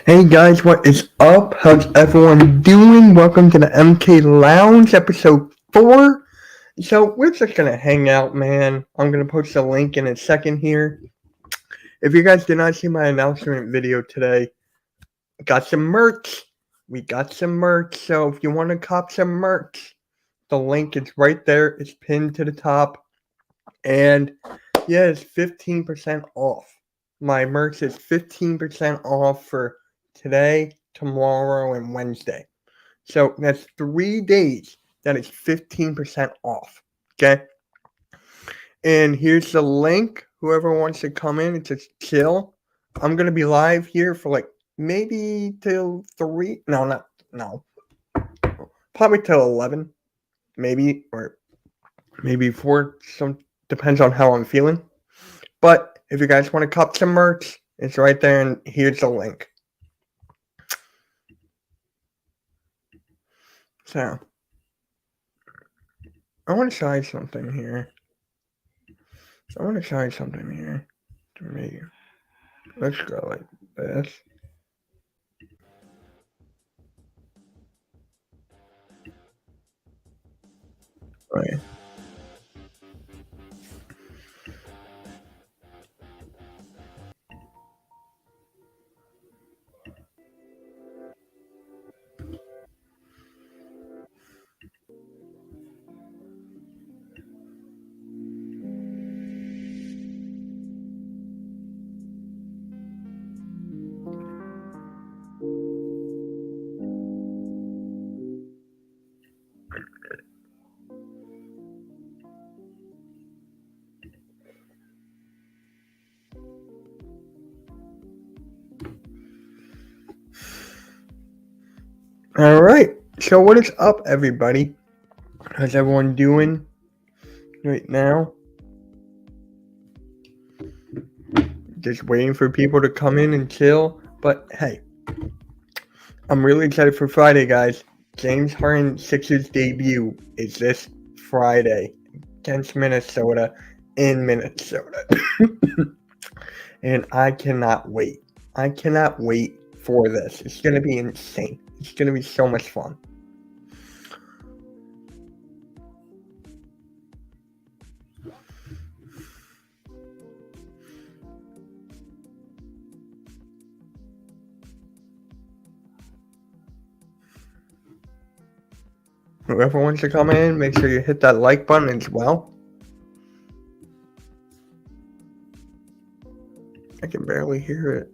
Hey guys, what is up? How's everyone doing? Welcome to the MK Lounge, episode 4. So, we're just gonna hang out, man. I'm gonna post a link in a second here. If you guys did not see my announcement video today, I got some merch. We got some merch, so if you want to cop some merch, the link is right there. It's pinned to the top. And yeah, it's 15% off. My merch is 15% off for today, tomorrow, and Wednesday. So that's 3 days that is 15% off. Okay. And here's the link. Whoever wants to come in, it's just chill. I'm gonna be live here for like maybe till 3. No. Probably till 11. Maybe or maybe 4. Some depends on how I'm feeling. But if you guys want to cop some merch, it's right there, and here's the link. So, I want to try something here. To me. Let's go like this. Right. All right. So, what is up, everybody? How's everyone doing right now? Just waiting for people to come in and chill. But hey, I'm really excited for Friday, guys. James Harden Sixers debut is this Friday against Minnesota in Minnesota. And I cannot wait. I cannot wait for this. It's going to be insane. It's going to be so much fun. Whoever wants to come in, make sure you hit that like button as well. I can barely hear it.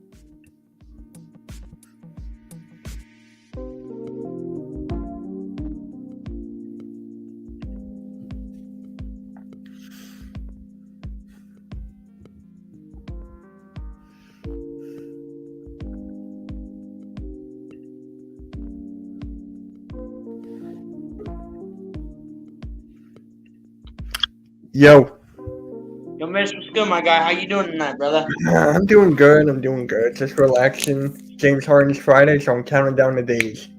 Yo. Yo, Mitch, what's good, my guy? How you doing tonight, brother? I'm doing good. Just relaxing. James Harden's Friday, so I'm counting down the days.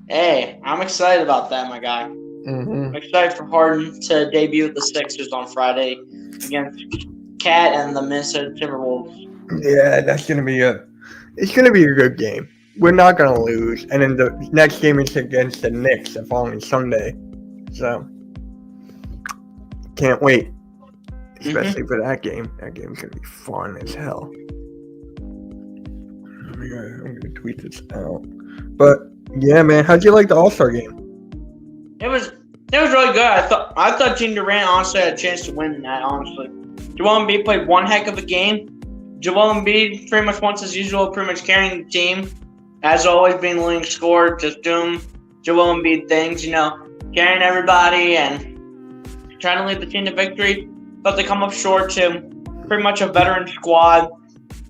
Hey, I'm excited about that, my guy. Mm-hmm. I'm excited for Harden to debut with the Sixers on Friday against Cat and the Minnesota Timberwolves. Yeah, it's gonna be a good game. We're not gonna lose, and then the next game is against the Knicks the following Sunday. So can't wait, especially for that game. That game's gonna be fun as hell. I'm gonna tweet this out. But yeah, man, how'd you like the All-Star game? It was really good. I thought Team Durant honestly had a chance to win that. Honestly, Joel Embiid played one heck of a game. Joel Embiid pretty much wants as usual, pretty much carrying the team. As always, being the leading scorer, just doing Joel Embiid things, carrying everybody and trying to lead the team to victory. But they come up short to pretty much a veteran squad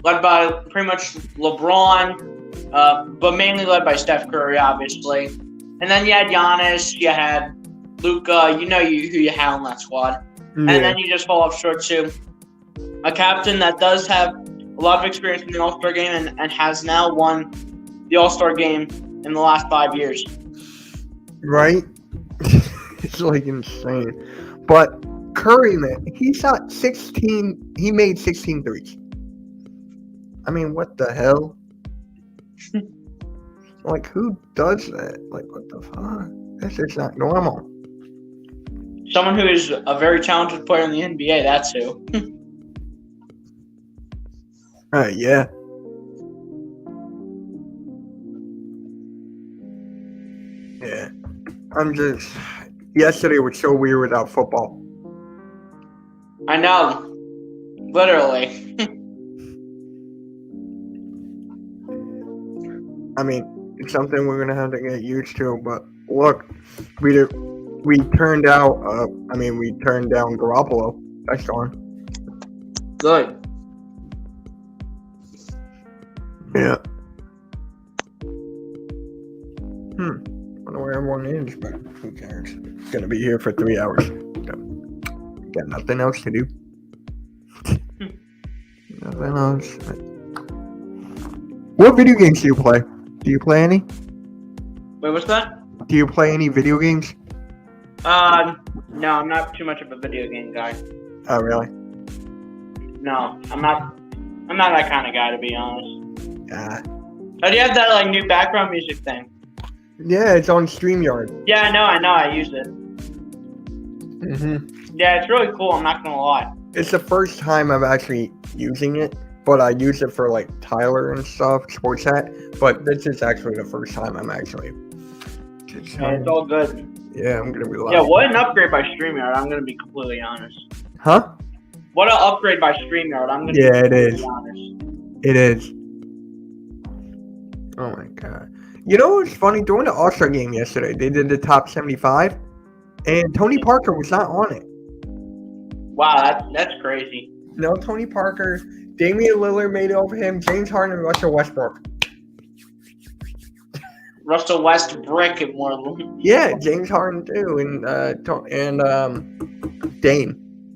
led by pretty much LeBron, but mainly led by Steph Curry, obviously. And then you had Giannis, you had Luka, who you had on that squad. Yeah. And then you just fall off short to a captain that does have a lot of experience in the All-Star game and has now won the All-Star game in the last 5 years. Right? It's like insane. But Curry, man, he made 16 threes. I mean, what the hell? Like, who does that? Like, what the fuck? That's just not normal. Someone who is a very talented player in the NBA, that's who. Yeah. Yeah. Yesterday was so weird without football. I know. Literally. I mean, it's something we're gonna have to get used to. But look, we turned out. We turned down Garoppolo. That's gone. Good. Yeah. Wonder where everyone is, but who cares? Gonna be here for 3 hours. Got nothing else to do. Nothing else. What video games do you play? Do you play any? Wait, what's that? Do you play any video games? No, I'm not too much of a video game guy. Oh, really? No, I'm not that kind of guy, to be honest. Yeah. Oh, do you have that like new background music thing? Yeah, it's on StreamYard. Yeah, I know, I use it. Yeah, it's really cool, I'm not gonna lie. It's the first time I'm actually using it, but I use it for like Tyler and stuff, Sports Hat. But this is actually the first time I'm actually. Yeah, it's all good. Yeah, I'm gonna be live. Yeah, what an upgrade by StreamYard, I'm gonna be completely honest. Huh? What an upgrade by StreamYard, I'm gonna be Yeah, it completely is. honest. It is. Oh my god. You know what's funny? During the All-Star game yesterday, they did the top 75, and Tony Parker was not on it. Wow, that's crazy. No Tony Parker. Damian Lillard made it over him. James Harden and Russell Westbrook. Russell Westbrook and more. Yeah, James Harden too, and Dame.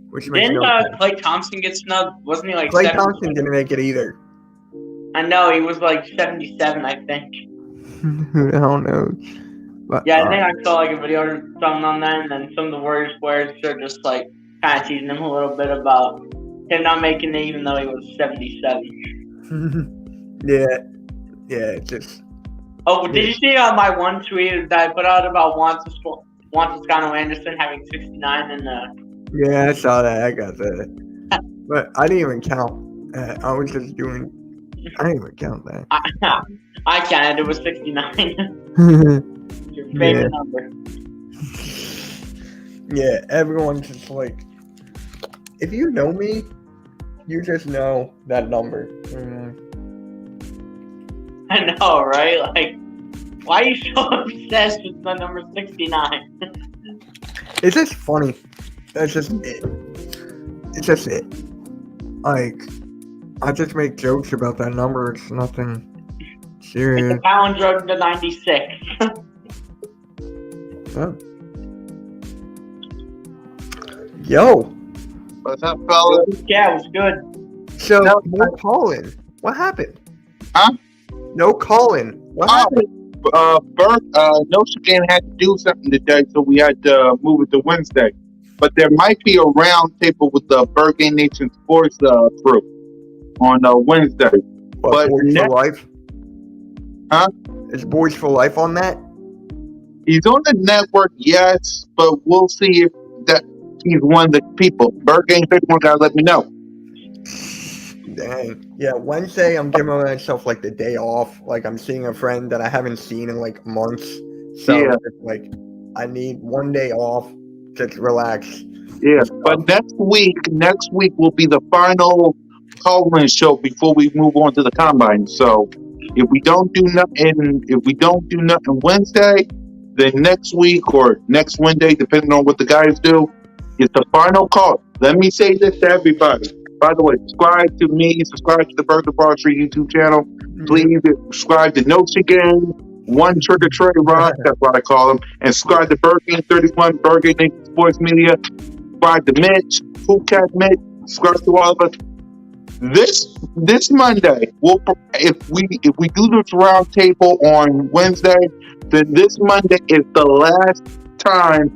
Which makes Didn't no sense. Klay Thompson get snubbed? Wasn't he like Klay 70? Thompson didn't make it either. I know, he was like 77, I think. Who the hell knows? But, Yeah, I think I saw like a video or something on that, and then some of the Warriors players are just like kind of teasing him a little bit about him not making it even though he was 77. yeah, it's just. Oh, did you see my one tweet that I put out about Juan Toscano Anderson having 69 in the... Yeah, I saw that. I got that. But I didn't even count. I was just doing. I didn't even count that. I counted, it was 69. Your favorite number. Yeah, everyone's just like, if you know me, you just know that number. I know, right? Like, why are you so obsessed with the number 69? It's just funny. That's just it. It's just it. Like, I just make jokes about that number. It's nothing serious. It's a palindrome to 96. Oh. Yo. What's up, fellas? Yeah, it was good. So, no calling. What happened? Huh? No calling. What happened? Notre Dame had to do something today, so we had to move it to Wednesday. But there might be a round table with the Bergen Nation Sports crew on Wednesday. What, but Boys for Life? Huh? Is Boys for Life on that? He's on the network, yes, but we'll see if that he's one of the people. Bergen one gotta let me know. Dang. Yeah, Wednesday I'm giving myself like the day off. Like I'm seeing a friend that I haven't seen in like months. So Yeah. it's like I need one day off. Just relax. Yeah, but next week will be the final call-in show before we move on to the combine. So if we don't do nothing Wednesday, then next week or next Wednesday, depending on what the guys do, is the final call. Let me say this to everybody. By the way, subscribe to me, subscribe to the Burger Street YouTube channel. Please subscribe to Notes Again, One Trigger Trey Rock, that's what I call him, and subscribe to Burger 31, Burger Sports Media, subscribe to Mitch, Cool Cat Mitch, subscribe to all of us. This Monday, if we do this round table on Wednesday, then this Monday is the last time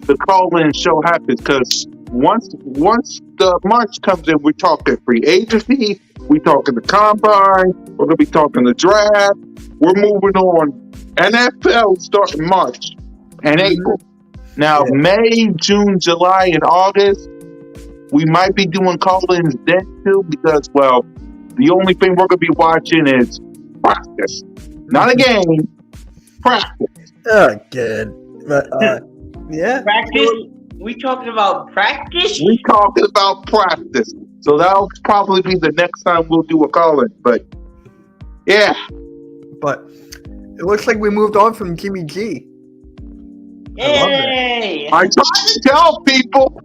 the call-in show happens, because once the March comes in, we're talking free agency, We talking the combine. We're gonna be talking the draft. We're moving on. NFL starting March and April. Now, Yeah. May, June, July, and August, we might be doing call-ins then too because, well, the only thing we're gonna be watching is practice, not a game. Practice. Oh, good. But yeah. Practice? We talking about practice? We talking about practice, so that'll probably be the next time we'll do a call-in. But yeah. But it looks like we moved on from Jimmy G. Yay! I tried to tell people.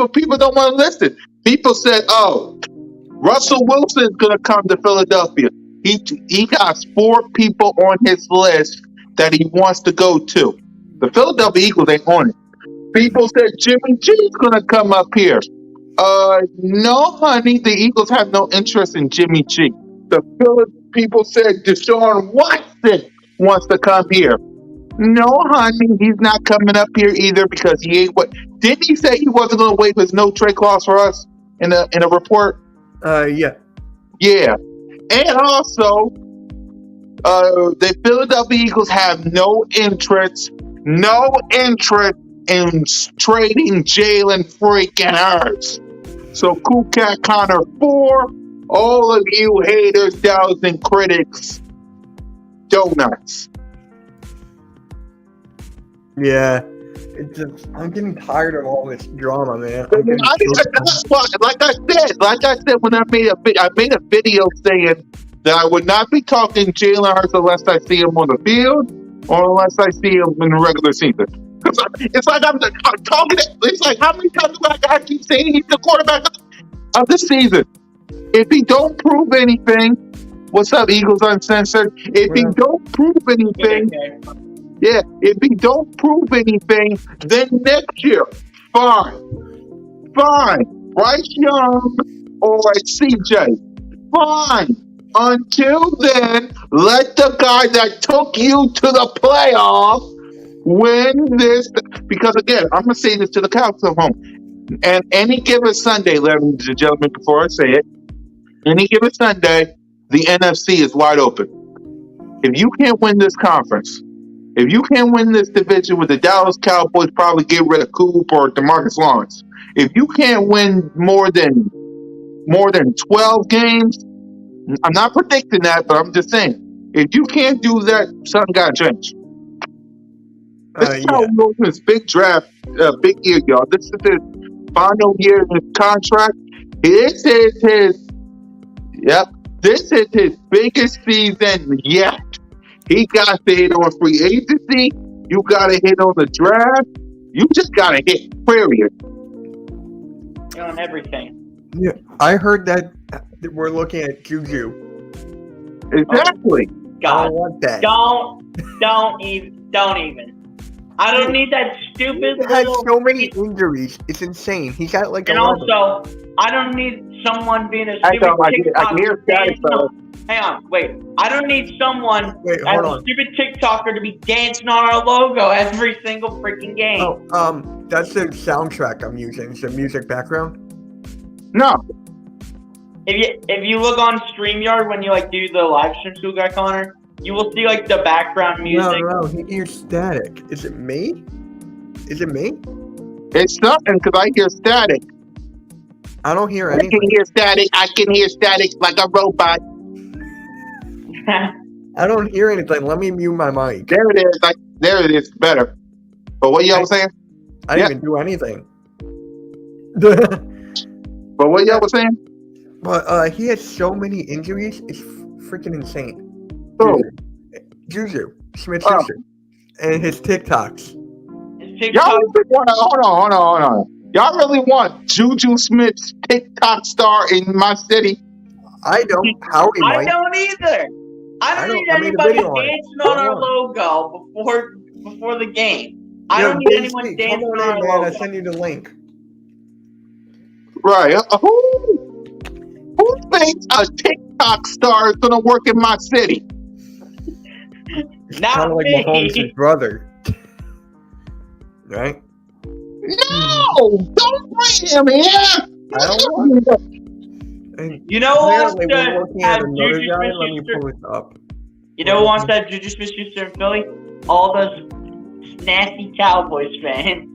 People don't want to listen. People said, "Oh, Russell Wilson's gonna come to Philadelphia." He got 4 people on his list that he wants to go to. The Philadelphia Eagles ain't on it. People said Jimmy G's gonna come up here. No, honey, the Eagles have no interest in Jimmy G. The people said Deshaun Watson wants to come here. No, honey, he's not coming up here either because he ain't what. Didn't he say he wasn't going to waive his no trade clause for us in a report? Yeah. Yeah, and also, the Philadelphia Eagles have no interest in trading Jalen freaking Hurts. So, Cool Cat Connor 4, all of you haters, doubters, and critics, donuts. Yeah. It's just, I'm getting tired of all this drama, man. Like I said when I made a video saying that I would not be talking Jalen Hurts unless I see him on the field or unless I see him in the regular season. It's like I'm talking. It's like how many times do I keep saying he's the quarterback of the season? If he don't prove anything, what's up, Eagles Uncensored? If he don't prove anything. Yeah, if he don't prove anything, then next year, fine. Bryce Young or CJ, fine. Until then, let the guy that took you to the playoffs win this. Because again, I'm gonna say this to the cows at home. And any given Sunday, ladies and gentlemen, before I say it, any given Sunday, the NFC is wide open. If you can't win this conference. If you can't win this division with the Dallas Cowboys probably get rid of Coop or DeMarcus Lawrence, if you can't win more than 12 games, I'm not predicting that, but I'm just saying, if you can't do that, something got to change. This is how Wilson's big draft, big year, y'all. This is his final year in his contract. This is his biggest season yet. He got to hit on free agency. You got to hit on the draft. You just got to hit, period. On everything. Yeah, I heard that we're looking at Juju. Exactly. I God, don't want that. don't even. I don't need that stupid He had little. so many injuries. It's insane. He got like And 11. also, I don't need someone being a I stupid can hear static, TikToker. Hang on, wait. I don't need someone Wait, as hold a on. stupid TikToker to be dancing on our logo every single freaking game. Oh, that's the soundtrack I'm using. It's the music background. No. If you look on StreamYard when you like do the live stream, School Guy Connor, you will see like the background music. No, he hears static. Is it me? Is it me? It's nothing because I hear static. I don't hear I can anything. hear static. I can hear static like a robot. I don't hear anything. Let me mute my mic. There it is. There it is. Better. But what y'all was saying? I Yeah. didn't even do anything. But what y'all was saying? But he has so many injuries. It's freaking insane. Oh, Juju Smith-Schuster. Oh. And his TikToks. y'all really want hold on. Y'all really want Juju Smith's TikTok star in my city? I don't. Howie I might. don't either. I don't need I made a anybody video on it. dancing on our logo before the game. I don't need anyone Come dancing on on our in, man. I logo. send you the link. Right. Who thinks a TikTok star is gonna work in my city? Not Kind of like me. Mahomes' brother. Right? No! Don't bring him here! I don't want And You know who wants apparently we're to looking have at another Juju guy. Let me Smith-Schuster? pull this up. You know who wants to have Juju Smith-Schuster in Philly? All those nasty Cowboys fans.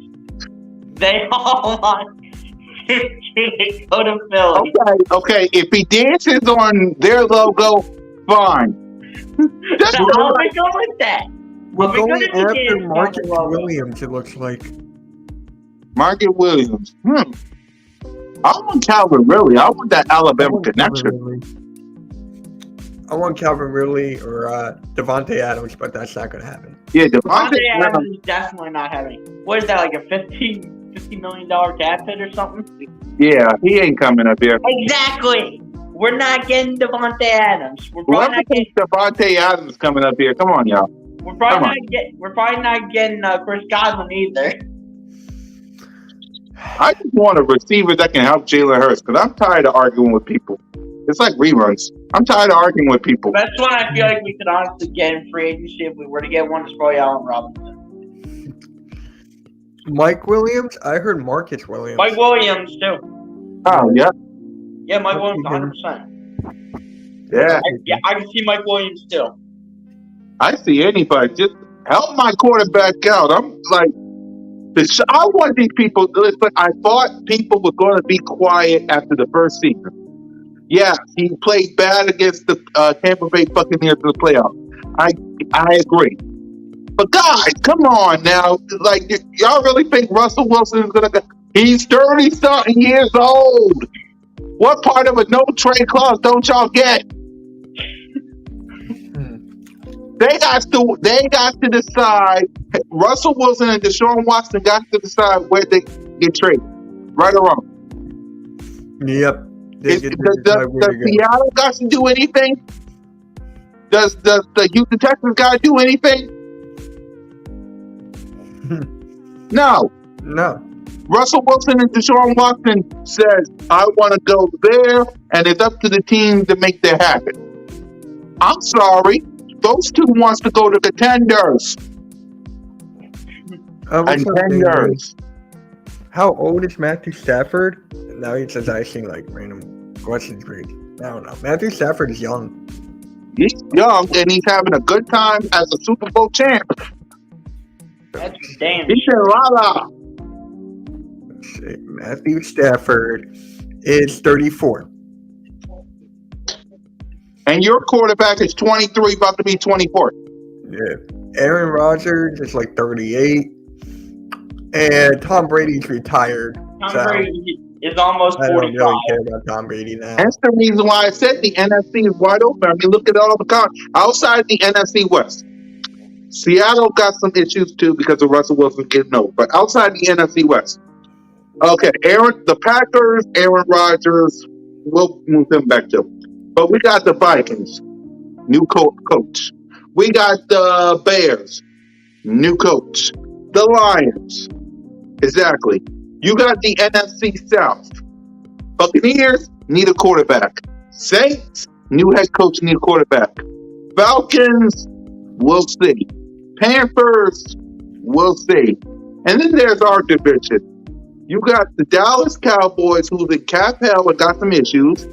They all want to go to Philly. Okay. If he dances on their logo, fine. Just So I'll be good with that. We're I'll be going good if he after dances on Marcus the logo. Williams, it looks like. Margaret Williams. I want Calvin Ridley. I want that Alabama connection. I want Calvin Ridley or Devontae Adams, but that's not going to happen. Yeah, Devontae Devontae Adams is definitely not having. What is that, like a $50 million cap hit or something? Yeah, he ain't coming up here. Exactly. We're not getting Devontae Adams. We're probably Whoever not getting. thinks Devontae Adams coming up here, come on, y'all. We're probably Come not getting Chris Godwin either. I just want a receiver that can help Jalen Hurts because I'm tired of arguing with people. It's like reruns. I'm tired of arguing with people. That's one I feel like we could honestly get in free agency if we were to get one. Is probably Allen Robinson. Mike Williams? I heard Marcus Williams. Mike Williams too. Oh, yeah. Yeah, Mike Williams, 100%. Yeah. I can see Mike Williams too. I see anybody. Just help my quarterback out. I'm like, I want these people. Listen, I thought people were going to be quiet after the first season. Yeah, he played bad against the Tampa Bay Buccaneers in the playoffs. I agree. But guys, come on now. Like, y'all really think Russell Wilson is going to go? He's 30-something years old. What part of a no trade clause don't y'all get? They got to decide. Russell Wilson and Deshaun Watson got to decide where they get traded. Right or wrong? Yep. Does Seattle got to do anything? Does the Houston Texans got to do anything? No. Russell Wilson and Deshaun Watson says, I want to go there, and it's up to the team to make that happen. I'm sorry. Those two wants to go to contenders. Contenders. How old is Matthew Stafford? Now he says asking like random questions. I don't know. Matthew Stafford is young. He's young, and he's having a good time as a Super Bowl champ. That's damn. He said, la. Matthew Stafford is 34. And your quarterback is 23, about to be 24. Yeah. Aaron Rodgers is like 38. And Tom Brady's retired. Tom Brady is almost 45. I don't really care about Tom Brady now. That's the reason why I said the NFC is wide open. I mean, look at all the outside the NFC West. Seattle got some issues too because of Russell Wilson getting old. But outside the NFC West. Okay, the Packers, Aaron Rodgers, we'll move them back to. But we got the Vikings, new coach. We got the Bears, new coach. The Lions, exactly. You got the NFC South. Buccaneers need a quarterback. Saints, new head coach, need a quarterback. Falcons, we'll see. Panthers, we'll see. And then there's our division. You got the Dallas Cowboys, who's in cap hell and got some issues.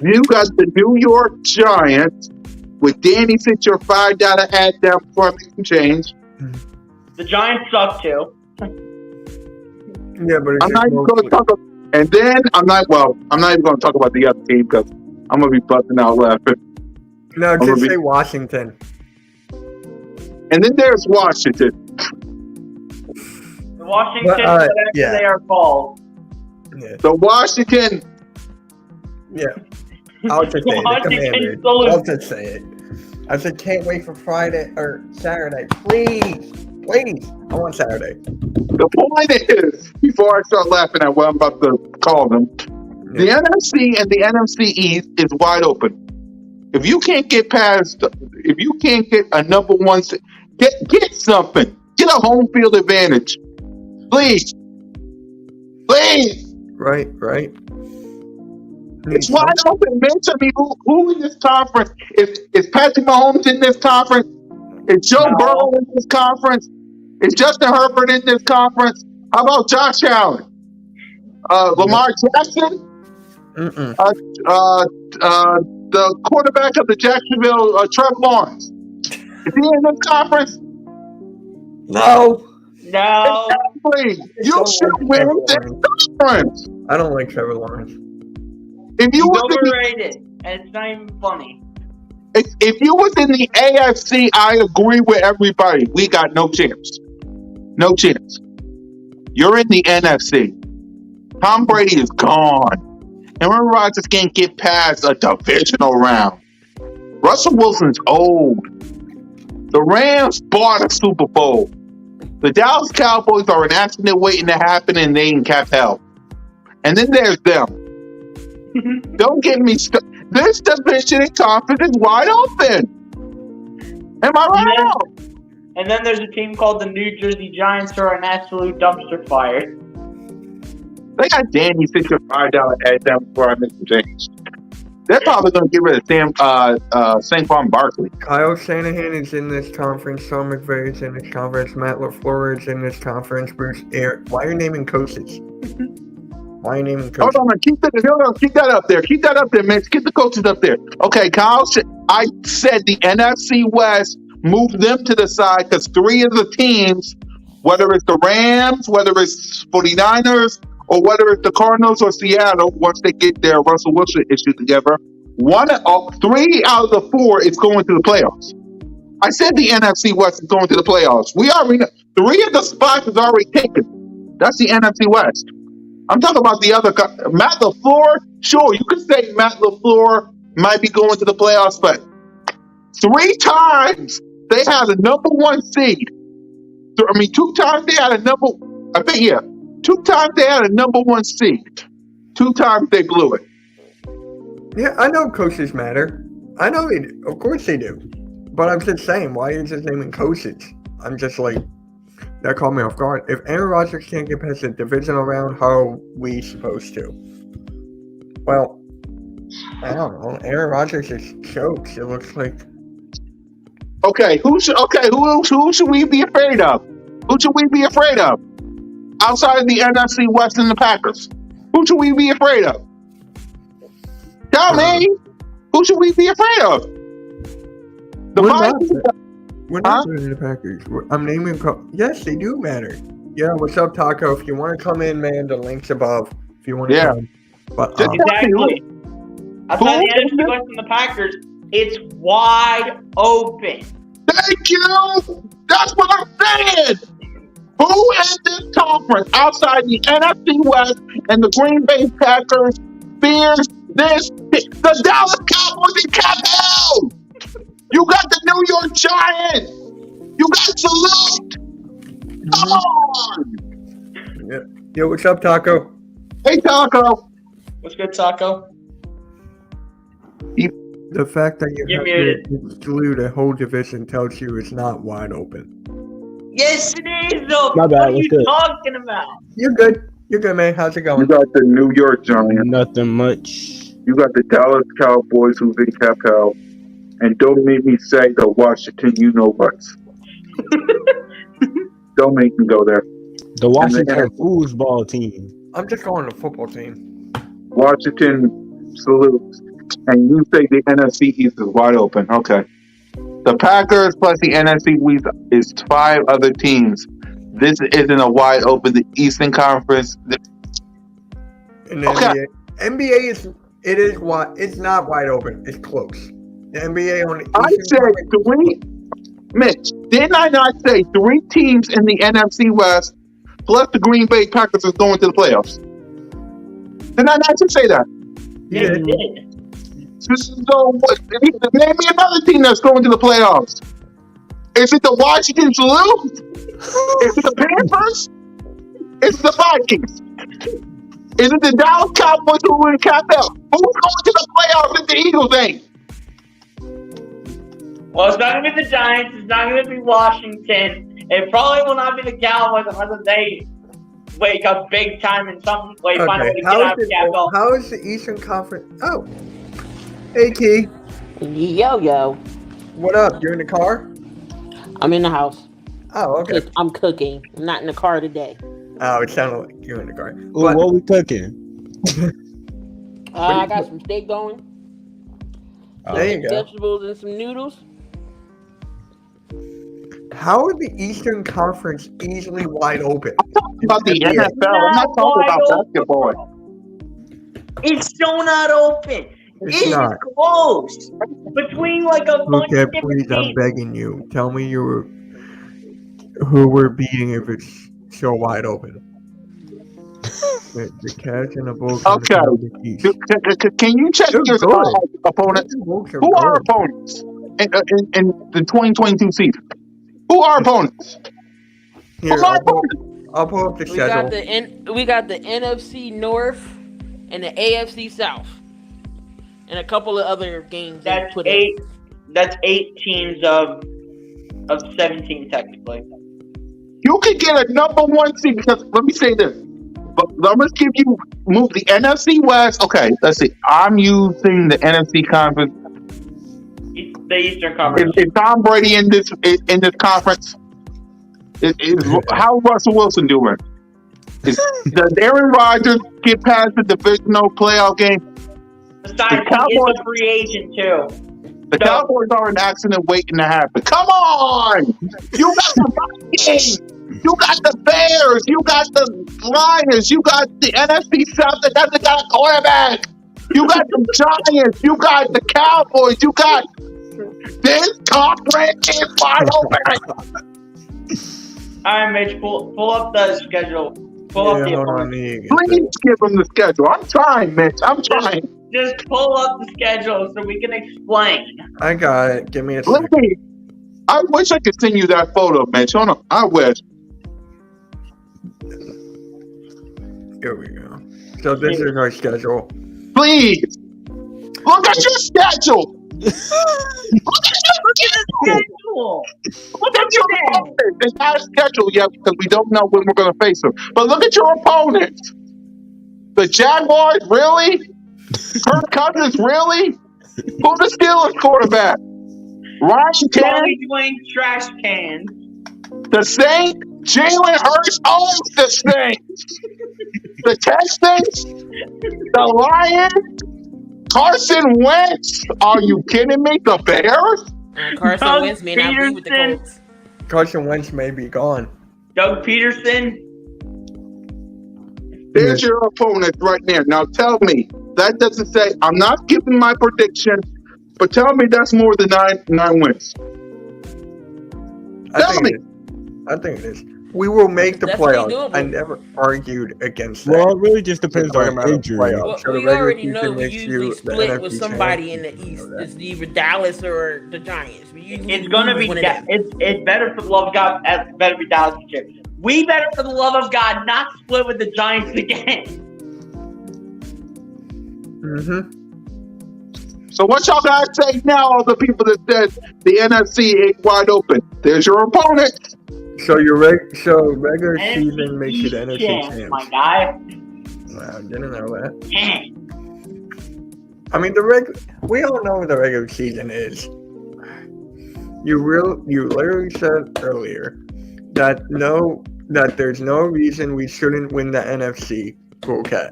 You got the New York Giants with Danny sent your $5 ad down before I make some change. The Giants suck too. Yeah, but I'm not even going to talk about, and then I'm not even going to talk about the other team because I'm going to be busting out laughing. No, just say Washington. And then there's Washington. The Washington, they are called. Yeah. The Washington. Yeah. I'll just say it. The Commanders. I'll just say it. I said, can't wait for Friday or Saturday. Please. I want Saturday. The point is, before I start laughing at what I'm about to call them, the NFC and the NFC East is wide open. If you can't get a number one, get something. Get a home field advantage. Please. Right. It's wide open, man. I mean, who in this conference? Is Patrick Mahomes in this conference? Is Joe Burrow in this conference? Is Justin Herbert in this conference? How about Josh Allen? Lamar Jackson? Mm-mm. The quarterback of the Jacksonville, Trevor Lawrence. Is he in this conference? No. No. Please, you Don't should like win Trevor this Lawrence. conference. I don't like Trevor Lawrence. If you He's was in the, overrated, and it's not even funny. if you was in the AFC, I agree with everybody. We got no chance. No chance. You're in the NFC. Tom Brady is gone. Aaron Rodgers can't get past a divisional round. Russell Wilson's old. The Rams bought a Super Bowl. The Dallas Cowboys are an accident waiting to happen, and they ain't cap hell. And then there's them. Don't get me started. This division and conference is wide open. Am I right? Yeah. or no? And then there's a team called the New Jersey Giants who are an absolute dumpster fire. They got Danny $65 at them before I make the change. They're probably going to get rid of Saquon Barkley. Kyle Shanahan is in this conference. Sean McVay is in this conference. Matt LaFleur is in this conference. Bruce Arians. Why are you naming coaches? Why are you naming coaches? Hold on, keep that up there. Keep that up there, Mitch. Get the coaches up there. Okay, I said the NFC West, move them to the side because three of the teams, whether it's the Rams, whether it's 49ers, or whether it's the Cardinals or Seattle, once they get their Russell Wilson issue together, 3 out of the 4 is going to the playoffs. I said the NFC West is going to the playoffs. We already know 3 of the spots is already taken. That's the NFC West. I'm talking about the other. Matt LaFleur, sure, you could say Matt LaFleur might be going to the playoffs, but 3 times they had a number 1 seed. 2 times they had a number. 2 times they had a number 1 seed. 2 times they blew it. Yeah, I know coaches matter. I know they do. Of course they do. But I'm just saying, why are you just naming coaches? I'm just like, that caught me off guard. If Aaron Rodgers can't get past the divisional round, how are we supposed to? Well, I don't know. Aaron Rodgers just chokes. It looks like. Okay, who should we be afraid of? Who should we be afraid of? Outside of the NFC West and the Packers, who should we be afraid of? Tell me, who should we be afraid of? We're not better than the Packers. I'm naming. Yes, they do matter. Yeah, what's up, Taco? If you want to come in, man, the link's above. If you want to come. But, Exactly. Outside the NFC West and the Packers, it's wide open. Thank you. That's what I'm saying. Who in this conference outside the NFC West and the Green Bay Packers fears this? The Dallas Cowboys and cap hell. You got the New York Giants. You got Salute. Come on. Yeah. Yo, what's up, Taco? Hey, Taco. What's good, Taco? The fact that you You're have muted. to exclude a whole division tells you it's not wide open. Yes, it is, though. My bad, What are what's you good? talking about? You're good. You're good, man. How's it You going? got the New York Giants. Nothing much. You got the Dallas Cowboys who's in cap hell. And don't make me say the Washington you-know-whats. Don't make me go there. The Washington And foosball team. I'm just going to football team. Washington salutes. And you say the NFC East is wide open. Okay. The Packers plus the NFC East is 5 other teams. This isn't a wide open. The Eastern Conference. In the Okay. NBA is wide. It's not wide open. It's close. The NBA on the I Eastern said Conference- 3. Mitch, didn't I not say 3 teams in the NFC West plus the Green Bay Packers is going to the playoffs? Didn't I not just say that? Yes, Yeah. it did. So, what, name me another team that's going to the playoffs. Is it the Washington Salute? Is it the Panthers? Is it the Vikings? Is it the Dallas Cowboys who win cap out? Who's going to the playoffs if the Eagles ain't? Well, it's not going to be the Giants. It's not going to be Washington. It probably will not be the Cowboys unless they wake up big time in some way. Find a way Okay. to get out of Capital. How is the Eastern Conference? Oh. Hey, Key. Yo. What up? You're in the car? I'm in the house. Oh, okay. I'm cooking. I'm not in the car today. Oh, it sounded like you're in the car. Ooh, But what we cooking? I got some steak going. Some There you go. vegetables and some noodles. How is the Eastern Conference easily wide open? About the Yeah. NFL. I'm not talking about basketball. It's still not open. It's It is not. closed between like a bunch Okay, of different please, I'm teams. begging you. Tell me who we're beating if it's so wide open. The Cavs and the Bulls. and Okay. the East. Can you check They're your good. opponents? The Bulls are Who are good. opponents in the 2022 season? Who are opponents? Here, Who are I'll pull up the We got schedule. we got the NFC North and the AFC South, and a couple of other games. they That's put in. 8. That's 8 teams of 17 technically. You could get a number 1 seed because let me say this. But let me give you move the NFC West. Okay, let's see. I'm using the NFC conference. The Eastern Conference. Is Tom Brady in this conference? How Russell Wilson doing? Does Aaron Rodgers get past the divisional playoff game? Besides, he Cowboys- is a free agent too. The Cowboys are an accident waiting to happen. Come on! You got the Vikings! You got the Bears! You got the Lions! You got the NFC South that doesn't got a quarterback! You got the Giants! You got the Cowboys! You got this conference is wide open! All right, Mitch, pull up the schedule. Pull up the Yeah, hold on. opponent. Here you Please give them the schedule. I'm trying, Mitch. I'm trying. Just pull up the schedule so we can explain. I got it. Give me a Let second. me. I wish I could send you that photo, Mitch. Hold on. I wish. Here we go. So this is our schedule. Please. Look at your schedule. Look at your schedule. Schedule. Look at your opponents. It's not a schedule yet because we don't know when we're going to face them. But look at your opponents. The Jaguars, really? Kirk Cousins, really? Who's the Steelers quarterback? Ryan Tannehill, Dwayne trash can. the Saints. Jalen Hurts owns the Saints. The Texans, the Lions, Carson Wentz. Are you kidding me? The Bears? Carson Doug Wentz may not be with the Peterson. Colts. Carson Wentz may be gone. Doug Peterson. There's your opponent right there. Now tell me, that doesn't say, I'm not giving my prediction, but tell me that's more than nine wins. Tell me. I think it is. We will make the That's pretty playoffs. doable. I never argued against that. Well, it really just depends We're talking on about injury. playoffs. Well, So the we regular already know season we makes usually you the split with NFC somebody in champion. the East. You know that. It's either Dallas or the Giants. We usually It's gonna lose be. one of them. It's better for the love of God. It better be Dallas this year. We better, for the love of God, not split with the Giants again. Mm-hmm. So what y'all guys say now, all the people that said the NFC ain't wide open? There's your opponent. So regular season makes you the NFC champs, my champs. guy. Wow, didn't know that. Eh. I mean, we all know what the regular season is. You literally said earlier that there's no reason we shouldn't win the NFC. Okay,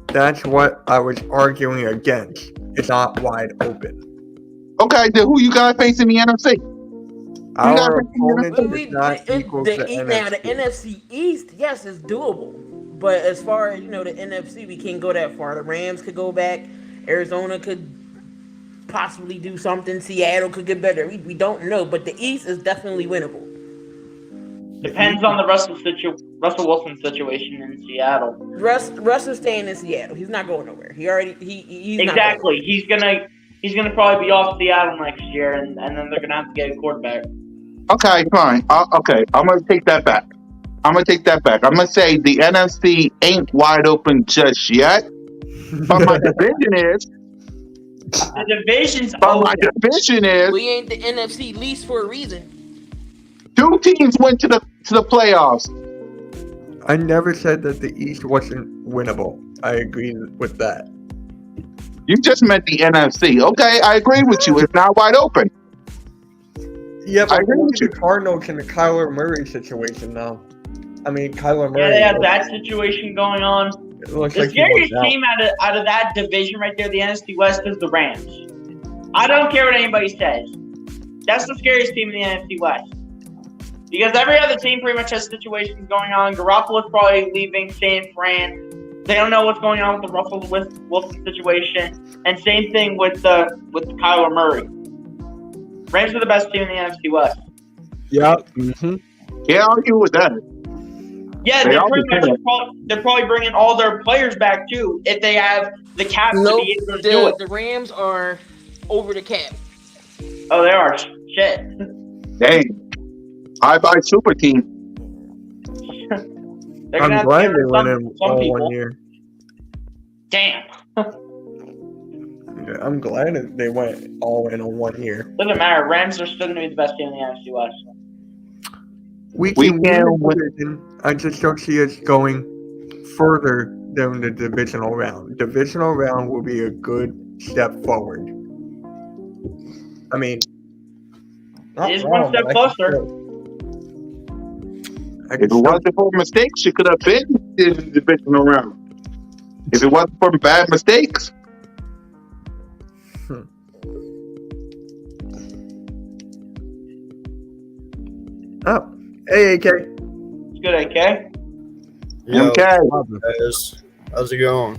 that's what I was arguing against. It's not wide open. Okay, then who you guys facing in the NFC? Our got- opponent But is not equal to now the NFC. NFC East, yes, it's doable. But as far as the NFC, we can't go that far. The Rams could go back. Arizona could possibly do something. Seattle could get better. We don't know, but the East is definitely winnable. Depends on the Russell Wilson situation in Seattle. Russ is staying in Seattle. He's not going nowhere. He's Exactly. He's gonna probably be off Seattle next year, and then they're gonna have to get a quarterback. Okay, fine. Okay, I'm gonna take that back. I'm gonna say the NFC ain't wide open just yet. But my division is. The division's But my open. division is. We ain't the NFC least for a reason. 2 teams went to the playoffs. I never said that the East wasn't winnable. I agree with that. You just meant the NFC. Okay, I agree with you. It's not wide open. Yeah, I but agree look with at the Cardinals and the Kyler Murray situation now. I mean, Kyler Murray. Yeah, they have that situation going on. It looks The like he wants scariest out. team out of that division right there, the NFC West, is the Rams. I don't care what anybody says. That's the scariest team in the NFC West. Because every other team pretty much has situations going on. Garoppolo's probably leaving San Fran. They don't know what's going on with the Russell Wilson situation. And same thing with Kyler Murray. Rams are the best team in the NFC West. Yeah. Mm-hmm. Can't argue with that. Yeah, They they're probably bringing all their players back too if they have the cap to Nope. be able to do it. The Rams are over the cap. Oh, they are. Shit. Dang. Bye-bye super team. They're gonna I'm have glad to they give went some in all people. 1 year. Damn. Yeah, I'm glad that they went all in on 1 year. Doesn't matter. Rams are still gonna be the best team in the NFC West. We We can can win win. the division. I just don't see us going further than the divisional round. Divisional round will be a good step forward. I mean, not It is wrong, one step but I can closer. I If can it wasn't for mistakes, you could have been in the divisional round. If it wasn't for bad mistakes, Oh, hey, AK. It's good, AK. Yo, okay. guys. How's it going?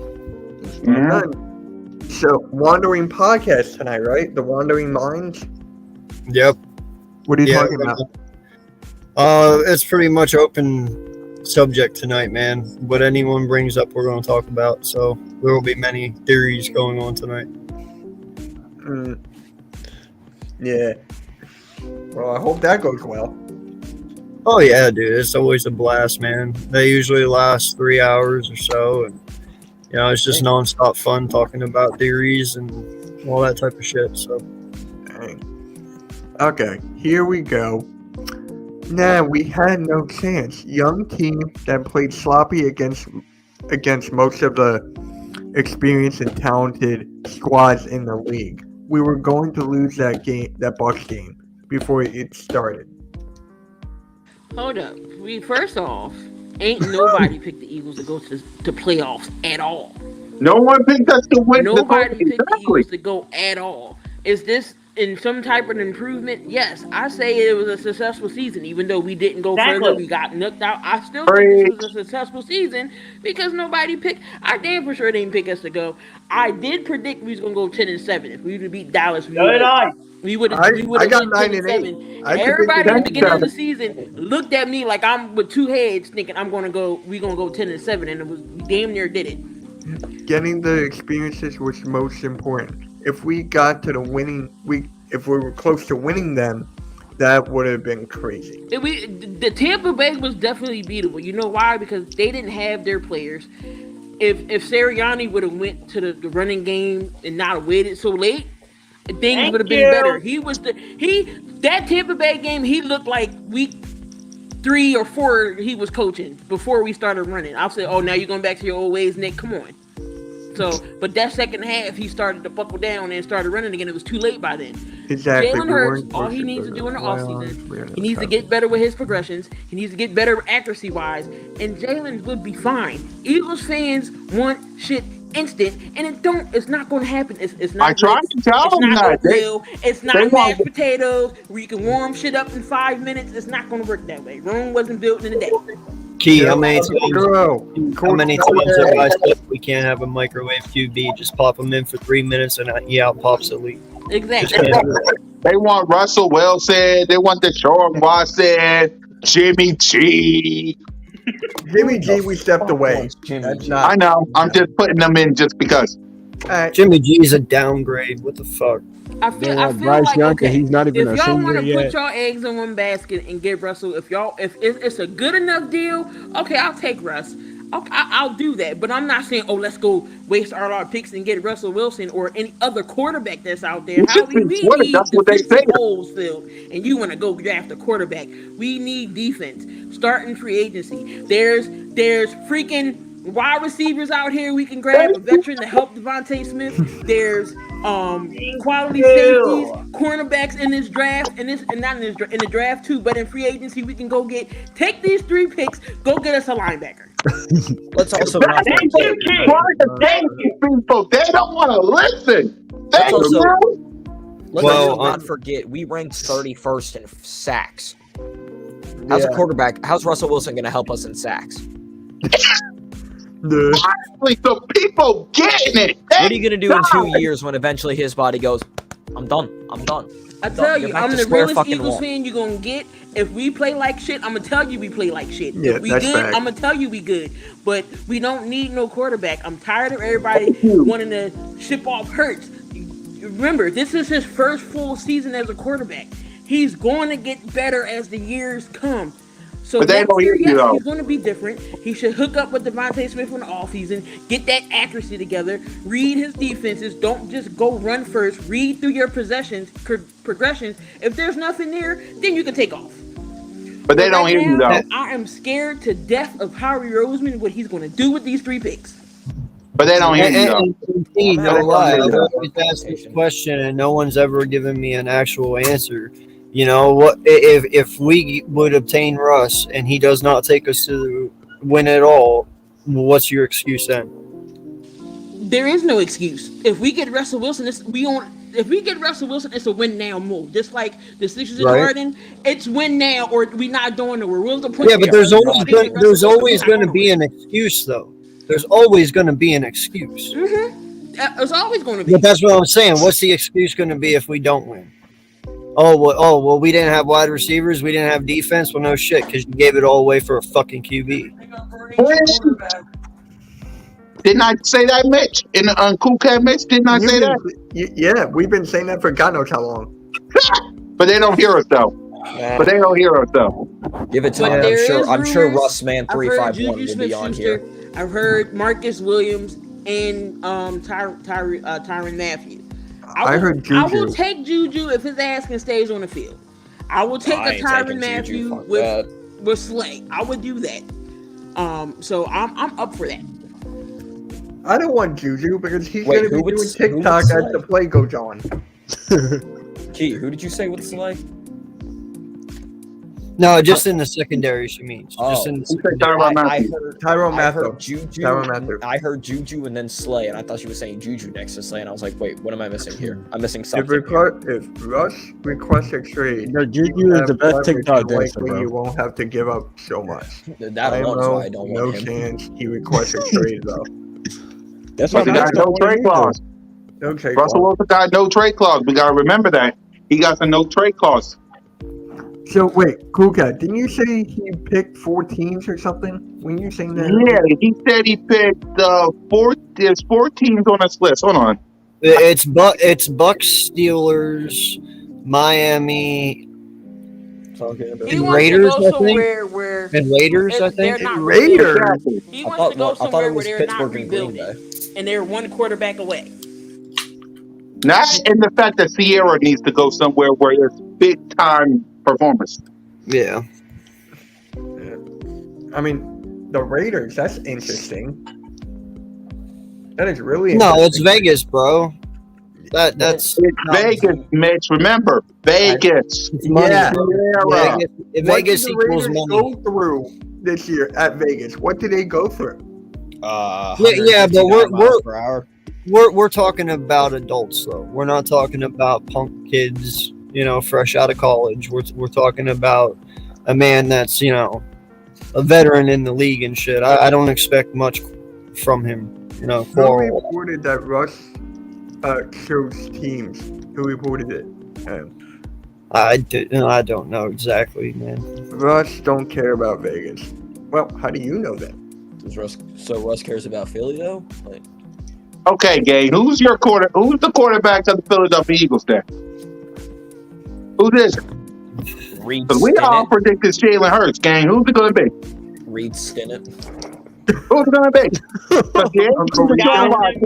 Mhm. So, Wandering Podcast tonight, right? The Wandering Minds? Yep. What are you Yeah, talking about? It's pretty much open subject tonight, man. What anyone brings up, we're going to talk about. So there will be many theories going on tonight. Mm. Yeah. Well, I hope that goes well. Oh yeah, dude, it's always a blast, man. They usually last 3 hours or so, and it's just nonstop fun talking about theories and all that type of shit. So Dang. Okay, here we go. Nah, we had no chance. Young team that played sloppy against most of the experienced and talented squads in the league. We were going to lose that Bucs game before it started. Hold up. First off, ain't nobody picked the Eagles to go to playoffs at all. No one picked us to win. Nobody picked the Exactly. Eagles to go at all. Is this in some type of improvement? Yes, I say it was a successful season, even though we didn't go Exactly. further. We got knocked out. I still think this was a successful season because nobody picked. I damn for sure didn't pick us to go. I did predict we was gonna go 10-7. If we would have beat Dallas, So did I. we would have. I We would have got been 9-8. 10-7. I Everybody at the predicted beginning of the 10-7. season looked at me like I'm with two heads, thinking we gonna go 10-7, and it was we damn near did it. Getting the experiences was most important. If we got to the if we were close to winning them, that would have been crazy. The Tampa Bay was definitely beatable. You know why? Because they didn't have their players. If Sirianni would have went to the running game and not waited so late, things would have been better. That Tampa Bay game, he looked like week 3 or 4 he was coaching before we started running. I'll say, oh, now you're going back to your old ways, Nick. Come on. So, but that second half, he started to buckle down and started running again. It was too late by then. Exactly. Jalen we Hurts, weren't all close he needs to the do in the playoffs. offseason, he needs to get better with his progressions. He needs to get better accuracy-wise, and Jalen would be fine. Eagles fans want shit instant, and it's not going to happen. It's not. I tried to tell it's them not that. oatmeal. It's they not want- mashed potatoes where you can warm shit up in 5 minutes. It's not going to work that way. Rome wasn't built in a day. Key, how many times? Girl, How many times have I said we can't have a microwave QB? Just pop them in for 3 minutes and he out pops the league. Exactly. They want Russell Wilson. They want Deshaun Watson, Jimmy G. Jimmy G, we stepped away. That's I not. know. I'm just putting them in just because. Jimmy G is a downgrade. What the fuck? I feel Bryce like Young, okay, he's not even if a y'all senior want to yet. put y'all eggs in one basket and get Russell, if it's a good enough deal, okay, I'll take Russ. Okay, I'll do that, but I'm not saying, oh, let's go waste our picks and get Russell Wilson or any other quarterback that's out there. How we need That's what they say. defensive holes filled, and you want to go draft a quarterback. We need defense. Starting free agency. There's freaking wide receivers out here we can grab, a veteran to help Devontae Smith. There's quality safeties, cornerbacks in this draft, in the draft too, but in free agency we can go take these 3 picks, go get us a linebacker. Let's also not Thank forget. you, trying to thank you, people. They don't want to listen. Thank also- you. Let's Well, also not forget we ranked 31st in sacks. How's a quarterback? How's Russell Wilson going to help us in sacks? Finally, the people getting it. What are you going to do in God. 2 years when eventually his body goes, I'm done. I tell You're you, back I'm to the square realest fucking Eagles one. fan you're gonna get. If we play like shit, I'm gonna tell you we play like shit. Yeah, if we that's good, fact. I'm gonna tell you we good. But we don't need no quarterback. I'm tired of everybody wanting to ship off Hurts. Remember, this is his first full season as a quarterback. He's going to get better as the years come. So But they next don't year, hear you, yes, though. he's going to be different. He should hook up with Devontae Smith in the offseason, get that accuracy together, read his defenses. Don't just go run first. Read through your possessions, progressions. If there's nothing there, then you can take off. But they don't Right hear you, now, though. I am scared to death of Howie Roseman, what he's going to do with these 3 picks. But they don't hear you, though. And no That's lie, what I've I'm always asked this question and no one's ever given me an actual answer. You know what? If we would obtain Russ and he does not take us to win at all, what's your excuse then? There is no excuse. If we get Russell Wilson, If we get Russell Wilson, it's a win now move. Just like the Sixers and Right. Harden, it's win now or we not doing nowhere. Where's the point? Yeah, but there? there's always They get there's Russell Wilson, always we're going to not be an excuse though. There's always going to be an excuse. It's always going to be. But that's what I'm saying. What's the excuse going to be if we don't win? Oh well, we didn't have wide receivers, we didn't have defense. Well, no shit, because you gave it all away for a fucking QB. Didn't I say that, Mitch? In Cool Cat Mitch, didn't I say that? Yeah, we've been saying that for God knows how long. But they don't hear us, though. But they don't hear us, though. Give it to But him. there I'm is sure rumors. Russ Man I've heard 351 Juju will be on here. Smith-Schuster. I've heard Marcus Williams and Tyrann Matthew. I heard I will Juju. take Juju if his ass can stays on the field. I will take I a ain't Tyrann taking Matthew Juju, fuck with that. with Slay. I would do that. So I'm up for that. I don't want Juju because he's Wait, going to be who would- doing who would TikTok as Slay? the play goes on. Key, who did you say with Slay? No, just in the secondary, she means. Oh. Just in the Who said secondary. Tyrann I Matthew? heard Tyrann I heard Matthew. Juju. Tyrann Mathieu. I heard Juju and then Slay, and I thought she was saying Juju next to Slay, and I was like, wait, what am I missing here? I'm missing If, something. if Russ requests a trade, No, Juju you is have the best leverage, TikTok and dancer, likely you bro. won't have to give up so much. That I alone is know, why I don't no want him. chance he requests a trade though. That's But why he got that's no not trade clause. Okay, Russell Wilson got no trade clause. We got to remember that. He got a no trade clause. so wait, Cool Cat, didn't you say he picked 4 teams or something? When you saying that? Yeah, he said he picked there's 4 teams on this list. Hold on. It's Bucks, Steelers, Miami, He wants Raiders, to I go think? somewhere where and Raiders. I they're think. not Raiders. Exactly. He I wants thought, to go I thought somewhere it where was they're not Pittsburgh and Green rebuilding, Bay. and they're one quarterback away. Not in the fact that Sierra needs to go somewhere where there's big time performance. Yeah. I mean, the Raiders. That's interesting. That is really No, interesting. it's Vegas, bro. That's It's Vegas, Mitch. Remember, Vegas. it's money. Yeah. Sierra. Vegas, What Vegas did the equals Raiders money. go through this year at Vegas? What did they go through? Yeah, but 159 miles per hour. We're talking about adults though. We're not talking about punk kids, fresh out of college. We're talking about a man that's, a veteran in the league and shit. I don't expect much from him, Who Quarrel. reported that Russ chose teams? Who reported it? I don't know exactly, man. Russ don't care about Vegas. Well, how do you know that? So Russ cares about Philly though? Like, Okay, Gay. Who's the quarterback of the Philadelphia Eagles then? Who is it? Reed Because we all Stinnett. predicted Jalen Hurts, gang. Who's it going to be? Reed Stinnett. Who's it going to be? Because the Uncle Eagles are Rico. going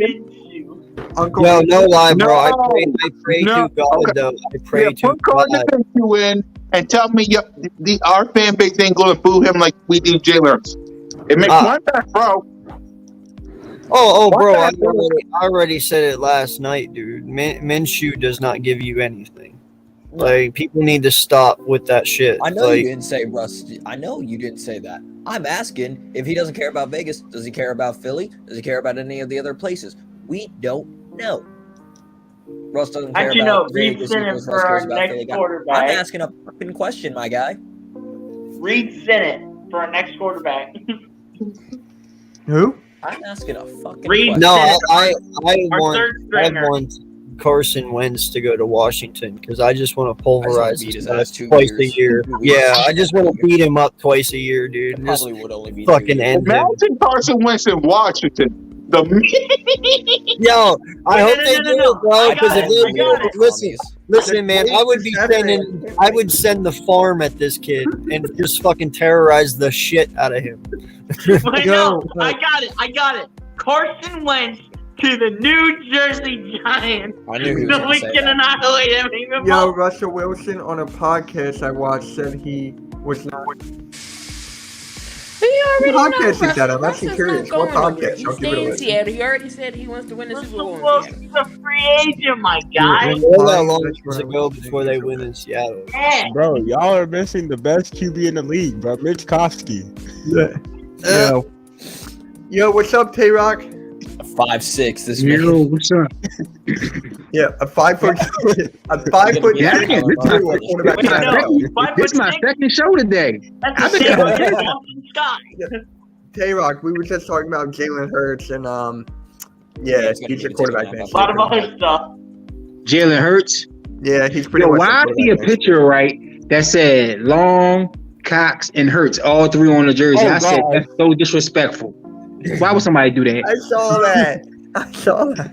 to Uncle No, no lie, bro. I No. pray No. to God, Okay. though. I pray Yeah, to put Gardner God. Minshew in and tell me our fan base ain't going to boo him like we do Jalen Hurts. It makes one back, bro. Oh, bro! What I already said it last night, dude. Minshew does not give you anything. Like, people need to stop with that shit. I know like, you didn't say Russ. I know you didn't say that. I'm asking if he doesn't care about Vegas, does he care about Philly? Does he care about any of the other places? We don't know. Russ doesn't care Actually, about no. Reed Vegas. Sinnott Russ for cares our about next Philly. I'm quarterback. asking a fucking question, my guy. Reed Sinnott for our next quarterback. Who? I'm asking a fucking Reed question. No, Sinnott, I our want third I stringer. want Carson Wentz to go to Washington because I just want to pulverize beat his his ass ass 2 twice years. a year. 2 weeks. Yeah, I just want to beat him up twice a year, dude. It And just probably would only be fucking 2 years. end him. Imagine Carson Wentz in Washington. The Yo, I No, hope no, they no, do no. it, bro. I Because got if it. I they got do it. it, listen, man, I would be Seven. I would send the farm at this kid and just fucking terrorize the shit out of him. I know. I got it. Carson Wentz to the New Jersey Giants. I knew he was So going we to say can that. annihilate him. Even Yo, more. Russell Wilson on a podcast I watched said he was not. He already What know, podcast is that? I'm Russell's actually not curious. going What nowhere. podcast? He I'll give it a stayed in listen. Seattle. He already said he wants to win the Super Bowl Russell in Seattle. Wilson's a free agent, my guy. Well, how long does it go before they win in Seattle? Yeah. Bro, y'all are missing the best QB in the league, bro. Mitch Kofsky. Yeah. Yo, what's up, Tay Rock? 5'6" this Yo, man. what's up? Yeah, a 5 foot, a 5 foot. Yeah, six quarterback. Wait, no, 5 This foot my six? second show today. That's I've the been same coming as here. Boston Scott. Tay Rock, we were just talking about Jalen Hurts and yeah, it's gonna he's be a quarterback. taken Man. out A lot of other stuff. Jalen Hurts. Yeah, he's pretty Yo, much. why I see a quarterback. picture right that said Long, Cox, and Hurts, all three on the jersey? Oh, I said God. that's so disrespectful. Why would somebody do that? I saw that. I saw that.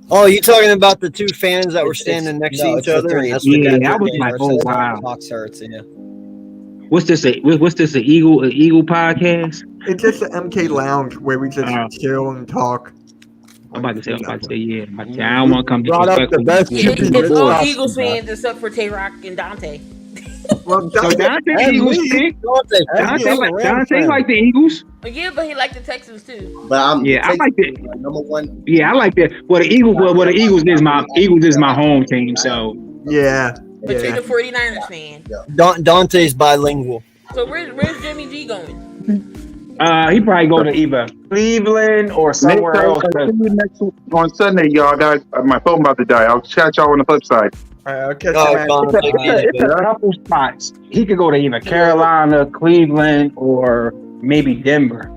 Oh, you talking about the two fans that were It's- standing next no, to it's each the other? three. That's It's the Yeah, Denver I was game like, versus oh, wow. Fox Hurts, yeah. What's this? What's this? An Eagle podcast? It's just the MK Lounge where we just chill and talk. I'm about to say, yeah. I don't want to come Brought up the disrespectful. best It's QB all before. Eagles fans except for Tay Rock and Dante. Well, So Dante At Eagles least- pick. Dante Dante like the Eagles. Yeah, but he liked the Texans too. But I'm Yeah, I like it. number one. Yeah, I like that. Well, the Eagles. Well, the Eagles is my home team. So yeah. But you're Yeah. the 49ers fan. Dante's bilingual. So where's Jimmy G going? he probably go to either Cleveland or somewhere else. On Sunday, y'all. I got my phone about to die. I'll chat y'all on the flip side. All right, I'll catch Oh, you, man. Dante, It's a couple spots. He could go to either Carolina, Cleveland, or maybe Denver.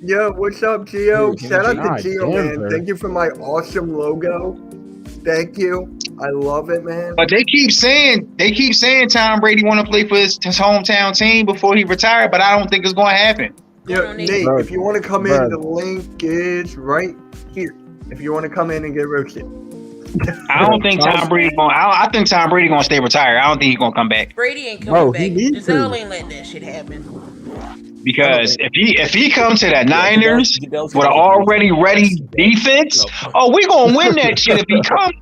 Yo, what's up, Gio? Dude, Shout out God, to Gio, man. Denver. Thank you for my awesome logo. Thank you. I love it, man. But they keep saying Tom Brady want to play for his hometown team before he retired, but I don't think it's going to happen. Yo, Nate, Bro, if you want to come in, bro. the link is right here. If you want to come in and get roasted. I don't think Tom Brady going. I think Tom Brady going to stay retired. I don't think he's going to come back Brady ain't Bro, coming he back. needs Giselle to. ain't letting that shit happen. because if he comes to the Niners Goodell's with an already ready defense, oh, we going to win that shit if he comes.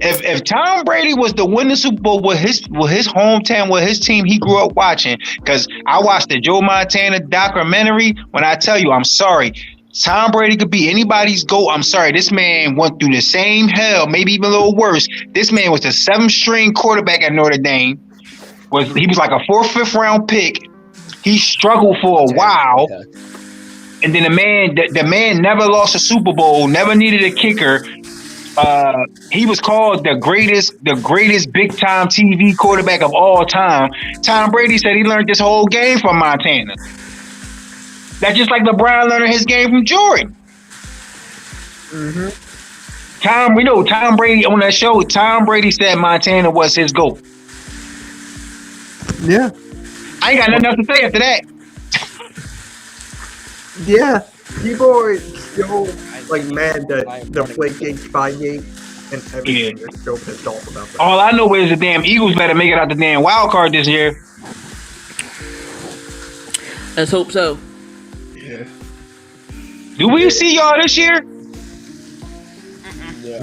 If Tom Brady was to win the Super Bowl with his hometown, with his team he grew up watching, because I watched the Joe Montana documentary. When I tell you, I'm sorry, Tom Brady could be anybody's GOAT. I'm sorry, this man went through the same hell, maybe even a little worse. This man was the 7th string quarterback at Notre Dame. He was like a 4th, 5th round pick. He struggled for a while, and then the man never lost a Super Bowl, never needed a kicker. He was called the greatest big time TV quarterback of all time. Tom Brady said he learned this whole game from Montana. That's just like LeBron learning his game from Jordan. Mm-hmm. We know Tom Brady on that show. Tom Brady said Montana was his GOAT. Yeah. I ain't got nothing else to say after that. Yeah. People are still like mad that the Flakegate, Spygate, and everything are still pissed off about that. All I know is the damn Eagles better make it out the damn wild card this year. Let's hope so. Do we see y'all this year?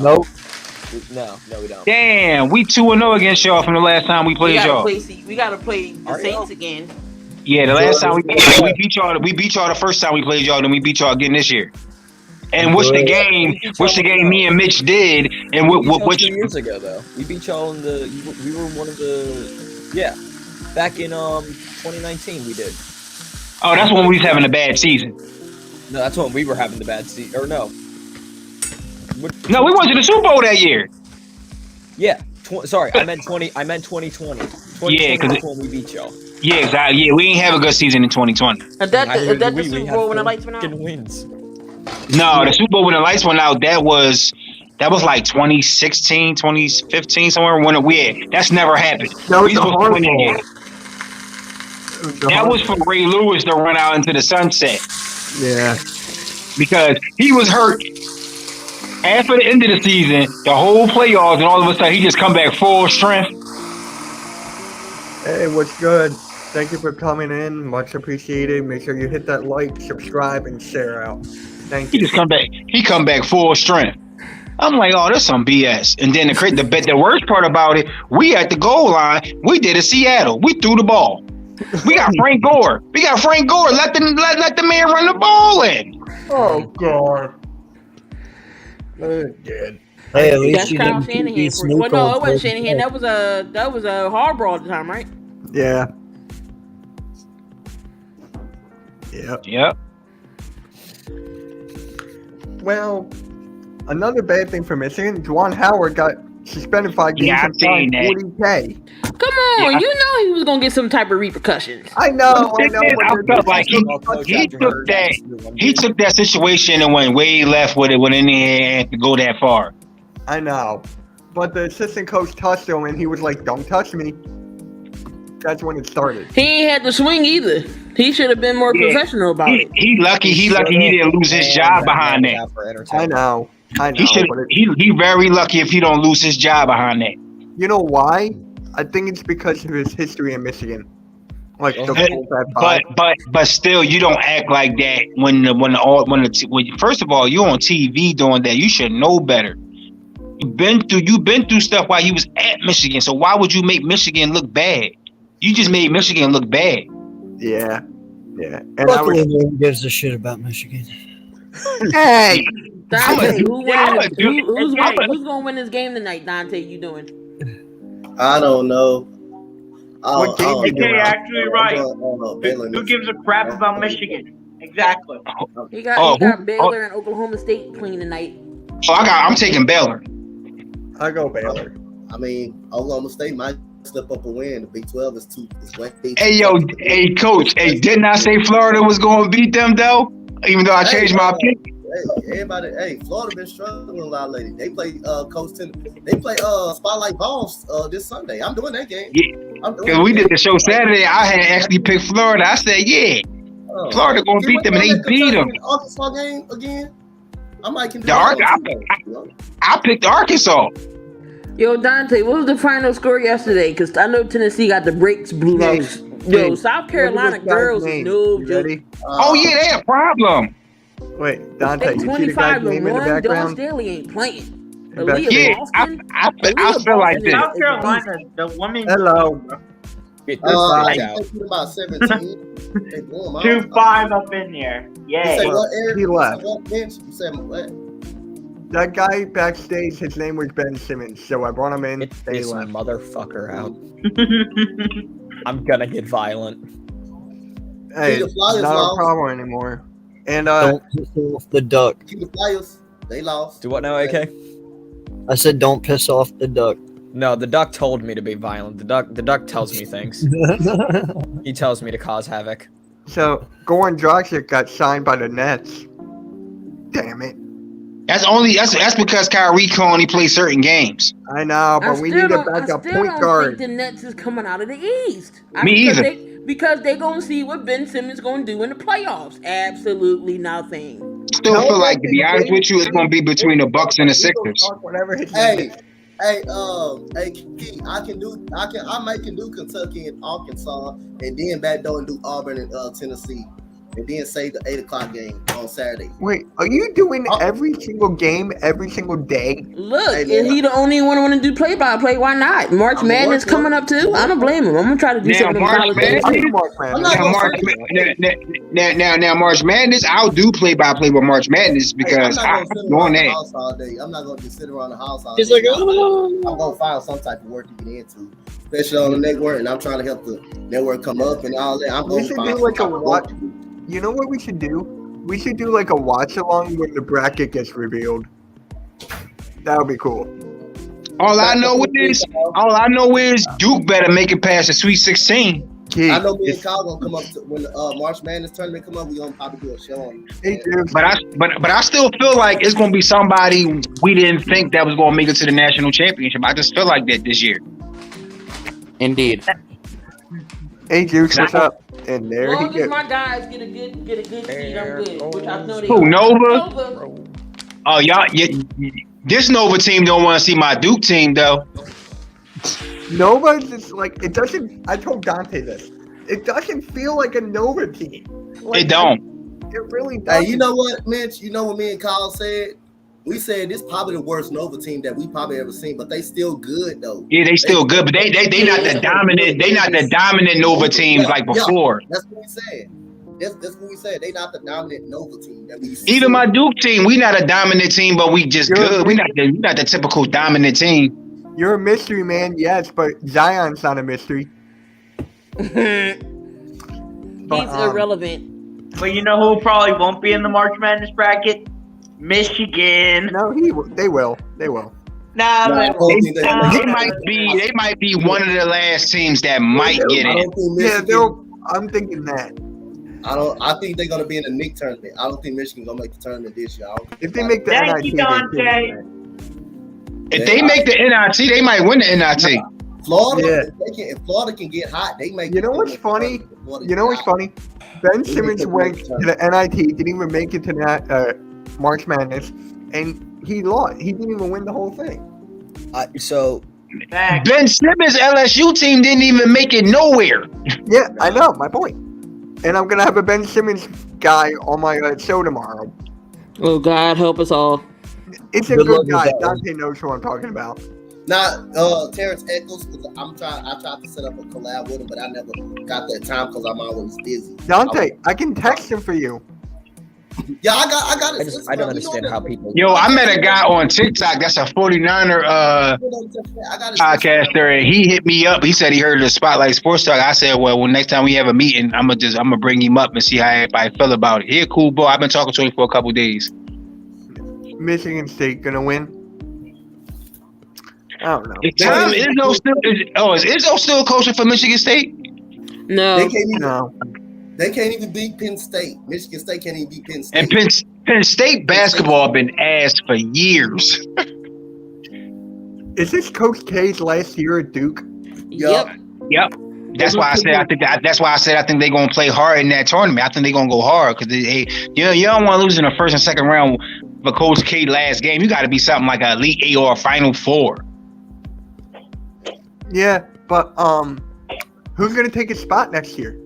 Nope. No, we don't. Damn, we 2-0 against y'all from the last time we We played gotta y'all. we gotta play the Saints again. Yeah, the last time we beat y'all the first time we played y'all, then we beat y'all again this year. And which the game me and Mitch did, and We beat y'all which 2 years ago though. We beat y'all in we were one of the Back in 2019, we did. Oh, that's when we was having a bad season. No, that's when we were having the bad season. Or no. No, we went to the Super Bowl that year. Yeah. Sorry, I meant 2020. 2020 Yeah, 'cause was when we beat y'all. Yeah, exactly. Yeah, we ain't have a good season in 2020. Is that the Super Bowl when the lights went out? Wins. No, the Super Bowl when the lights went out, that was like 2016, 2015, somewhere when that's never happened. That was We the supposed to hard win that ball. game. That was for Ray Lewis to run out into the sunset Yeah. because he was hurt. After the end of the season, the whole playoffs, and all of a sudden he just come back full strength. Hey, what's good? Thank you for coming in. Much appreciated. Make sure you hit that like, subscribe, and share out. Thank He you. just come back. He come back full strength. I'm like, oh, that's some BS. And then the worst part about it, we at the goal line. We did a Seattle. We threw the ball. We got Frank Gore. Let the man run the ball in. Oh, God. Good. Hey, at least That's you Kyle didn't Shanahan beat for you. Snoop Well, no, on it wasn't Thursday. Shanahan. That was a Harbaugh at the time, right? Yeah. Yep. Yep. Well, another bad thing for Michigan, Juwan Howard got suspended 5 games Yeah, and I've seen fined that. $40K. Come on, Yeah. you know he was gonna get some type of repercussions. I know. I but felt like he took that situation and went way left with it when in had to go that far. I know. But the assistant coach touched him and he was like, don't touch me. That's when it started. He ain't had to swing either. He should have been more Yeah. professional about it. He lucky he didn't lose his job behind that. I know. He should but he very lucky if he don't lose his job behind that. you know why? I think it's because of his history in Michigan. Like the But- Bulls at 5. But still, you don't act like that when first of all, you're on TV doing that. You should know better. You've been through stuff while you was at Michigan. So why would you make Michigan look bad? You just made Michigan look bad. Yeah. Yeah. And I Luckily, was, no one gives a shit about Michigan. hey! Dante, I'm a dude. who's gonna win this game tonight? Dante, you doing? I don't know. What game you Okay, doing? actually right. Baylor Who gives a crap about Michigan? Exactly. He got Oh, Baylor and Oklahoma State playing tonight. So I'm taking Baylor. I go Baylor. I mean, Oklahoma State might slip up a win. The Big 12 is way. Hey coach. Hey, didn't I say Florida was going to beat them though? Even though I changed my pick. Hey, everybody. Hey, Florida been struggling a lot lately. They play They play Spotlight Balls this Sunday. I'm doing that game. Yeah. I'm doing Because we did the show Saturday. I had actually picked Florida. I said, yeah, Florida going to beat them, and they beat them. Arkansas game again. I might can do I picked Arkansas. Yo, Dante, what was the final score yesterday? Because I know Tennessee got the brakes blew out. Yo, South Carolina girls is no You joke. ready? Oh yeah, they had a problem. Wait, Dante, They you see the guy's 25 to name in the 1. Dawn background? Staley ain't playing. Back- Aaliyah Yeah, Boston. I feel like Aaliyah that. South Carolina, the women. Hello. Get this I bitch out. think about 17. They blew 'em out. 2-5 up in there. You said Yeah. what, Eric? He You left. said what, Vince? You said what? That guy backstage, his name was Ben Simmons, so I brought him in. Get They this left. motherfucker out. I'm gonna get violent. Hey, the Flyers not a lost. problem anymore. And Don't piss off the duck. The Flyers, they lost. Do what now, AK? I said don't piss off the duck. No, the duck told me to be violent. The duck tells me things. He tells me to cause havoc. so Goran Dragic got signed by the Nets. Damn it. That's because Kyrie can only play certain games. I know, but we need a backup point don't guard. think the Nets is coming out of the East. Me because either. Because they gonna see what Ben Simmons gonna do in the playoffs. Absolutely nothing. Still feel like, to be honest with you, it's going to be between the Bucks and the Sixers. Whatever his name Hey, is. Key, I might can do Kentucky and Arkansas, and then back door and do Auburn and Tennessee. and then save the 8 o'clock game on Saturday. Wait, are you doing every single game every single day? Look, Hey, if man, he the only one want to do play-by-play, why not? March I'm Madness working. coming up too. I don't blame him. I'm gonna try to do Now, some of them March college Madness- games. I too. do March Madness. I'm not Now, gonna March, say now, March Madness, I'll do play by play with March Madness I'm because not I'm gonna sit doing around the that. house all day. I'm not gonna just sit around the house all He's day. like, oh. I'm gonna find some type of work to get into, especially on the network, and I'm trying to help the network come up and all that. I'm We gonna should find do some like a type of what? work to do. You know what we should do? We should do like a watch along when the bracket gets revealed. That would be cool. All I know is Duke better make it past the Sweet 16. Key, I know me and it's- Kyle gonna come up to, when the March Madness tournament come up. We gonna probably do a show on. Hey, dude. But I still feel like it's gonna be somebody we didn't think that was gonna make it to the national championship. I just feel like that this year. Indeed. Hey, Juice, what's up? And As there he long as gets. my guys get a good seed, I'm good. Which I know they Who, are. Nova? Oh, y'all, this Nova team don't want to see my Duke team though. Nova just like it doesn't. I told Dante this. It doesn't feel like a Nova team. Like, It don't. It really doesn't. Hey, you know what, Mitch? You know what me and Kyle said? We said this probably the worst Nova team that we probably ever seen, but they still good though. Yeah, they still good, but they not the dominant. They not the dominant Nova teams like before. That's what we said. That's what we said. They not the dominant Nova team that we. Even my Duke team, we not a dominant team, but we just good. We not the typical dominant team. You're a mystery man, yes, but Zion's not a mystery. He's irrelevant. But you know who probably won't be in the March Madness bracket? Michigan. No, they will. They will. Nah, Nah, I but- don't think They might be one of the last teams that might get I in. don't think Yeah, Michigan. I'm thinking that. I think they're gonna be in the Nick tournament. I don't think Michigan gonna make the tournament this year. If they make the Thank NIT, you, they Dante. can. If they make the NIT, they might win the NIT. Florida, Yeah. if Florida can get hot, they make. You know what's funny? You know what's funny? Ben Simmons went to the NIT, didn't even make it to that March Madness, and he lost. He didn't even win the whole thing. So Facts. Ben Simmons' LSU team didn't even make it nowhere. Yeah, I know. My point. And I'm gonna have a Ben Simmons guy on my show tomorrow. Oh God, help us all. It's a Good luck good with guy. that one. Dante knows who I'm talking about. Not Terrence Eccles. I tried to set up a collab with him, but I never got that time because I'm always busy. Dante, I can text him for you. Yeah, I got it. I don't understand how people. Yo, I met a guy on TikTok that's a 49er podcaster, and he hit me up. He said he heard the Spotlight Sports Talk. I said, well, next time we have a meeting, I'm gonna bring him up and see how everybody feel about it. He a cool boy. I've been talking to him for a couple days. Michigan State gonna win. I don't know. Is Tom Izzo still? Is Izzo still coaching for Michigan State? No. They can't even beat Penn State. Michigan State can't even beat Penn State. And Penn State basketball been ass for years. Is this Coach K's last year at Duke? Yep. That's why I said I think they're gonna play hard in that tournament. I think they're gonna go hard because you don't want to lose in the first and second round for Coach K last game. You got to be something like an Elite Eight or a Final Four. Yeah, but who's gonna take his spot next year?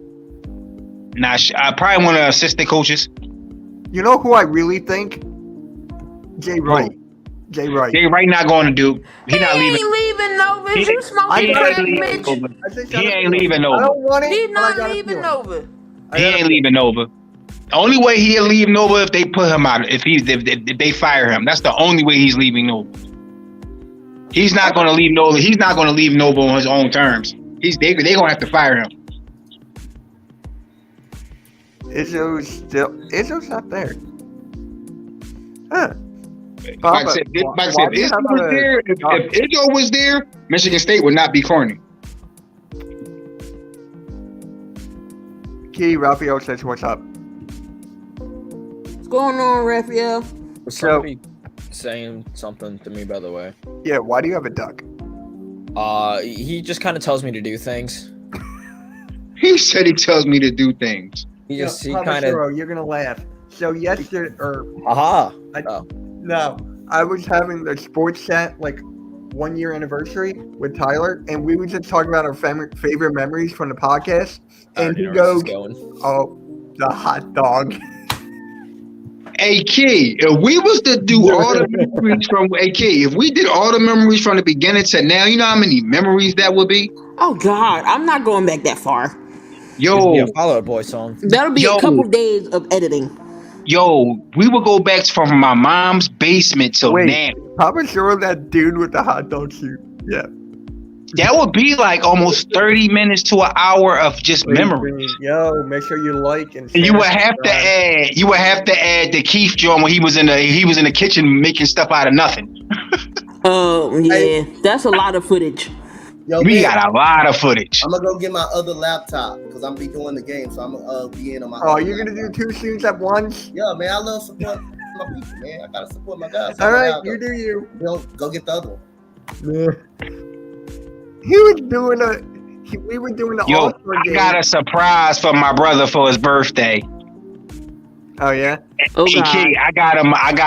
Nah, I probably one of the assistant coaches. You know who I really think? Jay Wright. Jay Wright. Jay Wright not going to Duke. He not leaving. Ain't leaving Nova. He- You smoking he crack, ain't Mitch. leaving Nova. He ain't leaving Nova. He's not leaving Nova. He ain't leaving Nova. The only way he'll leave Nova if they put him out. If they fire him, that's the only way he's leaving Nova. He's not going to leave Nova. He's not going to leave Nova on his own terms. They going to have to fire him. Izzo's not there. Huh. Like I said, if Izzo was there, Michigan State would not be corny. Key Raphael says, "What's up?" What's going on, Raphael? Somebody saying something to me, by the way. Yeah, why do you have a duck? He just kind of tells me to do things. He said he tells me to do things. He just he Papa kind of. Churro, you're gonna laugh. So yesterday, Aha. No, I was having the sports chat like 1 year anniversary with Tyler, and we were just talking about our favorite memories from the podcast. And he goes, "Oh, The hot dog. Hey, Key, if we was to do all the memories from if we did all the memories from the beginning to now, you know how many memories that would be? Oh God, I'm not going back that far. Yo, Yeah, Follow Out Boy song. That'll be a couple days of editing. Yo, we would go back from my mom's basement till now. Papa sure that dude with the hot dog suit. Yeah. That would be like almost 30 minutes to an hour of just memory. Yo, make sure you like and You would have to add the Keith John when he was in the kitchen making stuff out of nothing. Oh yeah, that's a lot of footage. Yo, We man, got a lot of footage. I'm gonna go get my other laptop because I'm be doing the game, so I'm gonna be in on my. Oh, other you're gonna do laptop. 2 shoots at once? Yeah, man, I love support my people, man. I gotta support my guys. All right, you do you. Go get the other one. Yeah. He was doing we were doing the Yo, All-Star I game. got a surprise for my brother for his birthday. Oh yeah. Oh Hey, God. Key, I got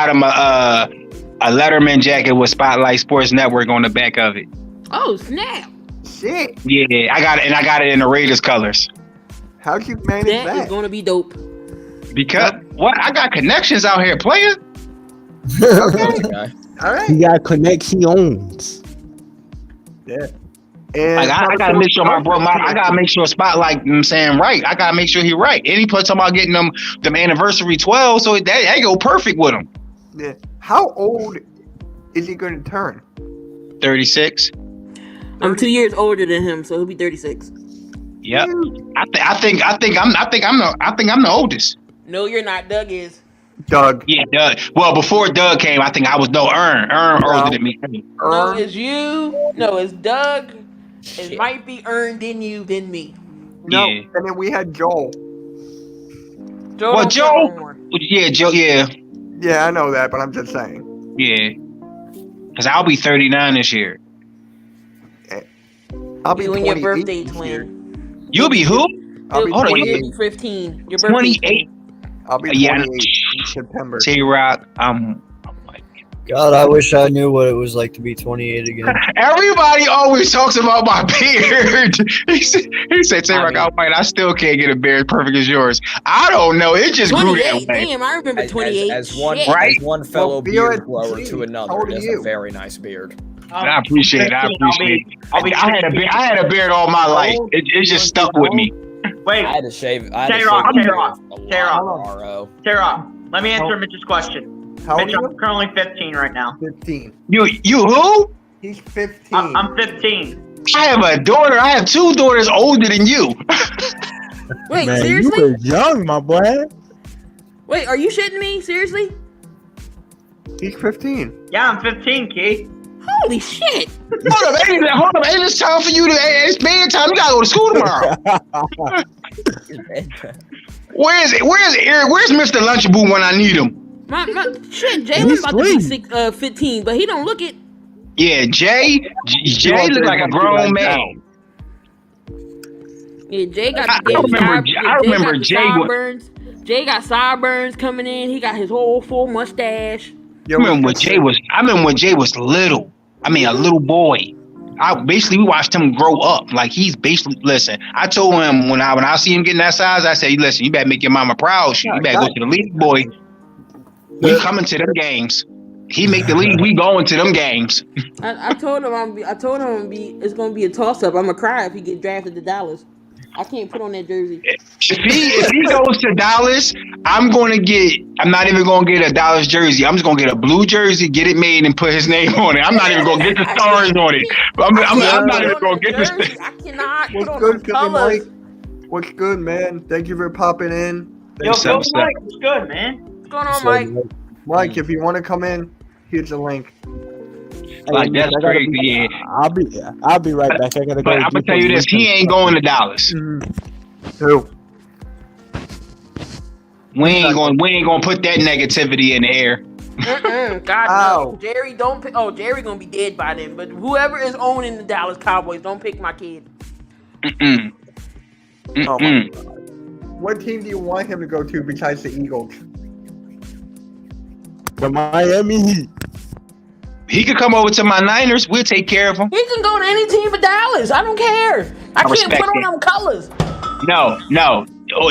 him a Letterman jacket with Spotlight Sports Network on the back of it. Oh snap! Shit. Yeah, I got it in the Raiders colors. How'd you manage That that? is going to be dope. Because what? I got connections out here, player. Okay. All right. He got connections. Yeah. And Like I gotta make sure my bro, I gotta make sure Spotlight. I'm saying right. I gotta make sure he right. And he put talking about getting them anniversary 12, so that go perfect with him. Yeah. How old is he going to turn? 36. I'm 2 years older than him, so he'll be 36. Yep. I think I'm the oldest. No, you're not. Doug is. Doug. Yeah, Doug. Well, before Doug came, I think I was Ern older than me. No, it's you. No, it's Doug. It might be Ern, then you, then me. No. Yeah. And then we had Joel. Joe. Well, don't Joe. count no more. Yeah, Joe. Yeah, Yeah, I know that, but I'm just saying. yeah. Cause I'll be 39 this year. I'll be You and your 28 birthday this year. twin. You'll be who? I'll be Hold on, 28. You'll be 15. Your birthday 28. I'll be Yeah. 28 in September. T-Rock. God, I wish I knew what it was like to be 28 again. Everybody always talks about my beard. he said, T-Rock, I'm white. I still can't get a beard perfect as yours. I don't know. It just grew that 28. way. Damn, I remember 28. As one, Shit. Right? as one fellow Well, beard Beard, grower gee, to how another, old are that's you? a very nice beard. I appreciate it. I appreciate it. I had a beard all my life. It just stuck with me. Wait, I had to shave. I had to Tay-Rock, shave Tay-Rock, a lot, Tay-Rock. RO. Tara, let me answer Mitch's question. How old Mitch, are I'm you? currently 15 right now. 15. You who? He's 15. I'm 15. I have a daughter. I have 2 daughters older than you. Wait, Man, seriously? you were young, my boy. Wait, are you shitting me? Seriously? He's 15. Yeah, I'm 15, Key. Holy shit! Hold up, hey, it's time for you to. It's bedtime. You gotta go to school tomorrow. Where's Mr. Lunchable when I need him? Shit, Jalen's about to be 15, but he don't look it. Yeah, Jay look like a grown man. Yeah, Jay got I the remember Jay was. sideburns. Jay got sideburns coming in. He got his whole full mustache. I remember when Jay was little. I mean, a little boy. We watched him grow up. Like he's basically. Listen, I told him when I see him getting that size, I said, "Listen, you better make your mama proud. You better go to the league, boy. We coming to them games. He make the league. We going to them games." I told him it's gonna be a toss up. I'm gonna cry if he get drafted to Dallas. I can't put on that jersey. If he goes to Dallas, I'm not even gonna get a Dallas jersey. I'm just gonna get a blue jersey, get it made, and put his name on it. I'm not even gonna get the stars on it. I'm not even gonna get the. I cannot What's put on good, the colors. Mike? What's good, man? Thank you for popping in. Yo, Phil Mike, what's good, man? What's going on, Mike? Mike, if you want to come in, here's a link. Like that's crazy. Yeah. I'll be right back. I gotta go. But I'm gonna tell you this: he ain't going to Dallas. Who? We ain't gonna put that negativity in the air. God no. Jerry don't pick. Oh, Jerry gonna be dead by then. But whoever is owning the Dallas Cowboys, don't pick my kid. Mm-mm. Oh my God. What team do you want him to go to besides the Eagles? The Miami Heat. He could come over to my Niners. We'll take care of him. He can go to any team but Dallas. I don't care. I can't respect put on it. them colors. No.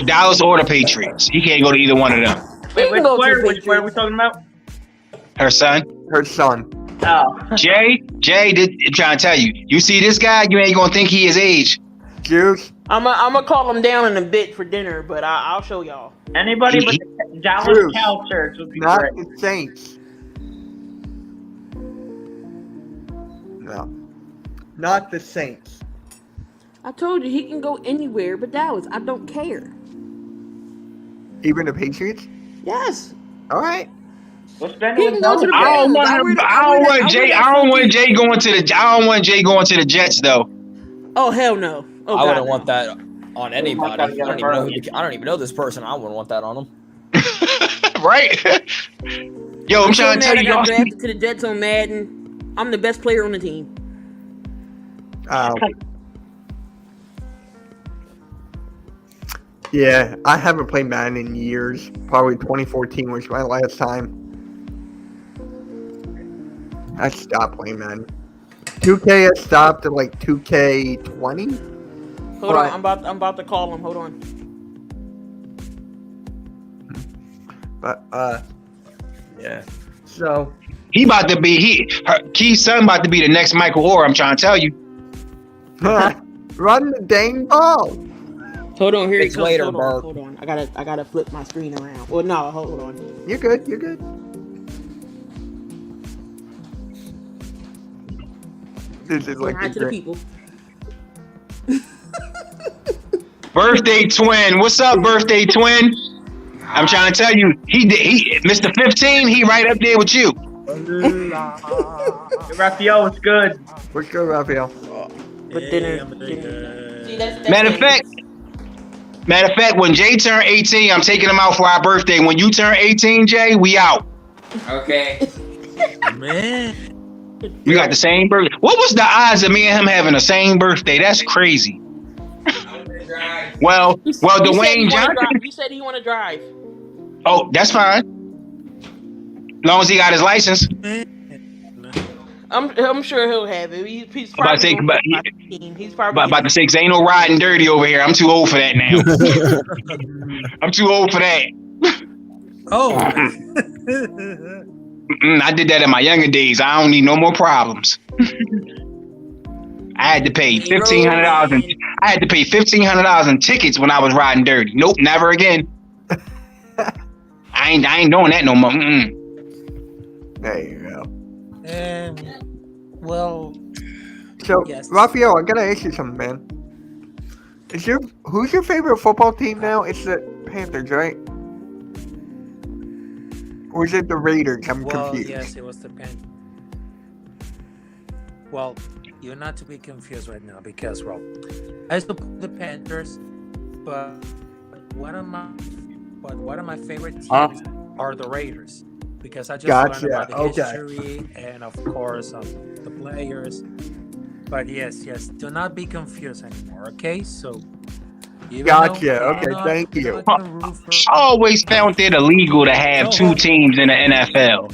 Dallas or the Patriots. He can't go to either one of them. Wait, can go to the which player are we talking about? Her son, Her son. Oh. Jay, I'm trying to tell you. You see this guy, you ain't gonna think he his age. Juice. I'm gonna call him down in a bit for dinner, but I'll show y'all. Anybody but the Dallas Bruce, Cowboys would be Not great. the Saints. No. Not the Saints. I told you he can go anywhere but Dallas. I don't care. Even the Patriots? Yes. All right. Let's spend He it can with go to the Dallas. I don't Browns. want Jay. I don't want Jay going to the. I don't want Jay going to the Jets though. Oh hell no. Oh, I God, wouldn't no. want that on anybody. gotta get I don't a even know. burn. I don't even know this person. I wouldn't want that on them. Right? Yo, I'm so trying to tell mad I you. got Y'all, drafted to the Jets on Madden. I'm the best player on the team. Yeah, I haven't played Madden in years. Probably 2014 was my last time. I stopped playing Madden. 2K has stopped at like 2K20. Hold on, I'm about to call him. Hold on. But yeah. So he about to be Key's son about to be the next Michael Orr. I'm trying to tell you. run the dang ball. Hold on, here It's it comes. later, hold Bert. on, hold on. I gotta flip my screen around. Well, no, hold on. You're good. You're good. This is Say like hi the to the great- people. Birthday twin. What's up, birthday twin? I'm trying to tell you, he Mr. 15, he right up there with you. Raphael was good. What's good, Raphael? But dinner. See, that's Matter of fact, when Jay turned 18, I'm taking him out for our birthday. When you turn 18, Jay, we out. Okay. Man. We got the same birthday. What was the odds of me and him having the same birthday? That's crazy. Well, Dwayne Johnson. He said he want to drive. Oh, that's fine. As long as he got his license. I'm sure he'll have it. He's About to probably say, gonna but- pick my team. He's probably About to say, 'cause ain't no riding dirty over here. I'm too old for that now. I'm too old for that. Oh. I did that in my younger days. I don't need no more problems. I had to pay $1,500. I had to pay $1,500 in tickets when I was riding dirty. Nope, never again. I ain't doing that no more. Mm-mm. There you go. Well. So, Yes. Raphael, I gotta ask you something, man. Who's your favorite football team now? It's the Panthers, right? Or is it the Raiders? I'm confused. Yes, it was the Panthers. Well, you're not to be confused right now because, well, I support the Panthers, but one of my favorite teams are the Raiders because I just Gotcha, learned about the okay. history and, of course, the players. But yes, do not be confused anymore. Okay, so. Gotcha. Okay, thank you. I always found it illegal to have two teams in the NFL.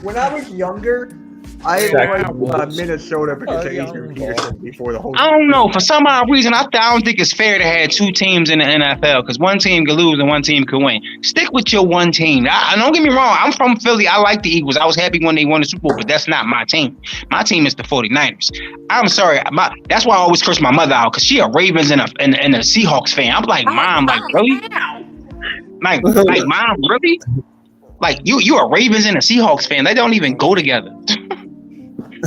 When I was younger, I liked Minnesota because of Adrian Peterson before the whole. I don't know. For some odd reason, I don't think it's fair to have two teams in the NFL because one team could lose and one team could win. Stick with your one team. I don't get me wrong. I'm from Philly. I like the Eagles. I was happy when they won the Super Bowl, but that's not my team. My team is the 49ers. I'm sorry. That's why I always curse my mother out because she a Ravens and a Seahawks fan. I'm like, Mom, like really? Like Mom, really? Like you a Ravens and a Seahawks fan. They don't even go together.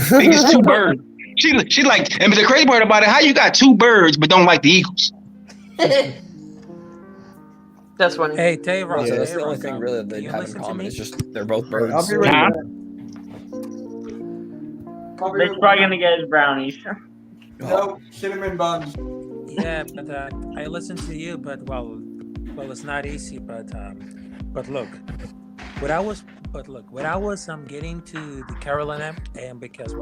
They just two birds. She like, and the crazy part about it, how you got two birds but don't like the Eagles? That's funny. Hey, Tavon. So that's the only thing really that they have in common. It's just they're both birds. I'll be right Huh? back. Mitch's probably gonna get his brownies. No, cinnamon buns. Yeah, but I listen to you, but well, it's not easy. But look, when I was getting to the Carolina, and because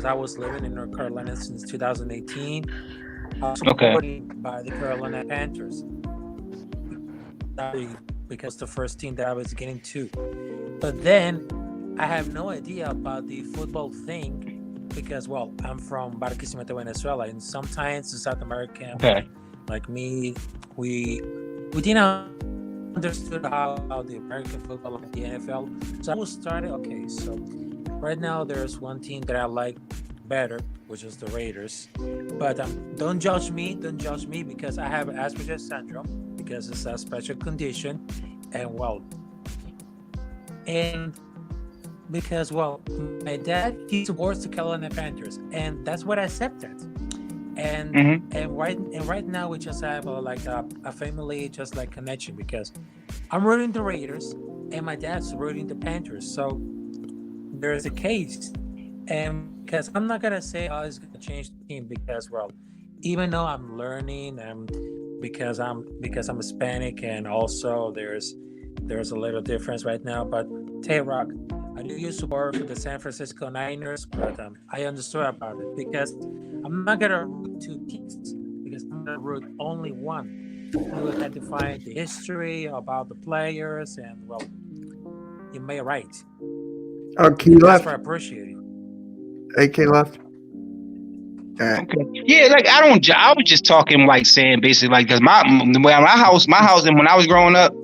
I was living in North Carolina since 2018, I was supported by the Carolina Panthers because the first team that I was getting to. But then I have no idea about the football thing because I'm from Barquisimeto, Venezuela, and sometimes in South America, like me, we didn't understood how the American football, like the NFL. So I was started. Okay, so right now there's one team that I like better, which is the Raiders. But don't judge me because I have Asperger's syndrome because it's a special condition, and because my dad, he supports the Carolina Panthers, and that's what I accepted. And right now we just have a family just like connection because I'm rooting the Raiders and my dad's rooting the Panthers. So there's a case, and because I'm not gonna say it's gonna change the team because even though I'm learning and because I'm Hispanic and also there's a little difference right now. But Tay-Rock, I do use support for the San Francisco Niners, but I understood about it because I'm not gonna root two teams because I'm gonna root only one. You will have to find the history about the players, and you may right. Key left. That's what I appreciate it. AK left. Okay. Yeah, like I was just talking like saying basically like because my house and when I was growing up,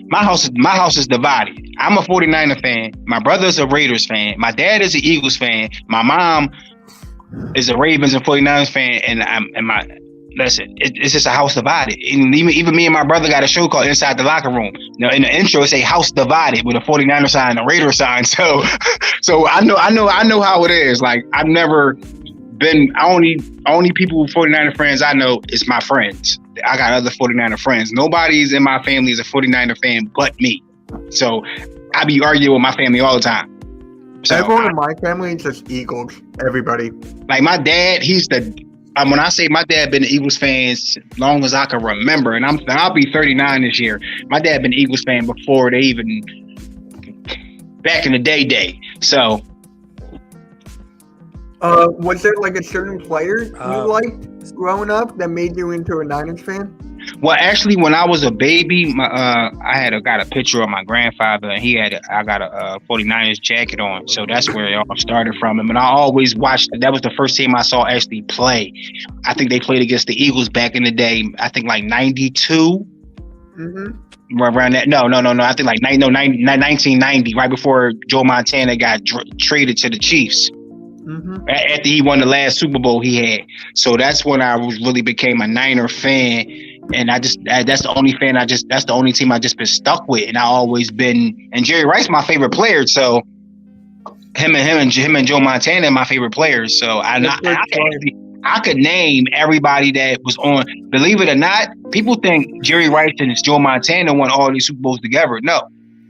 my house is divided. I'm a 49er fan. My brother's a Raiders fan. My dad is an Eagles fan. My mom is a Ravens and 49ers fan, it's just a house divided. And even me and my brother got a show called Inside the Locker Room. Now in the intro, it's a house divided with a 49er sign and a Raider sign. So I know how it is. Like I've never been. Only people with 49er friends I know is my friends. I got other 49er friends. Nobody's in my family is a 49er fan but me. So I be arguing with my family all the time. So everyone in my family is just Eagles. Everybody. Like my dad, he's when I say my dad been an Eagles fan as long as I can remember, and I'll be 39 this year. My dad been an Eagles fan before they even back in the day. So was there like a certain player you liked growing up that made you into a Niners fan? Well, actually, when I was a baby, I got a picture of my grandfather, and I got a 49ers jacket on, so that's where it all started from. And I always watched. That was the first team I saw actually play. I think they played against the Eagles back in the day. I think like '92. Mm-hmm. Around that. No. I think like 1990, right before Joe Montana got traded to the Chiefs. Mm-hmm. After he won the last Super Bowl he had. So that's when I really became a Niner fan. And that's the only team I just been stuck with. And I always been, and Jerry Rice my favorite player. So him and Joe Montana are my favorite players. So I could name everybody that was on. Believe it or not, people think Jerry Rice and Joe Montana won all these Super Bowls together. No.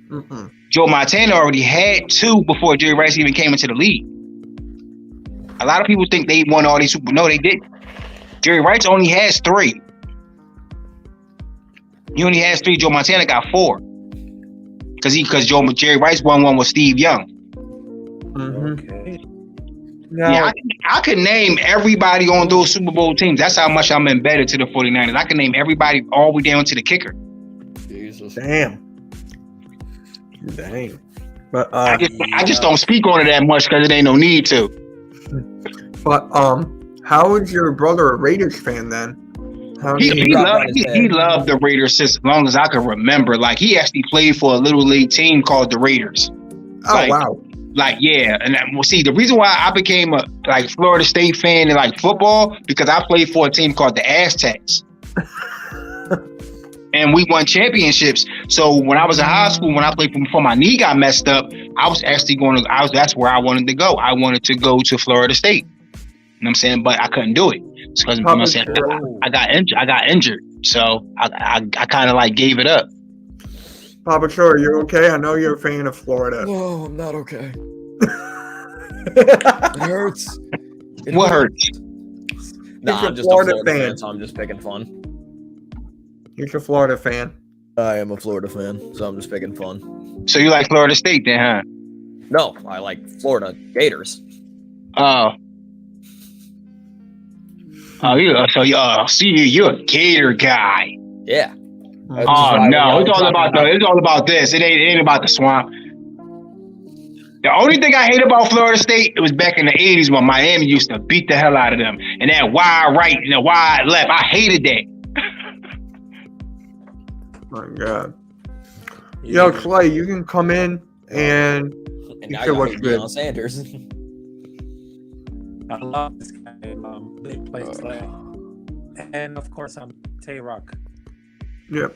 Mm-hmm. Joe Montana already had 2 before Jerry Rice even came into the league. A lot of people think they won all these Super Bowls. No, they didn't. Jerry Rice only has 3. He only has 3. Joe Montana got 4. Because Jerry Rice won one with Steve Young. Mm-hmm. Okay. Yeah, I could name everybody on those Super Bowl teams. That's how much I'm embedded to the 49ers. I can name everybody all the way down to the kicker. Jesus. Damn. But I just don't speak on it that much because it ain't no need to. But how is your brother a Raiders fan then? He loved the Raiders since as long as I can remember. Like he actually played for a little league team called the Raiders. Oh wow! Like yeah, and see the reason why I became a Florida State fan in like football because I played for a team called the Aztecs, and we won championships. So when I was in high school, when I played before my knee got messed up, I was actually that's where I wanted to go. I wanted to go to Florida State. You know what I'm saying? But I couldn't do it. It's because I got injured. So I kind of like gave it up. Papa Shore, you're okay? I know you're a fan of Florida. No, I'm not okay. It hurts. What hurts? Nah, I'm just a Florida fan, so I'm just picking fun. You're a Florida fan. I am a Florida fan, so I'm just picking fun. So you like Florida State then, huh? No, I like Florida Gators. Oh. You're a Gator guy. Yeah. Oh no, it's all about this. It ain't about the swamp. The only thing I hate about Florida State, it was back in the 80s when Miami used to beat the hell out of them. And that wide right and the wide left, I hated that. My God. Yo, Clay, you can come in and And you now feel you what's hate good. Deion Sanders. I love this guy. Big play Clay. And of course, I'm Tay Rock. Yep.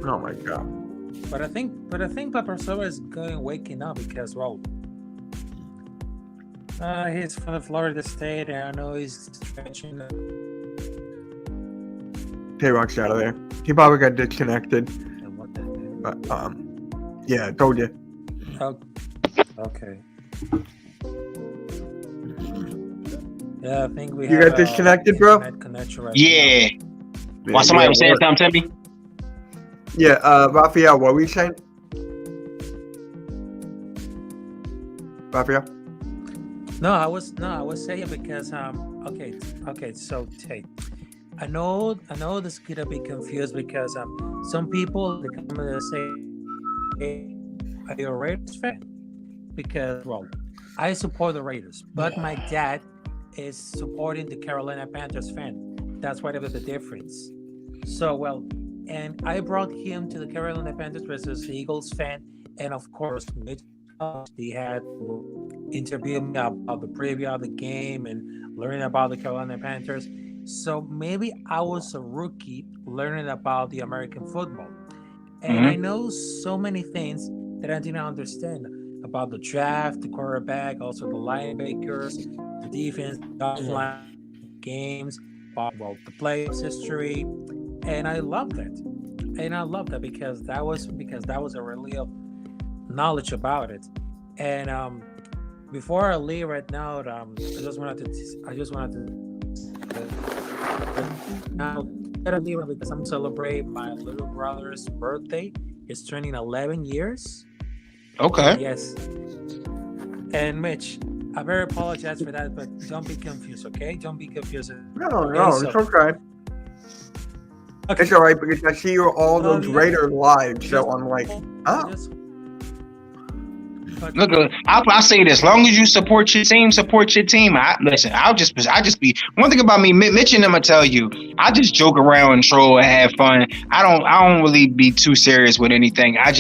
Oh my God. But I think Pepper Silva is waking up because, well, he's from Florida State, and I know he's stretching. K-Rock's out of there. He probably got disconnected. And what that did. But yeah, I told you. Oh, okay. Yeah, I think we You have got disconnected, bro? internet connection right Yeah. Man, While somebody yeah, was saying what- something to me? Yeah, Raphael, what were you saying? Raphael? now. I was saying because okay, so Tay, I know this is gonna be confused because some people they come and say, hey, are you a Raiders fan? Because, well, I support the Raiders, but my dad is supporting the Carolina Panthers fan. That's why there was the difference. So, well, and I brought him to the Carolina Panthers versus the Eagles fan, and of course, Mitch, he had interviewed me about the preview of the game and learning about the Carolina Panthers. So maybe I was a rookie learning about the American football, and I know so many things that I didn't understand about the draft, the quarterback, also the linebackers, the defense, the offline games, well, the playoffs history, and I love that. And I love that because that was a really knowledge about it. And before I leave right now, I just wanted to now gotta leave because I'm celebrating my little brother's birthday. He's turning 11 years. Okay. Yes. And Mitch, I very apologize for that, but don't be confused, okay? Don't be confused. No, so- it's okay. It's all right because I see you all No, those yeah. Raiders live, so I'm like, oh. Look, I say this: as long as you support your team, listen, I'll just be. One thing about me, Mitch and them, I tell you, I just joke around and troll and have fun. I don't really be too serious with anything. I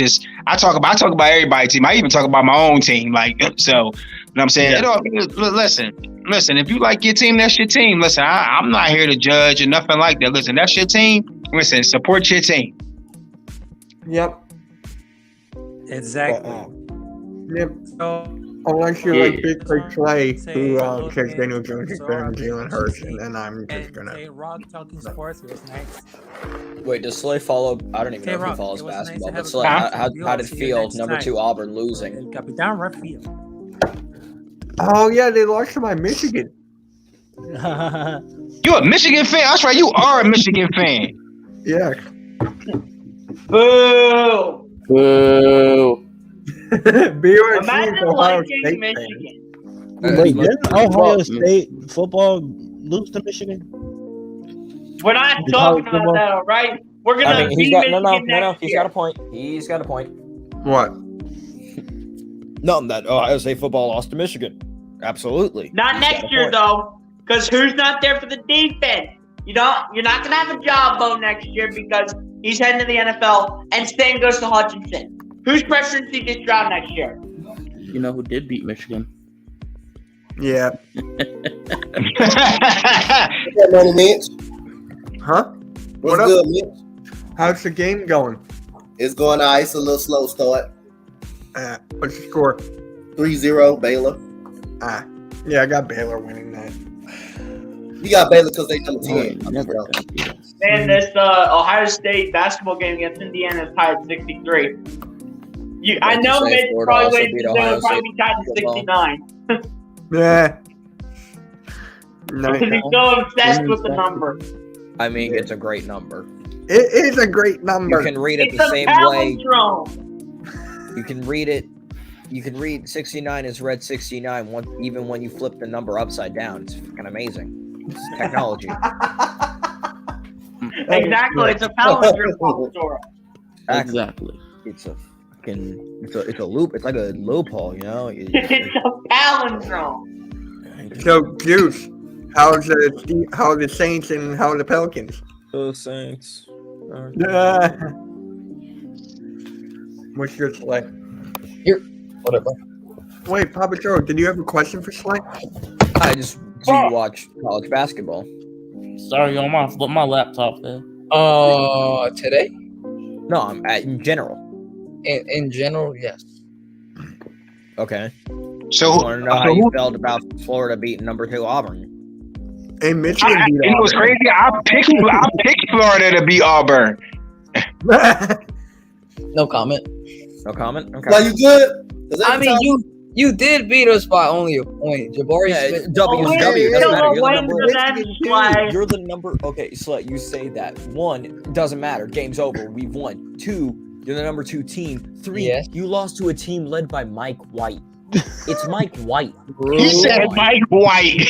talk about everybody's team. I even talk about my own team. Like, so, you know what I'm saying? Listen, if you like your team, that's your team. Listen, I'm not here to judge or nothing like that. Listen, that's your team. Listen, support your team. Yep. Exactly. Yep. So, Unless you're like Big Play Clay, who hello says to Daniel Jones is so better than our Jalen Hurts, and then I'm just and gonna. Tay Rock talking sports. It was nice. Wait, does Slay follow? I don't even know if he K-Rock, follows it was nice basketball, to but have a Slay, conversation. how did it See you feel? next Number time. 2 Auburn losing. El Capitan Rafael. Oh yeah, they lost to my Michigan. You a Michigan fan? That's right. You are a Michigan fan. Yeah. Boo! Boo. BYU Imagine Ohio liking State Michigan. Wait, didn't Ohio State football lose to Michigan? We're not The talking college about football? that, all right? We're gonna I mean, he's beat got Michigan next he's year. got a point. He's got a point. What? No, that Ohio State football lost to Michigan. Absolutely. Not He's next got a year point. though, because who's not there for the defense? You're not gonna have a job though next year because he's heading to the NFL, and same goes to Hutchinson. Who's pressuring C.J. Stroud next year? You know who did beat Michigan? Yeah. What's up, Mitch? Huh? What's What up? good, Mitch? How's the game going? It's going all right. It's a little slow start. What's the score? 3-0 Baylor. Yeah, I got Baylor winning that. You got Baylor because they number 10. Man, this Ohio State basketball game against Indiana is tied at 63. I know say Mitch Florida probably also waiting beat to Ohio probably State be tied to football. 69. Yeah. Because he's so obsessed with the number. I mean, it's a great number. It is a great number. You can read it It's the a same way. palindrome. You can read it. You can read 69 is read 69 even when you flip the number upside down. It's fucking amazing. It's technology. Exactly, it's a palindrome, Dora. Exactly. It's a fucking it's a loop. It's like a loophole, you know. It's a palindrome. So, Juice, how's the Saints and how are the Pelicans? Those Saints. What's your Slay? Whatever. Wait, Papa Joe, did you have a question for Slay? I just do you watch college basketball? Sorry, on my laptop there. Today? No, I'm in general. In general, yes. Okay. So, I want to know how you felt about Florida beating number 2 Auburn. And Michigan beat you know what's crazy? I picked Florida to beat Auburn. No comment. No comment. Okay. Now you good? 'Cause I every mean, time- you did beat us by only a point. Jabari Smith. W. Oh, W. yeah, Doesn't matter. no, You're the when's number. the next play? You're the number. Okay, so you say that. 1, doesn't matter. Game's over. We've won. 2, you're the number 2 team. 3, Yes. you lost to a team led by Mike White. It's Mike White. He said Mike White.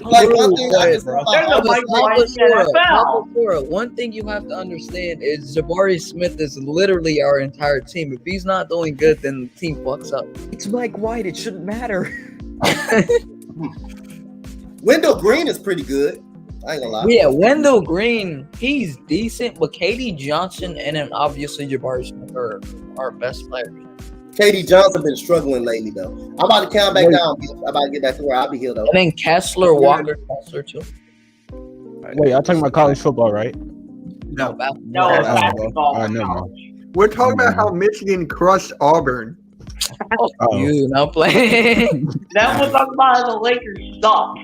Like one thing I just There's a Mike White Papa NFL. Flora, one thing you have to understand is Jabari Smith is literally our entire team. If he's not doing good, then the team fucks up. It's Mike White. It shouldn't matter. Wendell Green is pretty good. I ain't gonna lie. Yeah, Wendell Green, he's decent, but KD Johnson and then obviously Jabari Smith are our best players. KD Johnson been struggling lately though. I'm about to count back down. I'm about to get back to where I'll be here though. And then Kessler, Walker, Kessler too. Wait, y'all talking about college football, right? No. No, it's basketball. No, man. We're talking about how Michigan crushed Auburn. Oh. You not playing. That was talking about how the Lakers suck.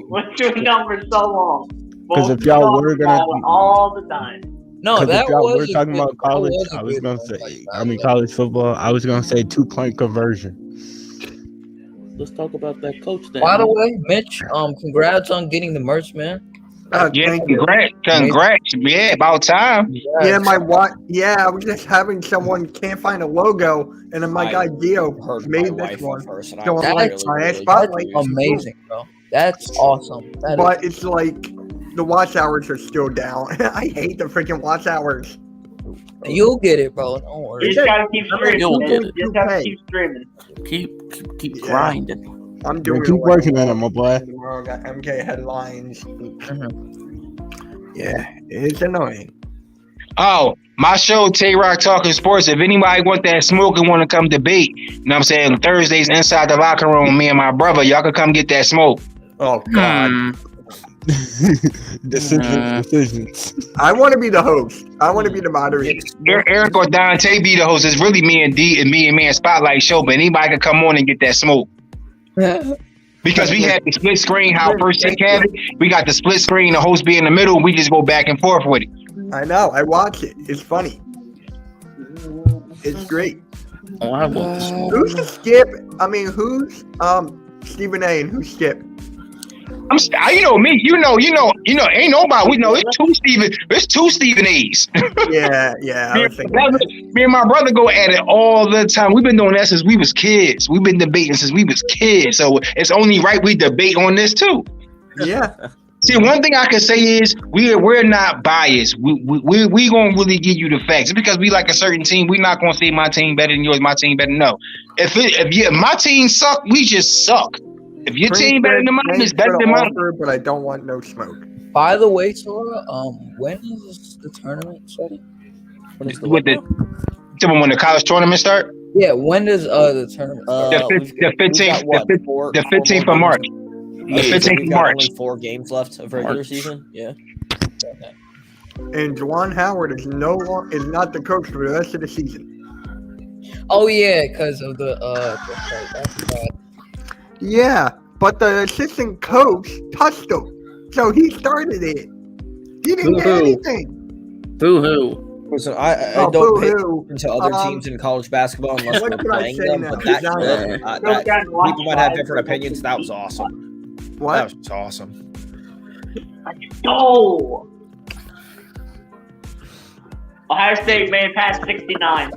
What's your number so long? 'Cause if y'all Both were gonna- talk all the time. No, Because that if y'all was were talking about college, I was good gonna one, say. like, I mean, college football. I was gonna say 2-point conversion. Let's talk about that coach then. By the way, Mitch, congrats on getting the merch, man. Yeah, Thank you. congrats. Yeah, about time. Yeah, I was just having someone can't find a logo, and then my guy Dio made this one. So I'm like, That's Spotlight. amazing, bro. That's awesome. That But it's like the watch hours are still down. I hate the freaking watch hours. You'll get it, bro. Don't worry. You just gotta keep streaming. You'll Man. get it. You just gotta keep streaming. Keep grinding. I'm doing keep working on it, my boy. Tomorrow I got MK headlines. Mm-hmm. Yeah, it's annoying. Oh, my show, Tay Rock Talking Sports. If anybody want that smoke and want to come debate, you know what I'm saying? Thursdays inside the locker room, me and my brother, y'all can come get that smoke. Oh, God. Decisions. I want to be the host. I want to be the moderator. Eric or Dante be the host. It's really me and D and me and Man Spotlight show, but anybody can come on and get that smoke. Because we had the split screen, how First Take had it. We got the split screen, the host be in the middle, and we just go back and forth with it. I know. I watch it. It's funny. It's great. Oh, I want this. Who's the Skip? I mean, who's Stephen A. and who's Skip? You know me. You know. Ain't nobody. We know it's two Stephen A's. Yeah. Me and my brother go at it all the time. We've been doing that since we was kids. We've been debating since we was kids. So it's only right we debate on this too. Yeah. See, one thing I can say is we're not biased. We gonna really give you the facts. Just because we like a certain team, we're not gonna say my team better than yours, my team better. No. If my team suck, we just suck. If your team better than mine, it's better than mine. But I don't want no smoke. By the way, Sora, when is the tournament starting? When is When the college tournament start? Yeah, when does the tournament start? The 15th of March. The 15th of March. Only 4 games left of regular season. Yeah. Okay. And Juwan Howard is not the coach for the rest of the season. Oh yeah, because of the Yeah, but the assistant coach touched him, so he started it. He didn't get anything. Boo-hoo. Listen, I Oh, don't pay boo-hoo. attention to other teams in college basketball unless what we're can I playing say them. now? But that Exactly. people might have different opinions. That was awesome. What? That was awesome. Oh! Ohio State made it past 69.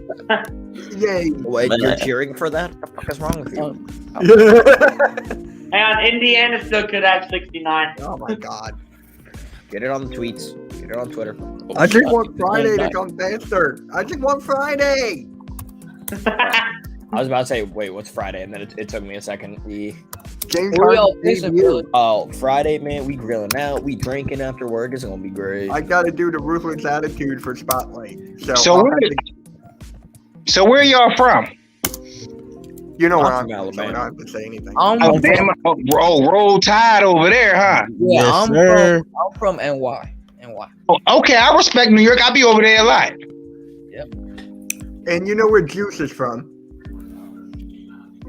Yay. Wait, you're cheering for that? What the fuck is wrong with you? And Indiana still could have 69. Oh my God. Get it on the tweets. Get it on Twitter. I just want Friday to come faster. I just want Friday. I was about to say, wait, what's Friday? And then it took me a second. James Where y'all Harden facing, debut. Oh, Friday, man, we grilling out. We drinking after work. It's going to be great. I got to do the ruthless attitude for Spotlight. So where y'all from? You know where I'm I'm from from, so I Alabama. don't have to say anything. Alabama. Oh, roll tide over there, huh? Yeah, Yes, sir. I'm from NY. NY. Oh, okay, I respect New York. I'll be over there a lot. And you know where Juice is from?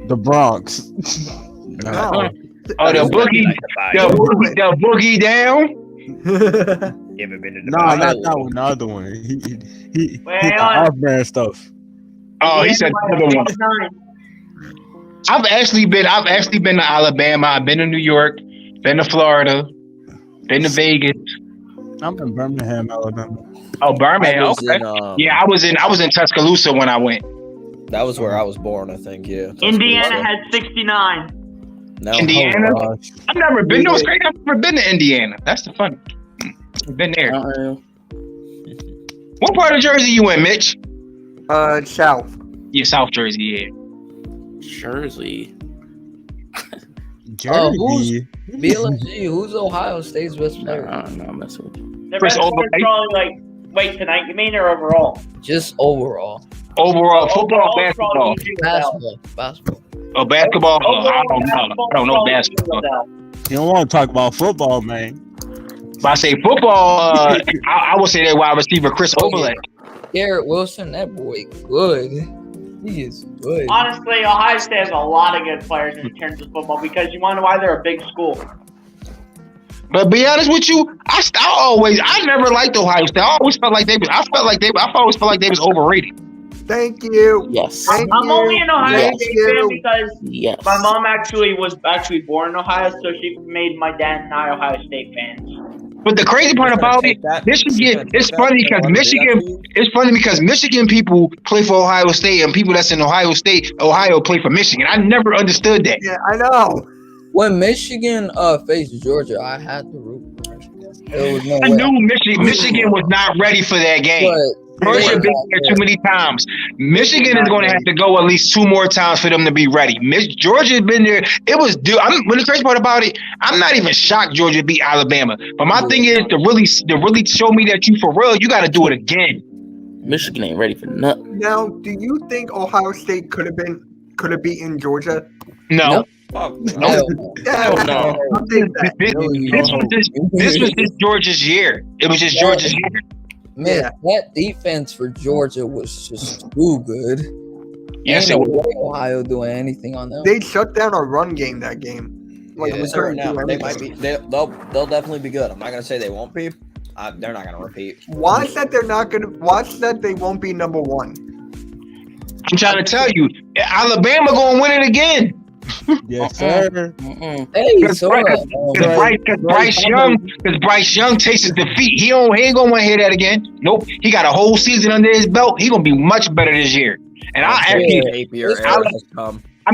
The Bronx. No. Oh, the boogie down. You ever been to the No, Bible? not that one. The other one. He Wait, the hang on. off-brand stuff. Oh, he said the other one. 69. I've actually been to Alabama. I've been to New York. Been to Florida. Been to Vegas. I'm in Birmingham, Alabama. Oh, Birmingham. I was Okay. in, Yeah, I was in Tuscaloosa when I went. That was where I was born, I think. Yeah. Indiana had 69. No. Indiana. Oh, gosh. I've never been. No, it's great. I've never been to Indiana. That's the fun. I've been there. What part of Jersey you in, Mitch? South. Yeah, South Jersey. Yeah. Jersey. Jersey. BLG, who's Ohio State's best player? No, I'm messing with you. The Chris best one Olave. is probably like, wait, tonight you mean or overall? Just overall. Overall, football, Overall, basketball. probably Usual Basketball. Oh, basketball. Oh, I Overall, don't know. I don't know basketball. You don't want to talk about football, man. If I say football, I would say that wide receiver Chris Olave. Garrett Wilson, that boy good. He is good. Honestly, Ohio State has a lot of good players in terms of football because you wonder why they're a big school. But be honest with you, I never liked Ohio State. I always felt like they was overrated. Thank you. Yes. Thank I'm you. only an Ohio Thank State you. fan because Yes. my mom was born in Ohio, so she made my dad and I Ohio State fans. But the crazy part about it, Michigan, it's funny because Michigan people play for Ohio State and people that's in Ohio play for Michigan. I never understood that. Yeah, I know. When Michigan faced Georgia, I had to root for Michigan. There was no I way. knew Michigan was not ready for that game. Georgia been there too many times. Michigan is going to have to go at least 2 more times for them to be ready. Georgia has been there. It was due. When the crazy part about it, I'm not even shocked Georgia beat Alabama. But my thing is to really show me that you for real, you got to do it again. Michigan ain't ready for nothing. Now, do you think Ohio State could have beaten Georgia? No. Fuck. Yeah, no. I think that. This was just Georgia's year. It was just Georgia's year. Man, that defense for Georgia was just too good. Yes, Ain't it no was. way Ohio doing anything on them. They shut down our run game that game. Like, Yeah, we so couldn't now do they might anything. be. They'll definitely be good. I'm not gonna say they won't be. They're not gonna repeat. Watch that they're not gonna. Watch that they won't be number 1. I'm trying to tell you, Alabama going to win it again. Yes, sir. Hey, Because so Bryce Young tastes defeat. He ain't gonna want to hear that again. Nope. He got a whole season under his belt. He gonna be much better this year. And I'm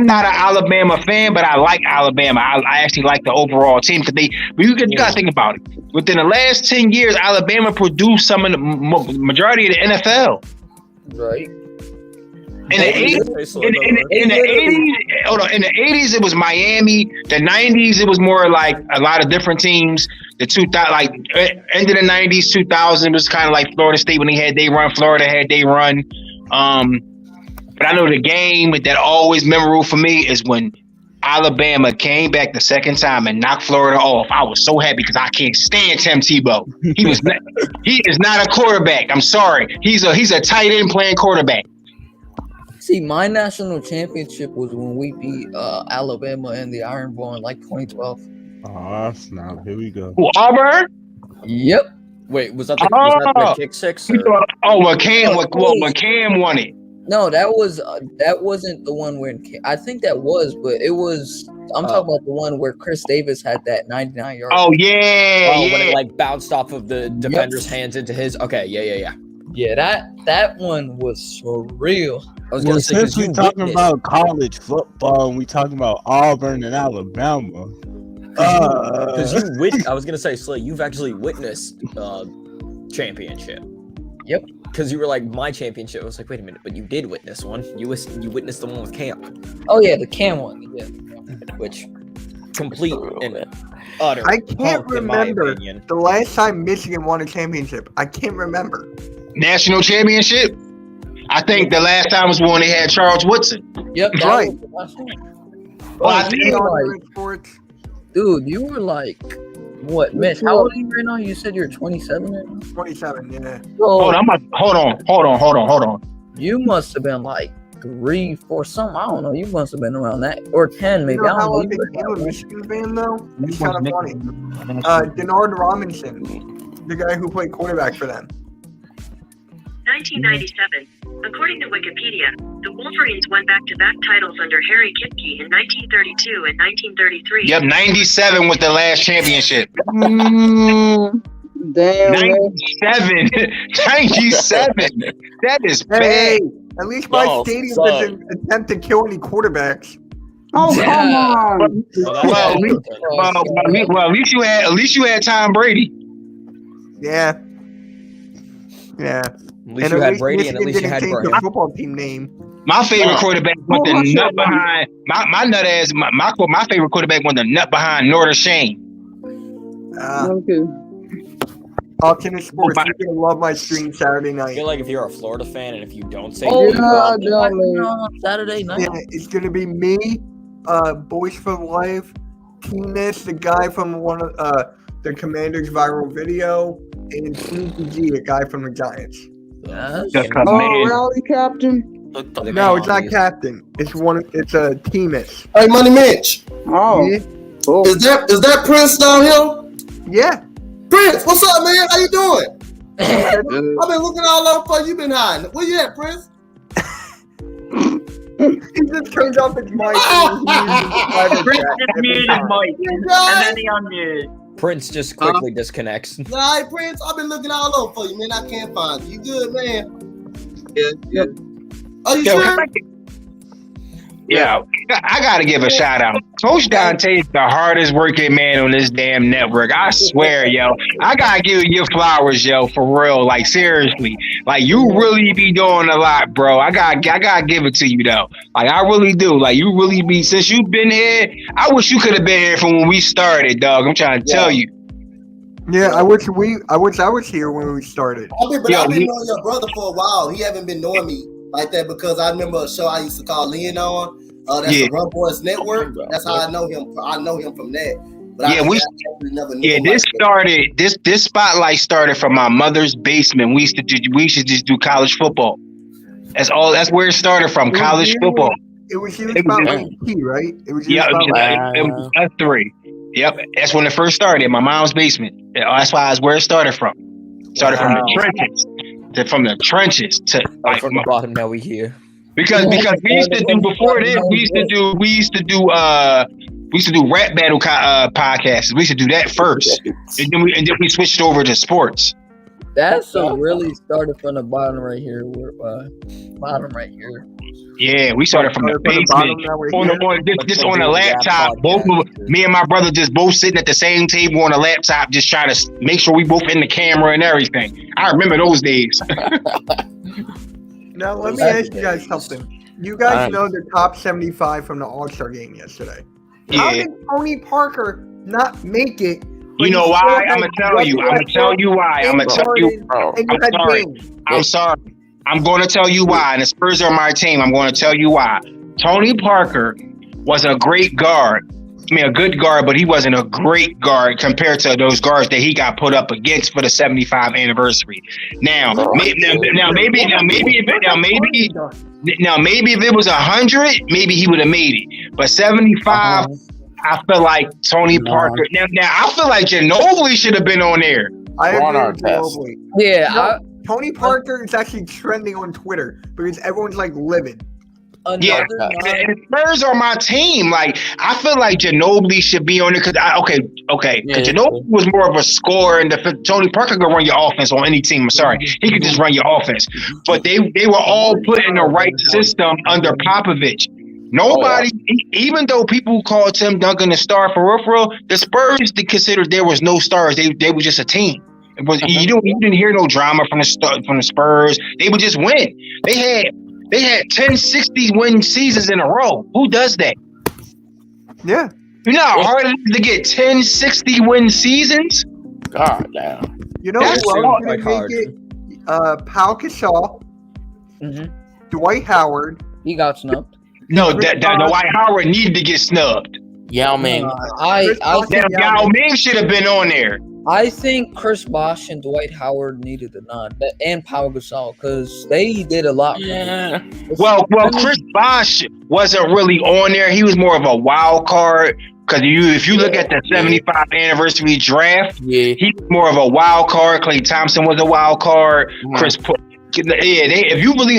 not an Alabama fan, but I like Alabama. I actually like the overall team because you gotta think about it. Within the last 10 years, Alabama produced some of the majority of the NFL. Right. In the 80s, it was Miami. The 90s, it was more like a lot of different teams. The end of the 90s, 2000 was kind of like Florida State when they had they run. Florida had they run. But I know the game that always memorable for me is when Alabama came back the second time and knocked Florida off. I was so happy because I can't stand Tim Tebow. He is not a quarterback. I'm sorry. He's a tight end playing quarterback. See, my national championship was when we beat Alabama in the Iron Bowl in like 2012. Oh, snap. Here we go. Who, Auburn? Yep. Wait, was that the kick six? Well, Cam won it. No, that wasn't the one where I think that was, but it was. I'm talking about the one where Chris Davis had that 99 yard. Oh yeah, when it like bounced off of the defender's hands into his. Okay, yeah. Yeah, that one was surreal. I was gonna say, since we talking about college football and we talking about Auburn and Alabama, Because I was gonna say, Slay, you've actually witnessed championship. Yep. Because you were like, my championship. I was like, wait a minute, but you did witness one. You witnessed the one with Cam. Oh yeah, the Cam one. Yeah. Which complete and utter. I can't punk, in my remember opinion. the last time Michigan won a championship. I can't remember. National championship. I think the last time was when they had Charles Woodson. Yep. that Right. was the last one. Well, I Oh, think- you were like, dude, you were like, what, Mitch? How old are you right now? You said you're 27 right now? 27, yeah. Hold on. You must have been like 3, 4, something. I don't know. You must have been around that, or 10 maybe. You know I how I don't know. became a Michigan fan, though? It's kind of funny. Denard Robinson, the guy who played quarterback for them. 1997. According to Wikipedia, the Wolverines won back-to-back titles under Harry Kipke in 1932 and 1933. Yep, 97 was the last championship. Damn. 97. 97. That is bad. Hey, at least my Oh, stadium son. doesn't attempt to kill any quarterbacks. Oh, Yeah. come on. Well, at least you had Tom Brady. Yeah. Yeah. At least you had Brady, and at least you had Graham. Graham. Football team name. My favorite quarterback went the nut behind my nut ass. My favorite quarterback went the nut behind Notre Shane. Okay. Alternate sports. You're gonna love my stream Saturday I night. feel like if you're a Florida fan and if you don't say Oh, Yeah, you on Saturday night. Yeah, it's gonna be me, Boys for Life, T-Ness, the guy from one of the Commanders viral video, and Sneaky G, the guy from the Giants. Oh, rally captain. No, it's not captain. It's one. It's a T-Ness. Hey, Money Mitch. Oh, Yeah. cool. Is that Prince down here? Yeah. Prince, what's up, man? How you doing? Good. I've been looking all over for you. You been hiding. Where you at, Prince? He just turns off his mic. Prince just muted his mic, and then he unmuted. Prince just quickly disconnects. All right, Prince. I've been looking all over for you, man. I can't find you. You good, man? Yeah. Are you sure? Yeah, I gotta give a shout out. Coach Dante is the hardest working man on this damn network. I swear, yo. I gotta give you your flowers, yo, for real. Like seriously, like you really be doing a lot, bro. I gotta give it to you though. Like I really do. Like you really be. Since you've been here, I wish you could have been here from when we started, dog. I'm trying to tell you. Yeah, I wish I was here when we started. I've been knowing your brother for a while. He haven't been knowing me like that because I remember a show I used to call Lean on. That's the Run Boys Network. That's how I know him. I know him from that. But I never knew him this like started. This spotlight started from my mother's basement. We used to just do college football. That's all. That's where it started from. College football. It was used about T, right? It was used Yeah, about it was us three. Yep, that's when it first started in my mom's basement. That's why that's where it started from. Started from the trenches. From the trenches to like from the bottom. Now we here. Because we used to do before this. We used to do rap battle podcasts. We used to do that first, and then we switched over to sports. That's really started from the bottom right here. Bottom right here. Yeah, we started from the basement on the laptop. Both of me and my brother just both sitting at the same table on a laptop, just trying to make sure we both in the camera and everything. I remember those days. Now let me ask you guys something. You guys know the top 75 from the All-Star game yesterday. How did Tony Parker not make it? You know why? I'm gonna tell you. I'm gonna tell you why. I'm gonna tell you. I'm sorry. I'm sorry. I'm going to tell you why. And the Spurs are my team. I'm going to tell you why. Tony Parker was a great guard. I mean, a good guard, but he wasn't a great guard compared to those guards that he got put up against for the 75th anniversary. Now, maybe if it was 100, maybe he would have made it. But 75, I feel like Tony Parker. Now I feel like Ginobili should have been on there. I agree with Ginobili. Yeah, Tony Parker is actually trending on Twitter because everyone's like livid. Yeah, and Spurs are my team. Like I feel like Ginobili should be on it because because Ginobili was more of a scorer, and Tony Parker could run your offense on any team. I'm sorry, he could just run your offense. But they were all put in the right system under Popovich. Nobody, even though people call Tim Duncan a star for real, the Spurs they considered there was no stars. They were just a team. It was you didn't hear no drama from the Spurs. They would just win. They had 10 60 win seasons in a row. Who does that? Yeah. You know how hard it is to get 10 60 win seasons? God damn. You know That's who else hard. didn't make it? Pau Gasol, Dwight Howard. He got snubbed. No, Dwight Howard needed to get snubbed. Yao Ming. Yao Ming should have been on there. I think Chris Bosh and Dwight Howard needed a nod, and Pau Gasol, because they did a lot. Yeah. Well, Chris Bosh wasn't really on there. He was more of a wild card. Because if you look at the 75th anniversary draft, he was more of a wild card. Klay Thompson was a wild card. If you look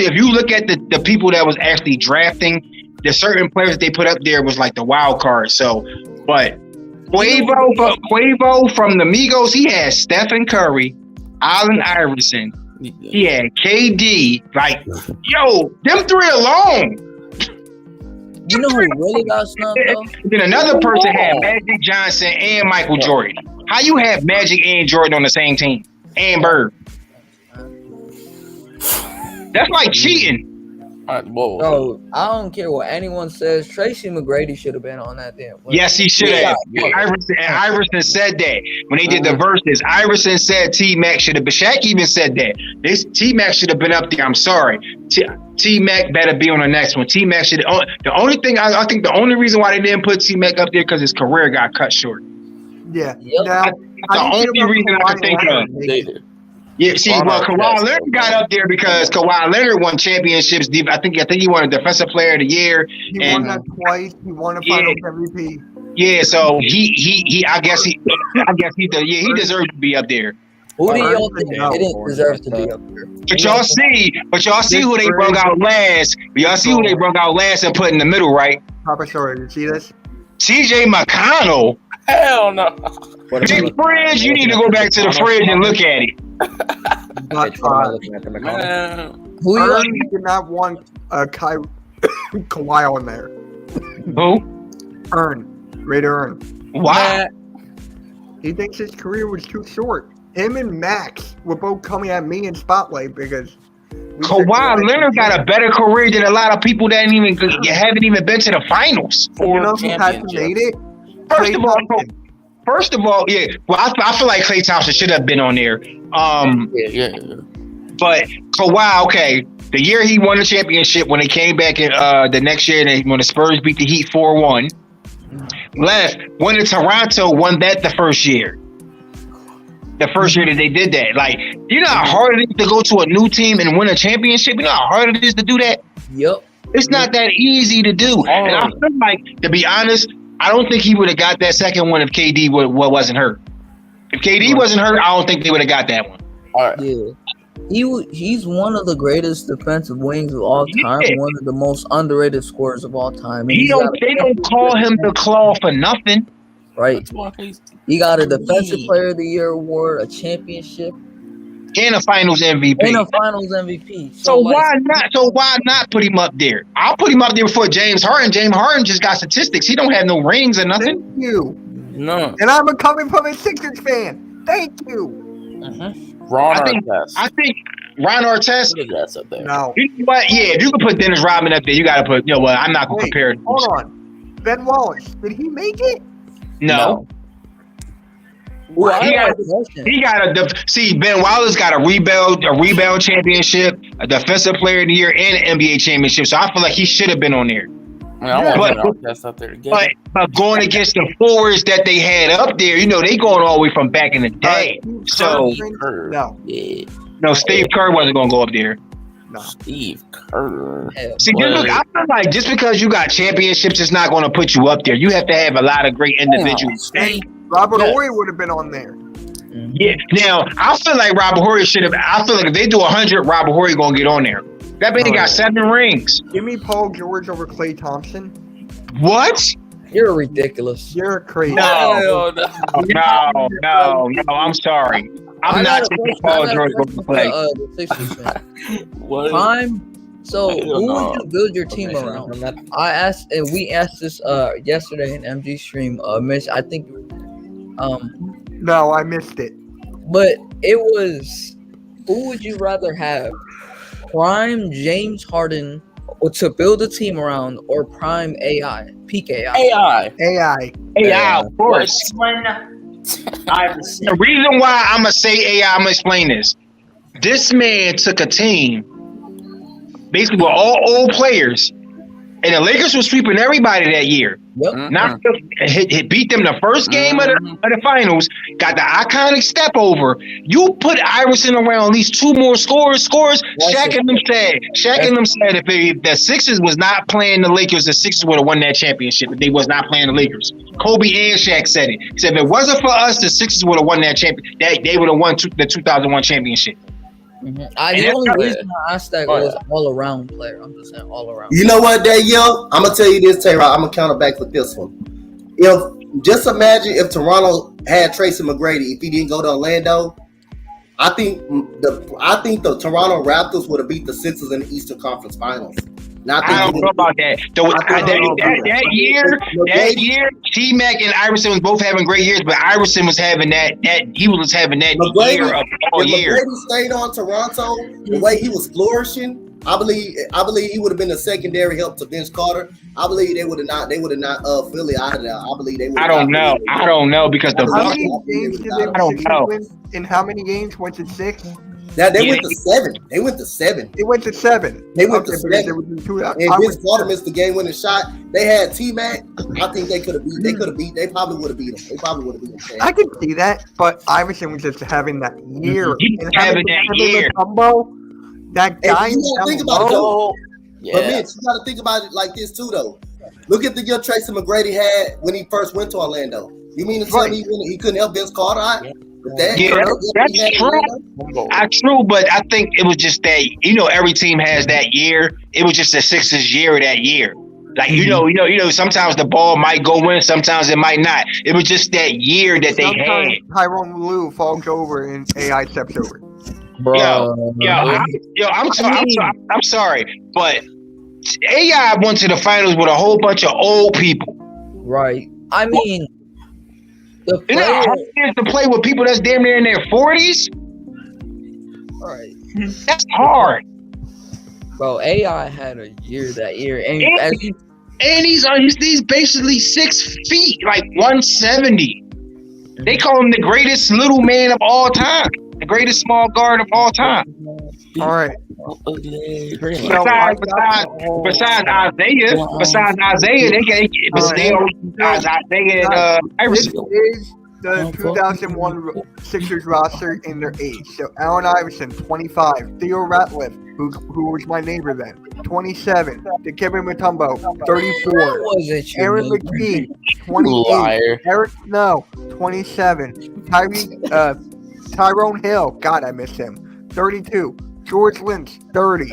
at the people that was actually drafting, the certain players they put up there was like the wild card. So, but Quavo from the Migos, he had Stephen Curry, Allen Iverson, he had KD. Like, yo, them three alone. You know who really got snubbed though? Then another person had Magic Johnson and Michael Jordan. How you have Magic and Jordan on the same team? And Bird. That's like cheating. Bro, I don't care what anyone says. Tracy McGrady should have been on that damn list. Yes, he should have. Iverson said that when they did the verses. Iverson said T-Mac should have been. Shaq even said that. T-Mac should have been up there. I'm sorry. T-Mac better be on the next one. T-Mac should. The only thing I think the only reason why they didn't put T-Mac up there because his career got cut short. Yeah. Now, the only reason I can think of. Yeah, see, Kawhi Leonard got up there because Kawhi Leonard won championships. I think he won a Defensive Player of the Year. He won that twice. He won a Finals MVP. Yeah, so I guess he deserved to be up there. Who do y'all think didn't deserve to be up there? But y'all see who they brought out last. Y'all see who they brought out last and put in the middle, right? Papa, sorry, you see this? TJ McConnell. Hell no. Big fridge, you need to go back to the fridge and look at it. Who you did not want Kawhi on there? Who? Raider Earn. Why? He thinks his career was too short. Him and Max were both coming at me in Spotlight because Kawhi Leonard got a better career than a lot of people that haven't even been to the finals. You know who hasn't made it? First of all, yeah. Well, I feel like Klay Thompson should have been on there. But Kawhi, okay, the year he won the championship, when they came back in the next year, when the Spurs beat the Heat 4-1, left, went to Toronto, won that the first year. The first year that they did that. Like, you know how hard it is to go to a new team and win a championship? You know how hard it is to do that? Yep. It's not that easy to do. And I feel like, to be honest, I don't think he would have got that second one if KD wasn't hurt. If KD wasn't hurt, I don't think they would have got that one. All right. Yeah. He's one of the greatest defensive wings of all time, one of the most underrated scorers of all time. They don't call him the Claw for nothing. Right. He got a Defensive Player of the Year award, a championship, and a Finals MVP. So why not put him up there? I'll put him up there before James Harden. James Harden just got statistics. He don't have no rings or nothing. Thank you. No. And I'm coming from a Sixers fan. Thank you. Ron I think Ron Artest. That's up there. No. You know what? Yeah, if you could put Dennis Rodman up there, you got to put. You know what? I'm not going to compare. Hold on. Ben Wallace. Did he make it? No. He got see. Ben Wallace got a rebound championship, a Defensive Player of the Year, and an NBA championship. So I feel like he should have been on there. But going against the forwards that they had up there, you know, they going all the way from back in the day. So no, Steve Kerr wasn't going to go up there. No. Steve Kerr. See, I feel like just because you got championships, it's not going to put you up there. You have to have a lot of great individuals. Robert Horry would have been on there. Yeah. Now, I feel like Robert Horry should have. I feel like if they do 100, Robert Horry going to get on there. That man got 7 rings. Give me Paul George over Klay Thompson. What? You're ridiculous. You're crazy. No. I'm sorry. I'm not taking Paul George over Klay. So I don't who know. would you build your team around? I asked, and we asked this yesterday in MG stream. Mitch, I think, No, I missed it. but it was, who would you rather have? Prime James Harden or to build a team around, or prime AI, peak AI? AI, of course. The reason why I'm gonna say AI, I'm gonna explain this. This man took a team, basically with all old players, and the Lakers were sweeping everybody that year. Yep. Not beat them the first game of the finals. Got the iconic step over. You put Iverson around at least two more scores. Shaq and them said if the Sixers was not playing the Lakers, the Sixers would have won that championship. If they was not playing the Lakers, Kobe and Shaq said it. He said if it wasn't for us, the Sixers would have won that champion. They would have won the 2001 championship. The only reason I asked that was all around player. I'm just saying all around. You know what, Danielle? I'm gonna tell you this, Tay-Rod. I'm gonna counter back with this one. Just imagine if Toronto had Tracy McGrady, if he didn't go to Orlando. I think the Toronto Raptors would have beat the Sixers in the Eastern Conference Finals. I don't know about that. That year, T-Mac and Iverson was both having great years, but Iverson was having that year of all year. If McGrady stayed on Toronto, the way he was flourishing, I believe he would have been a secondary help to Vince Carter. I believe they would have not Philly out of there. I believe they would. I don't know because the How Bucks. many games did they I don't know. win? In how many games? Went to 6? They went to 7. They went to 7. They went to 7. They went to but 7. there was two, And Vince Carter missed the game-winning shot. They had T-Mac. I think they could have beat. They probably would have beat them. They probably would have beat them. I could see that, but Iverson was just having that year. He was having that year. That guy. You gotta think about it, though. But Mitch, you gotta think about it like this too, though. Look at the year Tracy McGrady had when he first went to Orlando. You mean to tell me he couldn't help Vince Carter out? That's true. True, but I think it was just that every team has that year. It was just the Sixers' year that year. Like sometimes the ball might go in, sometimes it might not. It was just that year that they had. Tyrone Lue falls over and AI steps over. I'm sorry, but AI went to the finals with a whole bunch of old people. Right. I mean, you know how hard it is to play with people that's damn near in their 40s? Right. That's hard. Bro, AI had a year that year. And he's basically 6 feet, like 170. They call him the greatest little man of all time. The greatest small guard of all time. All right. Besides Isaiah, Isaiah and Iverson. This is the 2001 Sixers roster in their age. So Allen Iverson, 25. Theo Ratliff, who was my neighbor then, 27. Dikembe Mutombo, 34. Aaron McKee, 28. Eric Snow, 27. Tyrone Hill, God, I miss him, 32. George Lynch, 30.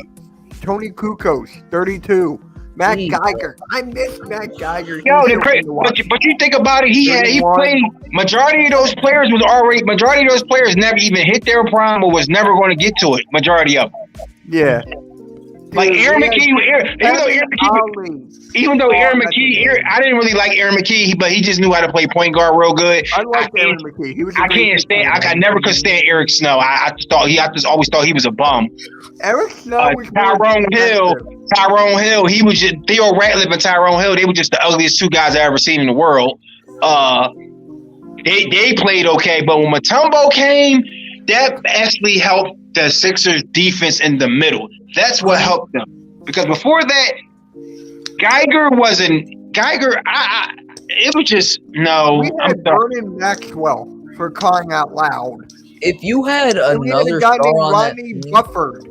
Tony Kukoc, 32. Matt Geiger. I miss Matt Geiger. But you think about it, he played. Majority of those players never even hit their prime or was never going to get to it. Majority of them. Yeah. Like Aaron McKee, even though Aaron McKee, I didn't really like Aaron McKee, but he just knew how to play point guard real good. I like Aaron McKee. I never could stand Eric Snow. I just always thought he was a bum. Eric Snow was Tyrone Hill. He was just Theo Ratliff and Tyrone Hill. They were just the ugliest two guys I ever seen in the world. They played okay, but when Mutombo came, that actually helped the Sixers defense in the middle. That's what helped them. Because before that, Geiger. It was just no. We had Vernon Maxwell for crying out loud. If you had another star on that team, Bufford.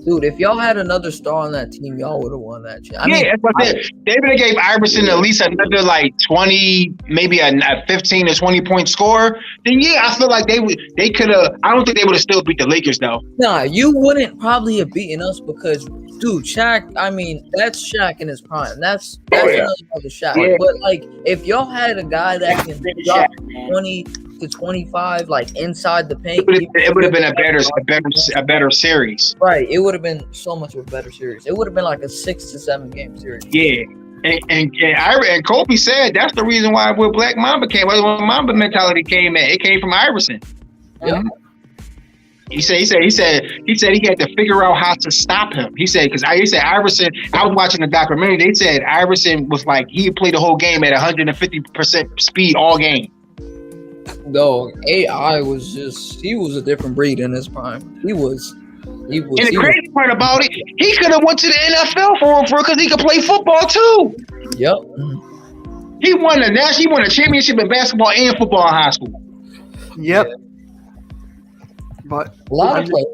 Dude, if y'all had another star on that team, y'all would have won that shit. That's what I said. They would have gave Iverson at least another 20, maybe a 15 or 20 point score. Then I feel like they could have. I don't think they would have still beat the Lakers though. Nah, you wouldn't probably have beaten us because, dude, Shaq. I mean, that's Shaq in his prime. That's another Shaq. Yeah. But if y'all had a guy that can drop 20, to 25, like inside the paint. It would have been a better series. Right. It would have been so much of a better series. It would have been like a 6 to 7 game series. Yeah. And Kobe said that's the reason why where Black Mamba came, where Mamba mentality came at. It came from Iverson. Yeah. He said he had to figure out how to stop him. He said Iverson. I was watching the documentary. They said Iverson was like he played the whole game at 150% speed all game. No, AI was he was a different breed in his prime. He was. And the crazy part about it, he could have went to the NFL for because he could play football too. Yep. He won a championship in basketball and football in high school. Yep. But a lot of players.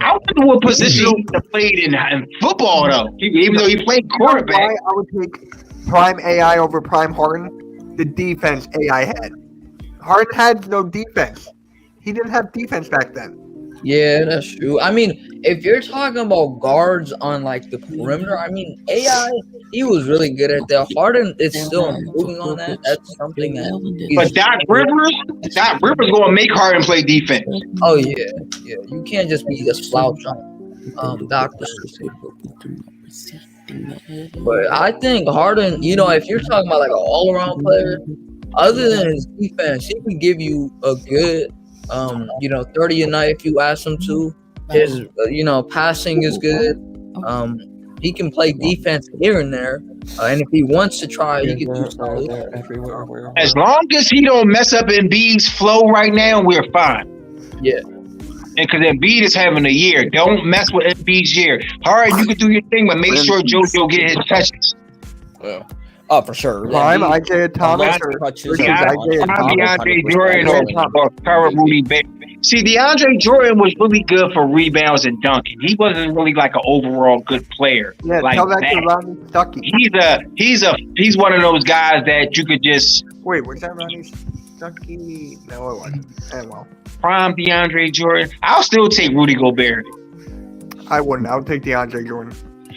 I wonder what position he played in football though. Even though he played quarterback. I would take prime AI over prime Harden. The defense AI had. Harden had no defense. He didn't have defense back then. Yeah, that's true. I mean, if you're talking about guards on like the perimeter, I mean, AI, he was really good at that. Harden is still improving on that. That's something that. But Doc Rivers going to make Harden play defense. Oh yeah. You can't just be a slouch on Doctor. But I think Harden, if you're talking about like an all-around player, other than his defense, he can give you a good. 30 a night if you ask him to. His, passing is good. He can play defense here and there, and if he wants to try, he can do something. As long as he don't mess up Embiid's flow right now, we're fine. Yeah. And because Embiid is having a year, don't mess with Embiid's year. Harden, you can do your thing, but make sure JoJo get his touches. Yeah. Oh, for sure. Prime Isaiah Thomas DeAndre Jordan or current Rudy Bay. See, DeAndre Jordan was really good for rebounds and dunking. He wasn't really like an overall good player. Yeah, like tell that to Ronnie Stuckey. He's one of those guys that you could just wait. Was that Ronnie Stuckey? No, it wasn't. Well, prime DeAndre Jordan. I'll still take Rudy Gobert. I wouldn't. I would take DeAndre Jordan.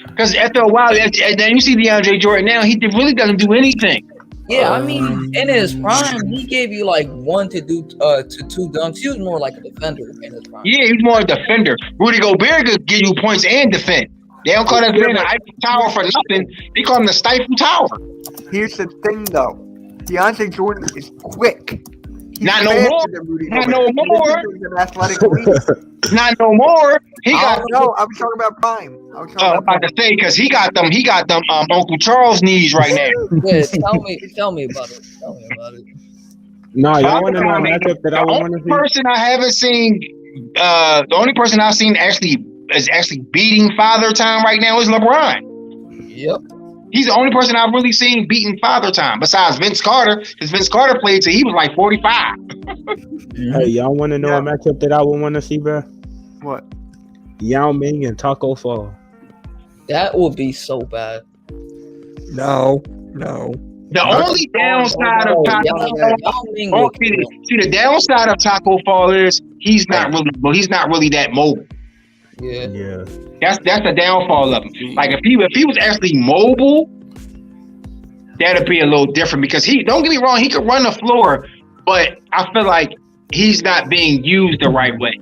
Because after a while, and then you see DeAndre Jordan now, he really doesn't do anything. Yeah, I mean, in his prime, he gave you like 1 to 2 dunks. He was more like a defender in his prime. Yeah, he's more a defender. Rudy Gobert could give you points and defend. They don't call that man the Eiffel Tower for nothing. They call him the Stifle Tower. Here's the thing, though. DeAndre Jordan is quick. Not no more. Not no more. Not no more. He got. No, I'm talking about prime. I'm about to say because he got them. He got them. Uncle Charles knees right now. Yeah, tell me about it. No, y'all want to know a matchup that I want to see? The only person I've seen actually beating Father Time right now is LeBron. Yep. He's the only person I've really seen beating Father Time besides Vince Carter, because Vince Carter played till he was like 45. Hey, y'all want to know a matchup that I would want to see, bro? What? Yao Ming and Taco Fall. That would be so bad. No. The only downside of Taco Fall, see the downside of Taco Fall is he's not really that mobile. Yeah. That's the downfall of him. Like if he was actually mobile, that'd be a little different because don't get me wrong, he could run the floor, but I feel like he's not being used the right way.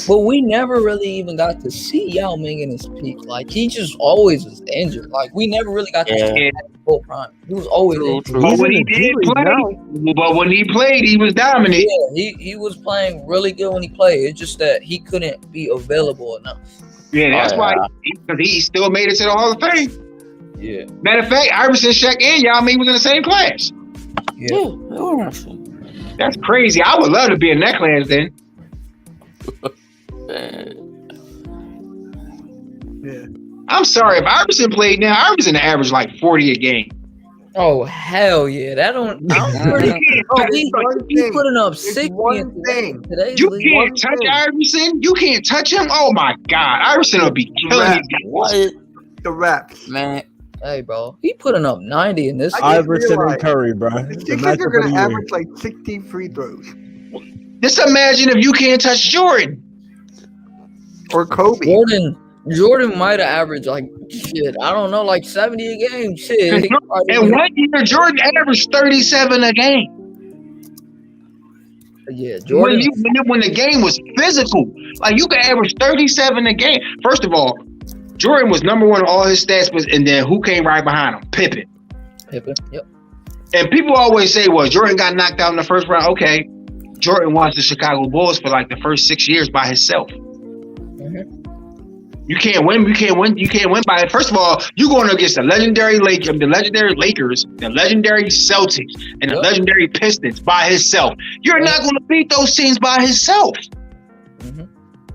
But we never really even got to see Yao Ming in his peak. Like he just always was injured. Like we never really got to see him at full prime. He was always injured. But when he played, he was dominant. Yeah, he was playing really good when he played. It's just that he couldn't be available enough. Yeah, that's why because he still made it to the Hall of Fame. Yeah. Matter of fact, Iverson, Shaq, and Yao Ming was in the same class. Yeah. That's crazy. I would love to be in that class then. Yeah. I'm sorry if Iverson played now. Iverson averaged like 40 a game. Oh hell yeah! He's putting up 60 today. You can't touch Iverson. You can't touch him. Oh my God, Iverson will be killing you. The reps, man. Hey, bro, he putting up 90 in this. Iverson and Curry, bro. The Sixers are going to average like 60 free throws. Just imagine if you can't touch Jordan or Kobe. Jordan might have averaged like shit. I don't know, like 70 a game. Shit. And 1 year, Jordan averaged 37 a game. Yeah, Jordan. When the game was physical, like you could average 37 a game. First of all, Jordan was number one in all his stats, and then who came right behind him? Pippen. Yep. And people always say, well, Jordan got knocked out in the first round. Okay, Jordan watched the Chicago Bulls for like the first 6 years by himself. Mm-hmm. You can't win by it. First of all, you're going against the legendary Lakers, the legendary Celtics, and the legendary Pistons by himself. You're not going to beat those teams by himself. Mm-hmm.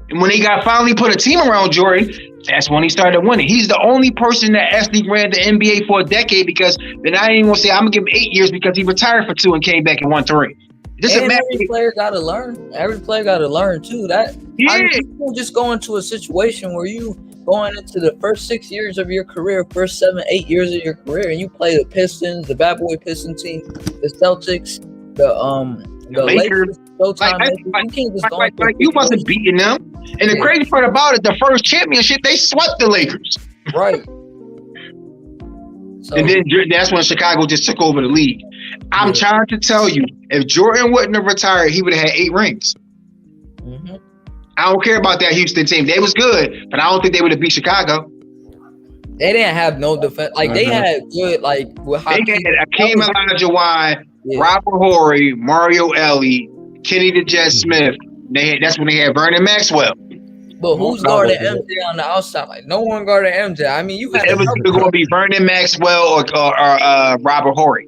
And when he finally put a team around Jordan, that's when he started winning. He's the only person that actually ran the NBA for a decade, because then I ain't even gonna say I'm gonna give him 8 years because he retired for 2 and came back and won 3. Every player got to learn. Every player got to learn too. You don't just go into a situation where you going into the first 6 years of your career, first 7-8 years of your career, and you play the Pistons, the Bad Boy Piston team, the Celtics, the Lakers. You wasn't beating them. And the crazy part about it, the first championship, they swept the Lakers. Right. And then that's when Chicago just took over the league. I'm trying to tell you, if Jordan wouldn't have retired, he would have had 8 rings. Mm-hmm. I don't care about that Houston team. They was good, but I don't think they would have beat Chicago. They didn't have no defense. Like they had good, like with they had Akeem Olajuwon, Robert Horry, Mario Elie, Kenny the Jet Smith. That's when they had Vernon Maxwell. But who's guarding MJ on the outside? Like no one guarded MJ. I mean, it was going to be Vernon Maxwell or Robert Horry.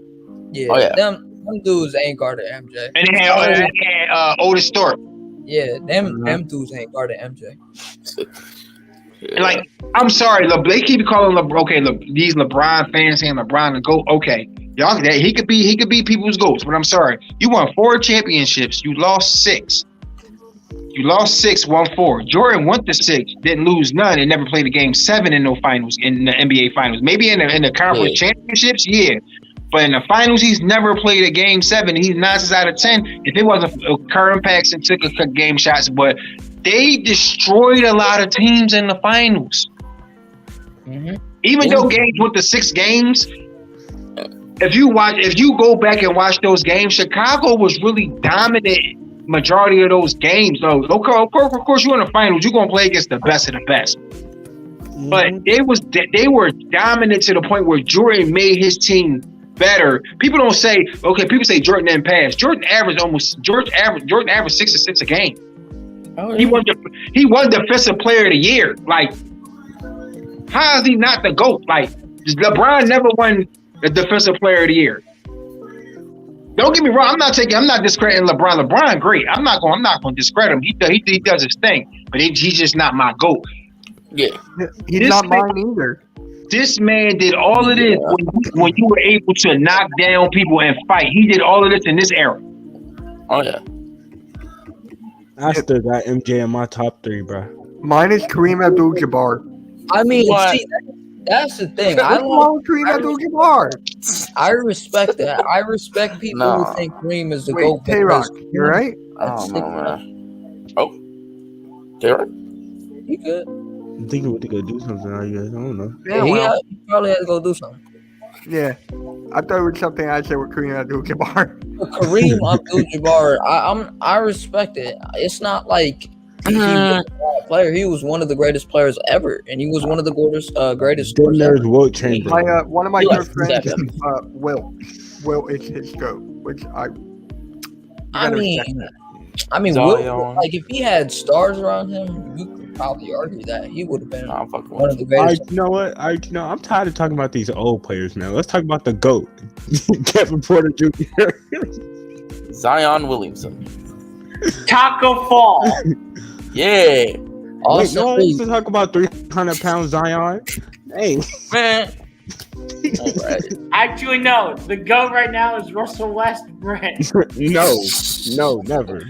Yeah, them dudes ain't guarded MJ. And they had Otis Thorpe. Yeah, them dudes ain't guarded MJ. Like, I'm sorry, they keep calling these LeBron fans saying LeBron the GOAT. Okay, y'all, he could be people's GOATs, but I'm sorry, you won 4 championships, you lost 6. You lost 6, won 4. Jordan went to 6, didn't lose none, and never played a game 7 in no finals in the NBA finals. Maybe in the conference championships, but in the finals, he's never played a game 7. He's 9 out of 10. If it wasn't Curran Paxson took a game shots, but they destroyed a lot of teams in the finals. Mm-hmm. Even though games went to 6 games, if you go back and watch those games, Chicago was really dominant majority of those games. So of course, you're in the finals, you're gonna play against the best of the best. Mm-hmm. But they were dominant to the point where Jordan made his team better. People don't say, people say Jordan didn't pass. Jordan averaged 6 assists a game. Oh, yeah. He won defensive player of the year. Like, how is he not the GOAT? Like, LeBron never won the defensive player of the year. Don't get me wrong. I'm not discrediting LeBron. LeBron, great. I'm not going to discredit him. He does his thing, but he's just not my GOAT. Yeah, he's not mine either. This man did all of this when you were able to knock down people and fight. He did all of this in this era. Oh yeah. I still got MJ in my top 3, bro. Mine is Kareem Abdul-Jabbar. I mean, see, that's the thing. I love Kareem Abdul-Jabbar. I respect that. I respect people who think Kareem is the GOAT. K-Rock, you're right. Oh no, man. Oh, K-Rock. He good. I think he went to go do something, I guess. I don't know. Yeah, he probably had to go do something. Yeah. I thought it was something I said with Kareem Abdul-Jabbar. Kareem Abdul-Jabbar, I respect it. It's not like he was a bad player. He was one of the greatest players ever, and he was one of the greatest scorers ever. Wilt Chamberlain. One of my good friends, Wilt. Wilt is his GOAT, which I mean, Wilt, like if he had stars around him, you could probably argue that he would have been one of the greatest. You know what? I'm tired of talking about these old players now. Let's talk about the GOAT, Kevin Porter Jr. Zion Williamson. Taco Fall. Yeah. Wait, no one wants to talk about 300-pound Zion. Hey, man. Actually, no. The GOAT right now is Russell Westbrook. No, never.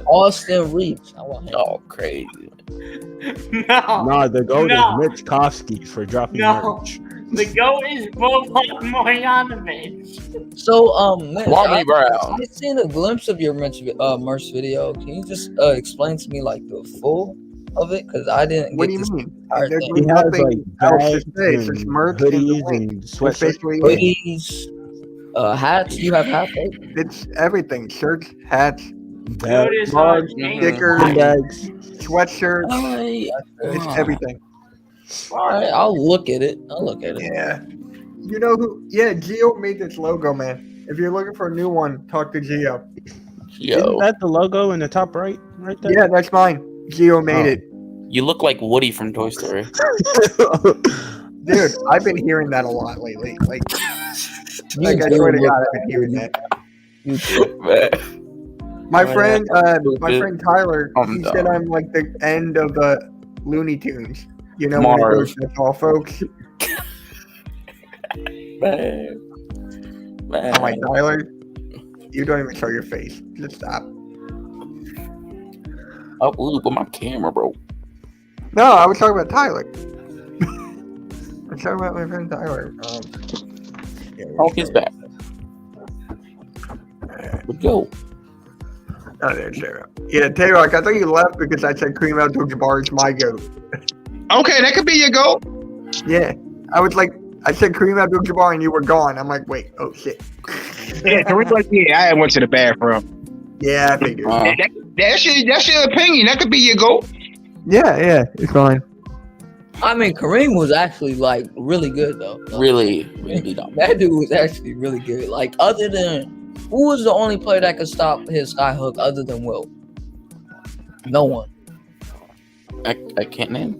Austin Reeves. I want him. Oh, crazy. No. The GOAT is Mitch Kofsky for dropping merch. The GOAT is Boban Marjanovic. So, Mitch, Brown. I've seen a glimpse of your merch video. Can you just explain to me like the full of it? Because I didn't. What do you mean? There's He has like bags and hoodies and sweatshirts. Hoodies. Hats. You have hats. Right? It's everything: shirts, hats, Notice, mugs, James stickers, bags. sweatshirts. It's everything. All right, I'll look at it. Yeah. You know who? Yeah, Gio made this logo, man. If you're looking for a new one, talk to Gio. Isn't that the logo in the top right there? Yeah, that's mine. Gio made it. You look like Woody from Toy Story. Dude, I've been hearing that a lot lately. Like I swear to God, I've been hearing that. My friend Tyler, he said I'm like the end of the Looney Tunes. You know, when it goes, that's all, folks. Man. I'm like, Tyler, you don't even show your face. Just stop. Oh, look at my camera, bro. No, I was talking about Tyler. I'm talking about my friend Tyler. Oh, he's back. Let's go. Oh, there's Sarah. Yeah, Tay-Rock, I thought you left because I said Kareem Abdul-Jabbar is my GOAT. Okay, that could be your GOAT. Yeah, I was like, I said Kareem Abdul-Jabbar and you were gone. I'm like, wait, oh shit. Yeah, I went to the bathroom. Yeah, I figured. That's your opinion. That could be your GOAT. Yeah, it's fine. I mean, Kareem was actually like really good though. Really dumb. That dude was actually really good. Like, other than who was the only player that could stop his skyhook other than Will? No one. I can't name.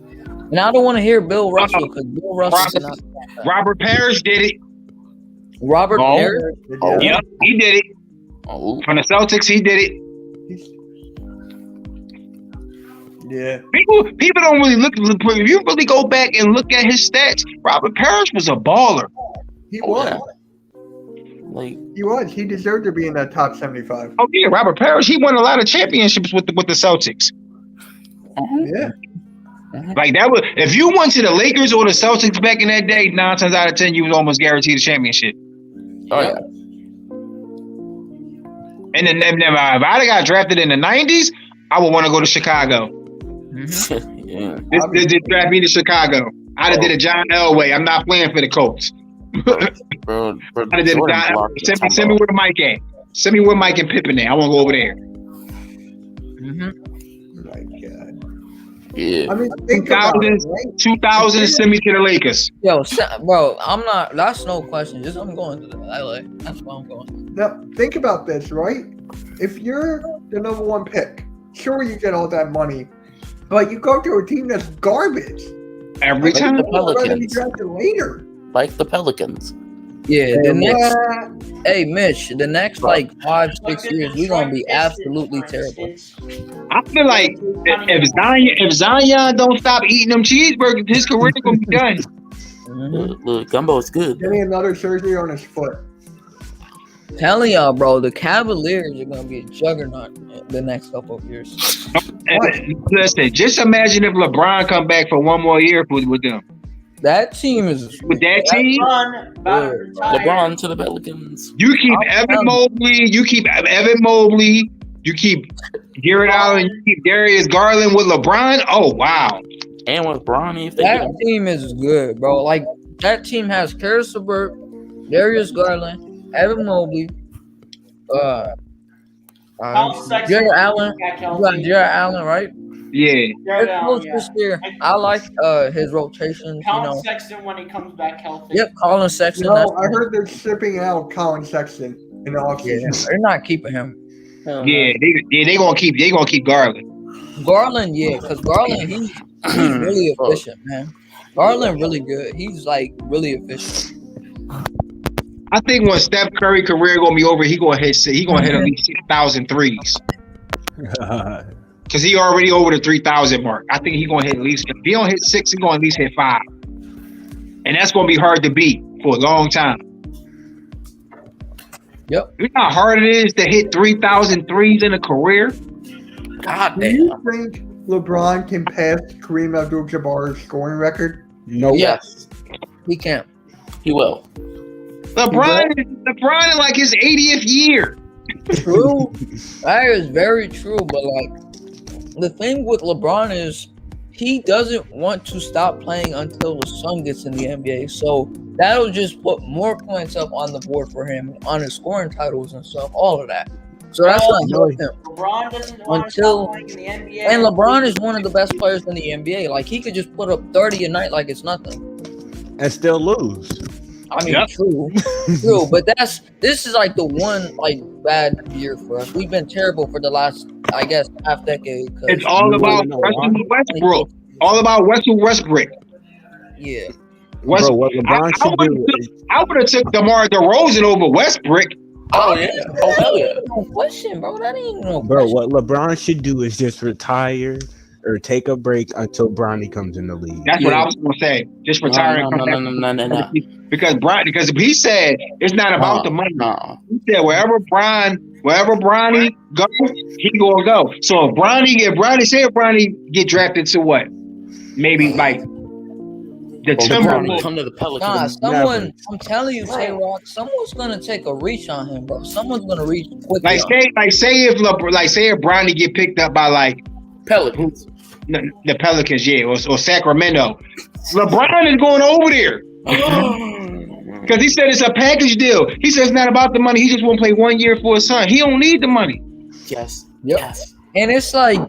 And I don't want to hear Bill Russell because Bill Russell. Robert Parrish did it. Robert Parrish? Yep, he did it. Oh. From the Celtics, he did it. Yeah. People don't really look. If you really go back and look at his stats, Robert Parrish was a baller. He was. Yeah. Like He was. He deserved to be in that top 75. Oh yeah, Robert Parrish. He won a lot of championships with the Celtics. Yeah. Like that was. If you went to the Lakers or the Celtics back in that day, 9 times out of 10, you was almost guaranteed a championship. Oh yeah. And then if I'd have got drafted in the 90s, I would want to go to Chicago. Yeah. This draft me to Chicago. I'd have did a John Elway. I'm not playing for the Colts. Bro, I'd have did a John Elway. Send me where Mike at. Send me where Mike and Pippen at. I want to go over there. My God. Yeah. I mean, think about it, right? 2000, send me to the Lakers. Yo, bro, I'm not. That's no question. Just I'm going to LA. That's why I'm going. Now, think about this, right? If you're the number one pick, sure you get all that money, but you go to a team that's garbage. Every time. The Rather be Pelicans. drafted later. Like the Pelicans. Yeah, the next. Hey, Mitch, the next like 5-6 years, we're gonna be absolutely terrible. I feel like if Zion don't stop eating them cheeseburgers, his career gonna be done. Look, Gumbo is good. Getting another surgery on his foot. Telling y'all, bro, the Cavaliers are gonna be a juggernaut the next couple of years. Listen, just imagine if LeBron come back for one more year with them. That team is with that team. LeBron to the Pelicans. You keep Evan Mobley. You keep Evan Mobley. You keep Garrett Allen. You keep Darius Garland with LeBron. Oh wow! And with Bronny, if they that team is good, bro. Like that team has Karis LeVert, Darius Garland, Evan Mobley, Jared Allen. You got Jared Allen, right? Yeah. This year, I like his rotations. Colin Sexton when he comes back healthy. Yep, Colin Sexton. No, I heard they're shipping out Colin Sexton in the offseason. Yeah, they're not keeping him. Yeah, they gonna keep Garland. Garland, yeah, because Garland he's really efficient, man. Garland really good. He's like really efficient. I think when Steph Curry career gonna be over, he gonna hit at least 6,000 threes. Cause he already over the 3,000 mark. I think he gonna hit at least. If he don't hit 6, he gonna at least hit 5. And that's gonna be hard to beat for a long time. Yep. You know how hard it is to hit 3,000 threes in a career? God Do you think LeBron can pass Kareem Abdul-Jabbar's scoring record? No. Yes. He can't. He will. LeBron in like his 80th year. True. That is very true. But like the thing with LeBron is he doesn't want to stop playing until the son gets in the NBA. So that'll just put more points up on the board for him, on his scoring titles and stuff, all of that. So that's what helps him. LeBron doesn't want to Until stop playing in the NBA. and LeBron is one of the best players in the NBA. Like he could just put up 30 a night like it's nothing. And still lose. I mean, true, but this is like the one like bad year for us. We've been terrible for the last, I guess, half decade. It's all about Russell Westbrook. All about Russell Westbrook. Yeah. Bro, what LeBron should do is I would have took DeMar DeRozan over Westbrook. Oh yeah. Oh hell yeah. No question, bro. That ain't no Bro, question. what LeBron should do is just retire or take a break until Bronny comes in the league. That's what I was gonna say. Just retire and come back. Because he said it's not about the money. He said wherever Bronny goes, he gonna go. So if Bronny get drafted to what? Maybe like the Timberwolves. Come to the Pelicans. Nah, someone, I'm telling you, Tay-Rock, someone's gonna take a reach on him, bro. Someone's gonna reach quickly. Say if Bronny get picked up by like Pelicans. The Pelicans, yeah, or Sacramento. LeBron is going over there. Because he said it's a package deal. He said it's not about the money. He just want to play 1 year for his son. He don't need the money. Yes. Yep. Yes. And it's like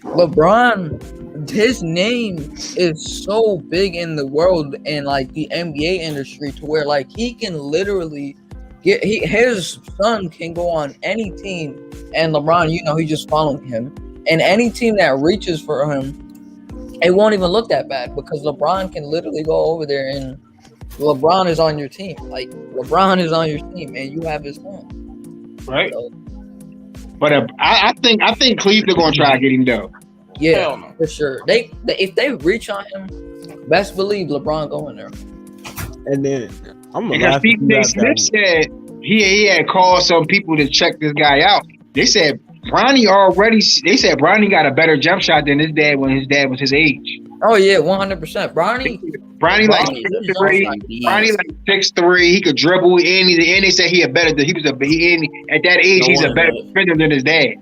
LeBron, his name is so big in the world and like the NBA industry to where like he can literally his son can go on any team and LeBron, he's just following him. And any team that reaches for him, it won't even look that bad because LeBron can literally go over there and LeBron is on your team. Like LeBron is on your team and you have his phone. Right. So, but I think Cleveland gonna try to get him though. Yeah, for sure. If they reach on him, best believe LeBron going there. And then because Stephen A. Smith said he had called some people to check this guy out. They said Bronny got a better jump shot than his dad when his dad was his age. Oh yeah, 100%. Bronny like 6'3", he could dribble, and they said at that age he's a better defender than his dad.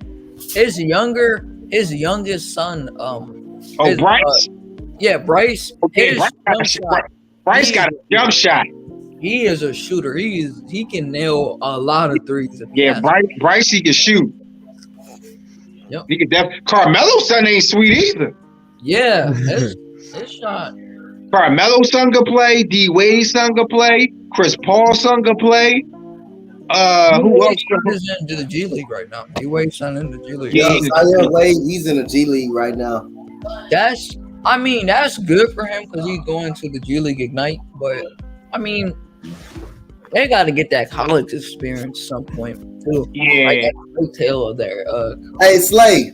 His youngest son, Bryce. Bryce. Okay, Bryce got a jump shot. He is a shooter. He can nail a lot of threes. Yeah, Bryce he can shoot. Yep. He can Carmelo's son ain't sweet either. Yeah, his shot. Carmelo's son could play. D Wade's son could play. Chris Paul's son could play. Who else? He's into the G League right now. D Wade's son in the G League. Yeah, Wade, he's in the G League right now. That's good for him because he's going to the G League Ignite. But I mean, they got to get that college experience at some point too. Yeah. Like that tail of there. Hey Slay.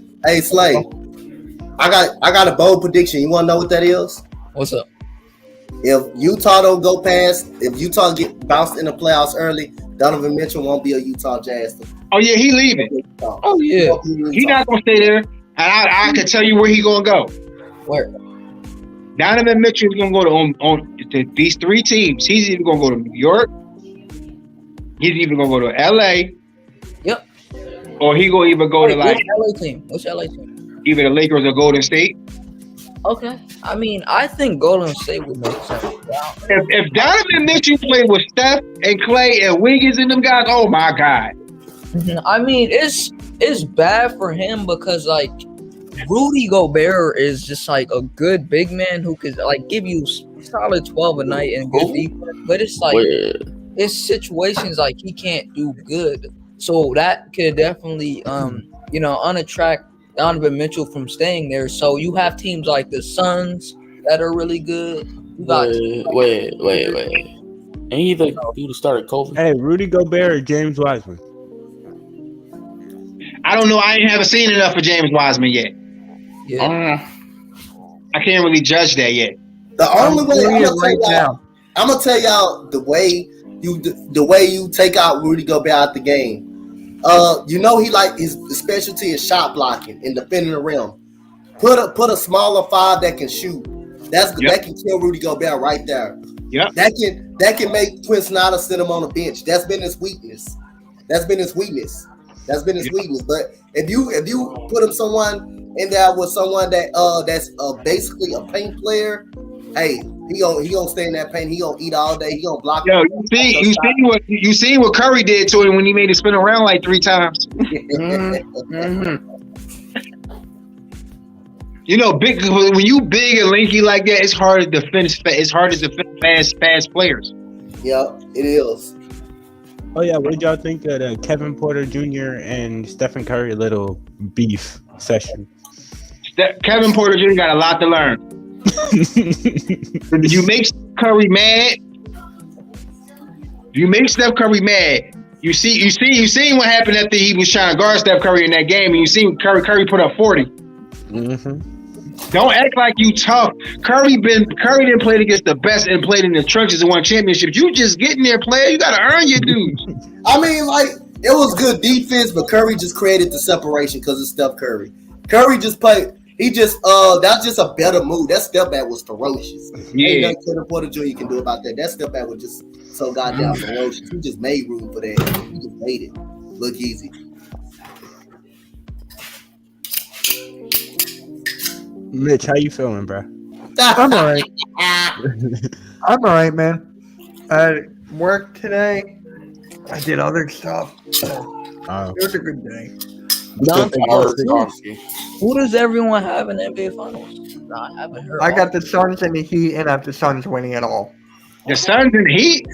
I got a bold prediction. You want to know what that is? What's up? If Utah get bounced in the playoffs early, Donovan Mitchell won't be a Utah Jazz. Oh yeah, he leaving. Oh yeah, he not gonna stay there. And I can tell you where he gonna go. Where? Donovan Mitchell is gonna go to these three teams. He's either gonna go to New York. He's either gonna go to LA. Yep. Or he gonna even go to like What's LA team? Either the Lakers or Golden State. Okay. I mean, I think Golden State would make sense. If Donovan Mitchell played with Steph and Clay and Wiggins and them guys, oh my God. I mean, it's bad for him because like Rudy Gobert is just like a good big man who could like give you solid 12 a night and good defense. But it's like it's situations like he can't do good. So that could definitely unattract Donovan Mitchell from staying there. So you have teams like the Suns that are really good. You got wait. Ain't he the dude who started COVID? Hey, Rudy Gobert or James Wiseman? I don't know. I haven't seen enough of James Wiseman yet. Yeah. I can't really judge that yet. The only way I'm gonna tell y'all the way you take out Rudy Gobert out the game. He like his specialty is shot blocking and defending the rim. Put a smaller five that can shoot. That can kill Rudy Gobert right there. Yeah. That can make Quinn Snyder sit him on the bench. That's been his weakness. But if you put him someone in there with someone that's basically a paint player, hey, he gonna stay in that paint. He gonna eat all day. He gonna block. Yo, you seen what Curry did to him when he made it spin around like 3 times. You know, when you big and lanky like that, it's hard to defend. It's hard to defend fast players. Yeah, it is. Oh yeah, what did y'all think of the Kevin Porter Jr. and Stephen Curry little beef session? Kevin Porter Jr. got a lot to learn. You make Curry mad. You make Steph Curry mad. You seen what happened after he was trying to guard Steph Curry in that game, and you seen Curry put up 40. Don't act like you tough. Curry didn't play against the best and played in the trenches and won championships. You just getting there, player. You gotta earn your dues. I mean, like, it was good defense, but Curry just created the separation because of Steph Curry. Curry just played. He just that's just a better move. That step back was ferocious. Yeah. Ain't nothing Kevin Porter Jr. can do about that. That step back was just so goddamn ferocious. He just made room for that. He just made it look easy. Mitch, how you feeling, bro? I'm all right. I'm all right, man. I worked today. I did other stuff. It was a good day. Who does everyone have in the NBA Finals? No, I haven't heard. I got the Suns and the Heat, and I have the Suns winning it all. The Suns and Heat?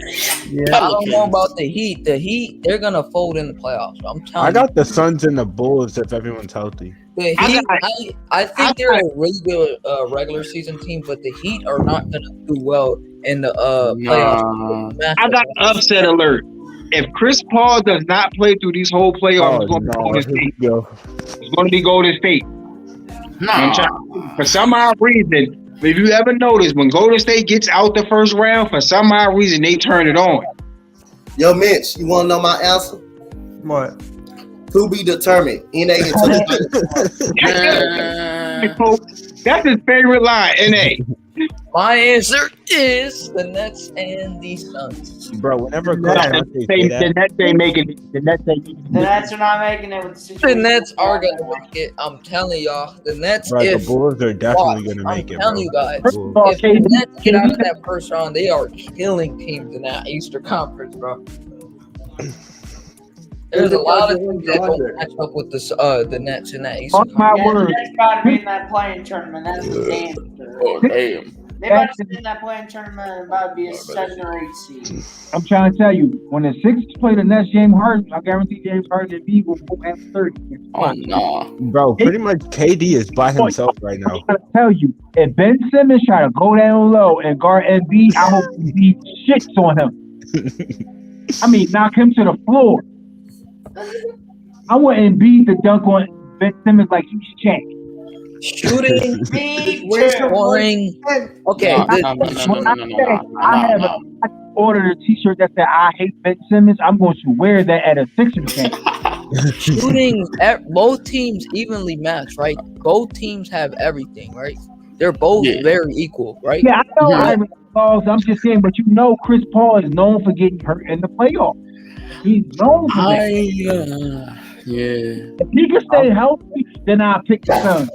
Yeah. I don't know about the Heat. The Heat, they're gonna fold in the playoffs. I'm telling I got the Suns and the Bulls if everyone's healthy. The Heat, I think they're a really good regular season team, but the Heat are not gonna do well in the playoffs. I got upset alert. If Chris Paul does not play through these whole playoffs, it's going to be Golden State. For some odd reason, if you ever notice, when Golden State gets out the first round, for some odd reason, they turn it on. Yo, Mitch, you want to know my answer? What? To be determined. NA That's his favorite line, NA. My answer is the Nets and the Suns. Bro, whenever the Nets ain't making it. The Nets are not making it with the The Nets are gonna make it. I'm telling y'all. The Nets, Bro, the Bulls are definitely gonna make it. I'm telling you guys. Bulls. If the Nets get out of that first round, they are killing teams in that Eastern Conference, bro. There's a lot of teams that don't match up with the Nets in that Eastern Conference. The Nets got to be in that playing tournament. That's the damn sure. Damn. They might be in that playing tournament and about to be a 7 or 8 seed. I'm trying to tell you, when the Sixers play the Nets, James Harden, I guarantee James Harden and B will go at 30. Oh, no. Bro, pretty much KD is by himself right now. I'm trying to tell you, if Ben Simmons try to go down low and guard Embiid, I hope he shits on him. I mean, knock him to the floor. I want Embiid to dunk on Ben Simmons like he's Shaq. Shooting, scoring. Okay. I ordered a T-shirt that said "I hate Ben Simmons." I'm going to wear that at a Sixers game. Shooting, both teams evenly matched, right? Both teams have everything, right? They're both very equal, right? Yeah, I know. I'm just saying, but you know, Chris Paul is known for getting hurt in the playoffs. He's known for that. If he can stay healthy, then I'll pick the Suns.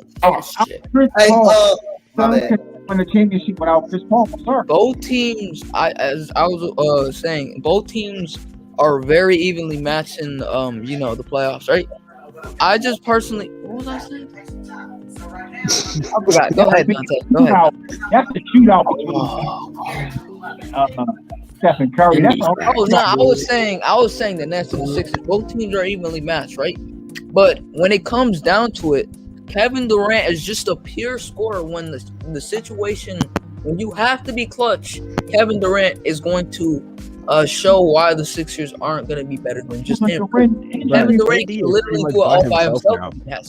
Chris Paul, Suns can win the championship without Chris Paul. Sorry. Both teams, as I was saying, both teams are very evenly matched in, the playoffs, right? I just personally, what was I saying? I forgot. Go ahead, Dante. Go ahead. That's the shootout between Stephen Curry. That's all. I was saying the Nets and the Sixers. Both teams are evenly matched, right? But when it comes down to it, Kevin Durant is just a pure scorer. When the situation, when you have to be clutch, Kevin Durant is going to show why the Sixers aren't going to be better than just him. Kevin Durant can literally do it all by himself. They got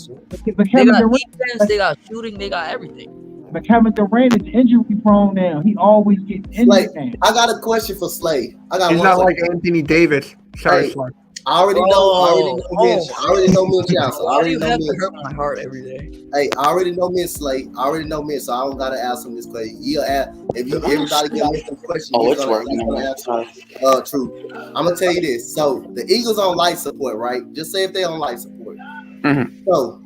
defense, they got shooting, they got everything. But Kevin Durant is injury prone now. He always gets injured. I got a question for Slade. He's not like Anthony Davis. Sorry, Slade. I already know Mitch. I already know Mitch answer. I already know Mitch. Hurt my heart every day. Hey, I already know Mitch Slade. I already know Mitch, so I don't gotta ask him this question. If everybody can ask him questions, he's gonna answer. True. I'm gonna tell you this. So the Eagles on life support, right? Just say if they on life support. So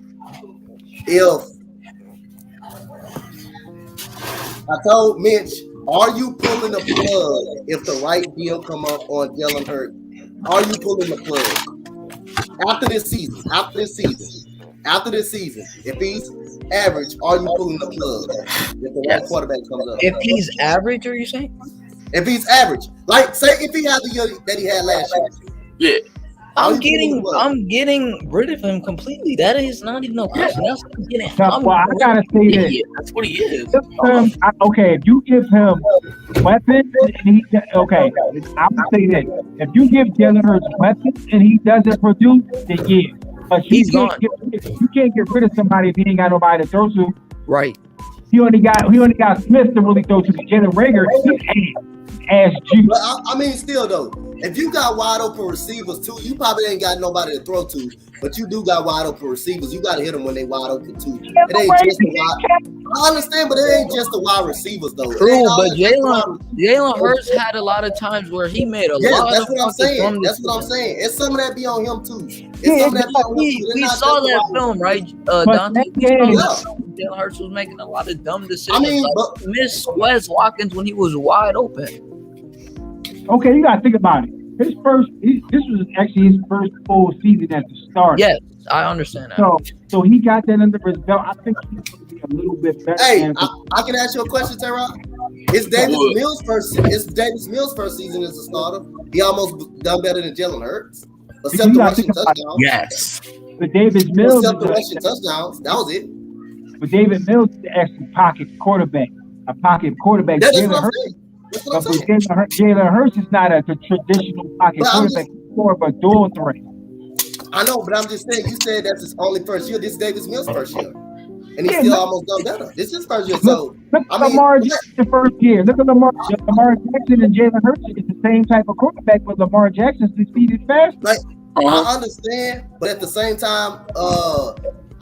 if I told Mitch, are you pulling the plug if the right deal come up on Jalen Hurts? Are you pulling the plug after this season? After this season, if he's average, are you pulling the plug if the right quarterback comes up? If he's average, are you saying? If he's average, like say if he had the year that he had last year. Yeah. I'm getting rid of him completely. That is not even no question. That's what I'm getting. Well, I gotta say this. That's what he is. Okay, if you give him weapons, and he okay, I'm gonna say this: if you give Jalen Hurts weapons and he doesn't produce, then yeah. But you can't get rid of somebody if he ain't got nobody to throw to. Right. He only got Smith to really throw to. Jalen Reagor, he's ass juice. But I mean, still though, if you got wide open receivers too, you probably ain't got nobody to throw to. But you do got wide open receivers. You got to hit them when they wide open too. It ain't just the wide. I understand, but it ain't just the wide receivers though. True, but Jalen Hurts had a lot of times where he made a lot. That's what I'm saying. That's what I'm saying. It's some of that be on him too. We saw that film, right, Dante? Jalen Hurts was making a lot of dumb decisions. I mean, like missed Wes Watkins when he was wide open. Okay, you gotta think about it. This was actually his first full season as the starter. Yes, I understand that. So he got that under his belt. I think he's going to be a little bit better. Hey, I can ask you a question, Tyrod. It's Davis Mills' first season as a starter. He almost done better than Jalen Hurts, except the rushing touchdowns. Yes. But David Mills, except the rushing touchdowns, that was it. But David Mills is actually pocket quarterback. That's what I'm saying. Jalen Hurts is not a traditional pocket quarterback, more of a dual threat. I know, but I'm just saying. You said that's his only first year. This is Davis Mills' first year, and he's still almost done better. This is his first year. So look at Lamar Jackson first year. Look at Lamar Jackson and Jalen Hurts is the same type of quarterback, but Lamar Jackson succeeded faster. Like I understand, but at the same time,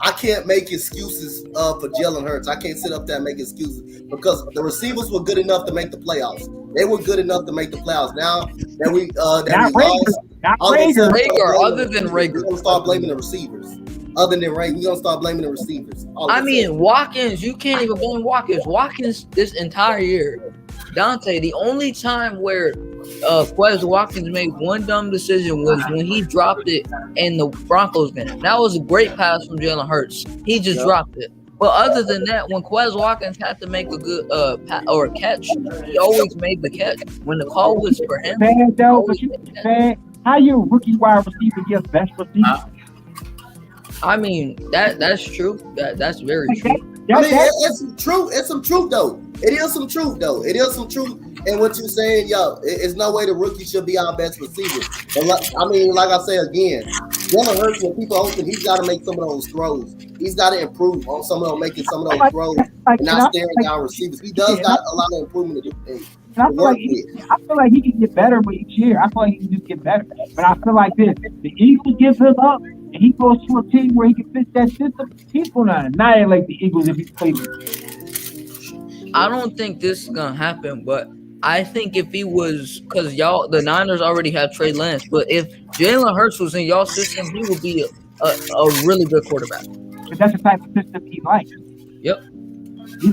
I can't make excuses for Jalen Hurts. I can't sit up there and make excuses because the receivers were good enough to make the playoffs. They were good enough to make the playoffs. Now that we lost, Reagor, other than Reagor, we're gonna start blaming the receivers. Other than Reagor, we're gonna start blaming the receivers. I mean, Watkins, you can't even blame Watkins. Watkins this entire year, Dante, the only time where Quez Watkins made one dumb decision was when he dropped it in the Broncos game. That was a great pass from Jalen Hurts. He just dropped it. But other than that, when Quez Watkins had to make a good catch, he always made the catch. When the call was for him, how you rookie wide receiver get best receiver? I mean, that's true. That's very true. I mean, it's some truth. It's some truth though. It is some truth though. It is some truth. And what you're saying, it's no way the rookie should be our best receiver. But like I say again, Jalen Hurts, when people open, he's got to make some of those throws. He's got to improve on some of them, making some of those throws and not staring down receivers. He does got a lot of improvement to do. I feel like he can get better with each year. I feel like he can just get better. But I feel like this: the Eagles give him up, and he goes to a team where he can fit that system. He's going to annihilate the Eagles if he plays. I don't think this is gonna happen, but I think if he was, because the Niners already have Trey Lance, but if Jalen Hurts was in y'all system, he would be a really good quarterback. But that's the type of system he likes. Yep. He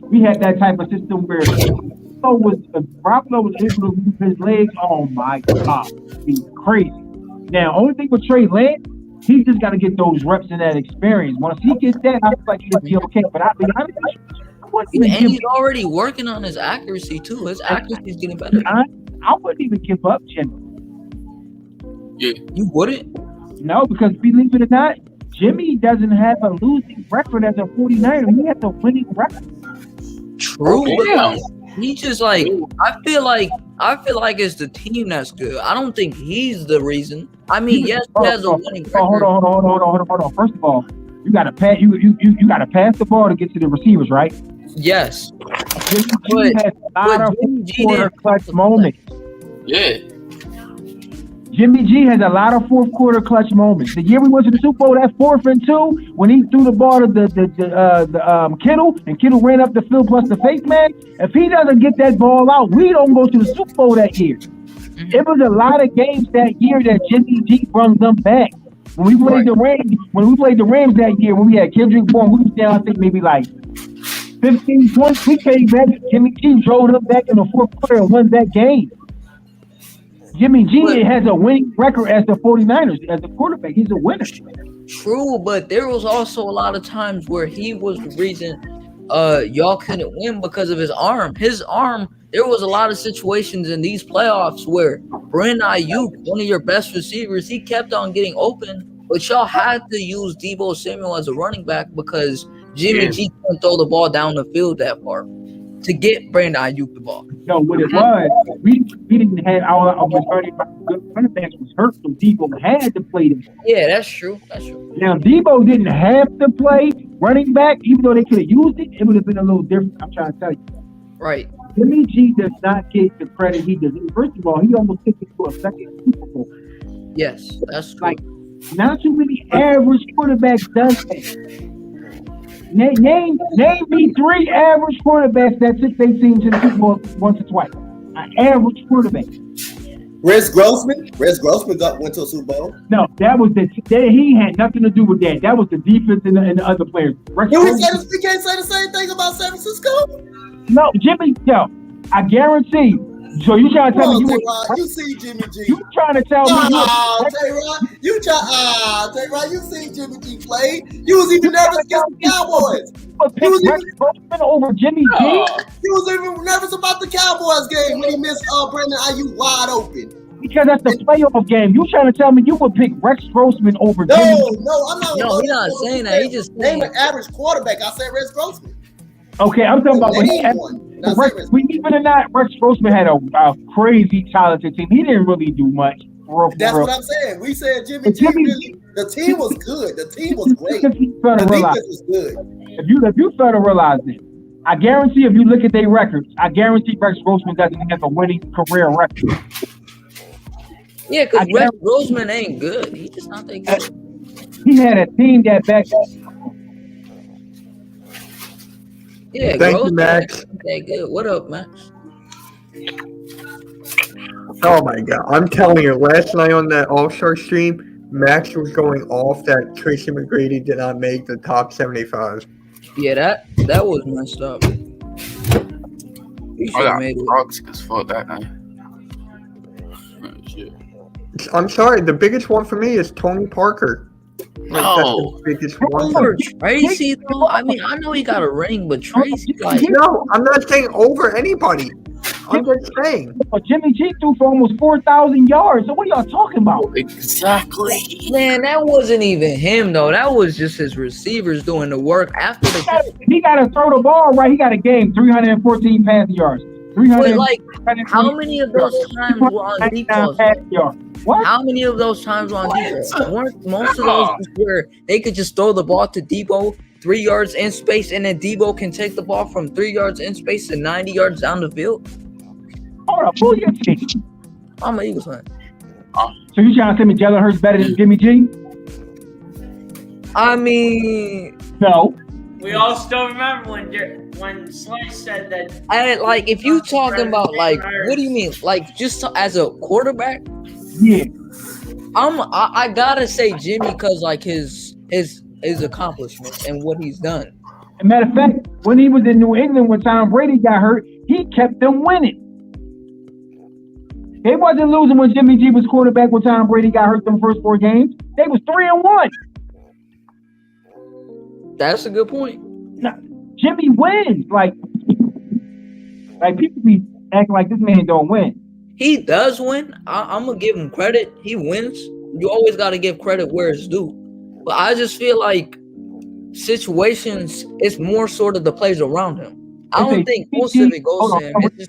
we had that type of system where Garoppolo was able to move his legs. Oh my God, he's crazy. Now, only thing with Trey Lance, he just got to get those reps and that experience. Once he gets that, I feel like he'll be okay. But I'll be honest, and he's already working on his accuracy too. His accuracy is getting better. I wouldn't even give up Jimmy. Yeah, you wouldn't? No, because believe it or not, Jimmy doesn't have a losing record as a 49er. He has a winning record. True. Yeah. He just I feel like it's the team that's good. I don't think he's the reason. I mean, yes, he has a winning record. Hold on. First of all, you gotta pass. You gotta pass the ball to get to the receivers, right? Yes. Jimmy G has a lot of quarter clutch moments. Yeah. Jimmy G has a lot of fourth quarter clutch moments. The year we went to the Super Bowl, that 4th and 2, when he threw the ball to the Kittle, and Kittle ran up the field plus the fake man. If he doesn't get that ball out, we don't go to the Super Bowl that year. It was a lot of games that year that Jimmy G brought them back. When we played the Rams that year, when we had Kendrick Bourne, we was down, I think maybe like 15 points. We came back. Jimmy G drove up back in the fourth quarter and won that game. Jimmy G has a winning record as the 49ers as a quarterback. He's a winner. True, but there was also a lot of times where he was the reason y'all couldn't win because of his arm. His arm, there was a lot of situations in these playoffs where Brandon Ayuk, one of your best receivers, he kept on getting open, but y'all had to use Deebo Samuel as a running back because Jimmy G couldn't throw the ball down the field that far to get Brandon Ayuk the ball. No, what it was, we didn't have our majority of our good running backs was hurt, so Deebo had to play them. Yeah, that's true. That's true. Now, Deebo didn't have to play running back, even though they could have used it. It would have been a little different. I'm trying to tell you. Right. Jimmy G does not get the credit he deserves. First of all, he almost took it to a second Super Bowl. Yes, that's true. Like, not too many average quarterbacks does that. Name me 3 average quarterbacks that took their teams in the Super Bowl once or twice. An average quarterback. Rex Grossman. Rex Grossman went to a Super Bowl. No, that was he had nothing to do with that. That was the defense and the other players. We can't say the same thing about San Francisco. No, Jimmy. No, I guarantee. So you trying to tell me you see Jimmy G? You trying to tell me? Tay-Rod, you see Jimmy G play? You was even nervous against the Cowboys. You was even over Jimmy G. You was even nervous about the Cowboys game when he missed Brandon Ayuk wide open. Because that's the playoff game. You trying to tell me you would pick Rex Grossman over Jimmy G? No, I'm not. No, he's not saying that. He just name an average quarterback. I said Rex Grossman. Okay, I'm talking about when he had. Even or not, Rex Grossman had a crazy talented team. He didn't really do much. That's what I'm saying. We said Jimmy G really. The team was good. The team was great. The defense was good. If you fail to realize it, I guarantee if you look at their records, I guarantee Rex Grossman doesn't have a winning career record. Yeah, because Rex Grossman ain't good. He's just not that good. He had a team that backed up. Yeah, thank you, Max. That good. What up, Max? Oh my god, I'm telling you, last night on that All-Star stream, Max was going off that Tracy McGrady did not make the top 75. Yeah, that was messed up. I got rocks as fuck that night. Shit. I'm sorry, the biggest one for me is Tony Parker. No. Over Tracy though. I mean, I know he got a ring, but Tracy, like, no, I'm not saying over anybody. I'm just saying. Jimmy G threw for almost 4,000 yards. So what are y'all talking about? Exactly. Man, that wasn't even him though. That was just his receivers doing the work after the. He got to throw the ball right. He got a game 314 passing yards. But like, how many of those times were on defense? What? How many of those times were on defense? Weren't most of those where they could just throw the ball to Deebo 3 yards in space, and then Deebo can take the ball from 3 yards in space to 90 yards down the field? Hold up, who you team? I'm an Eagles fan. So you trying to tell me Jalen Hurts better than Jimmy G? I mean, no. We all still remember when Slice said that. Like, if you talking about like, what do you mean? Like, just as a quarterback? Yeah. I gotta say Jimmy because like his accomplishments and what he's done. As a matter of fact, when he was in New England when Tom Brady got hurt, he kept them winning. They wasn't losing when Jimmy G was quarterback when Tom Brady got hurt them first 4 games. They was 3-1. That's a good point. Now, Jimmy wins. Like people be acting like this man don't win. He does win. I'm gonna give him credit. He wins. You always gotta give credit where it's due. But I just feel like situations, it's more sort of the players around him. I don't think most of it goes to him. It's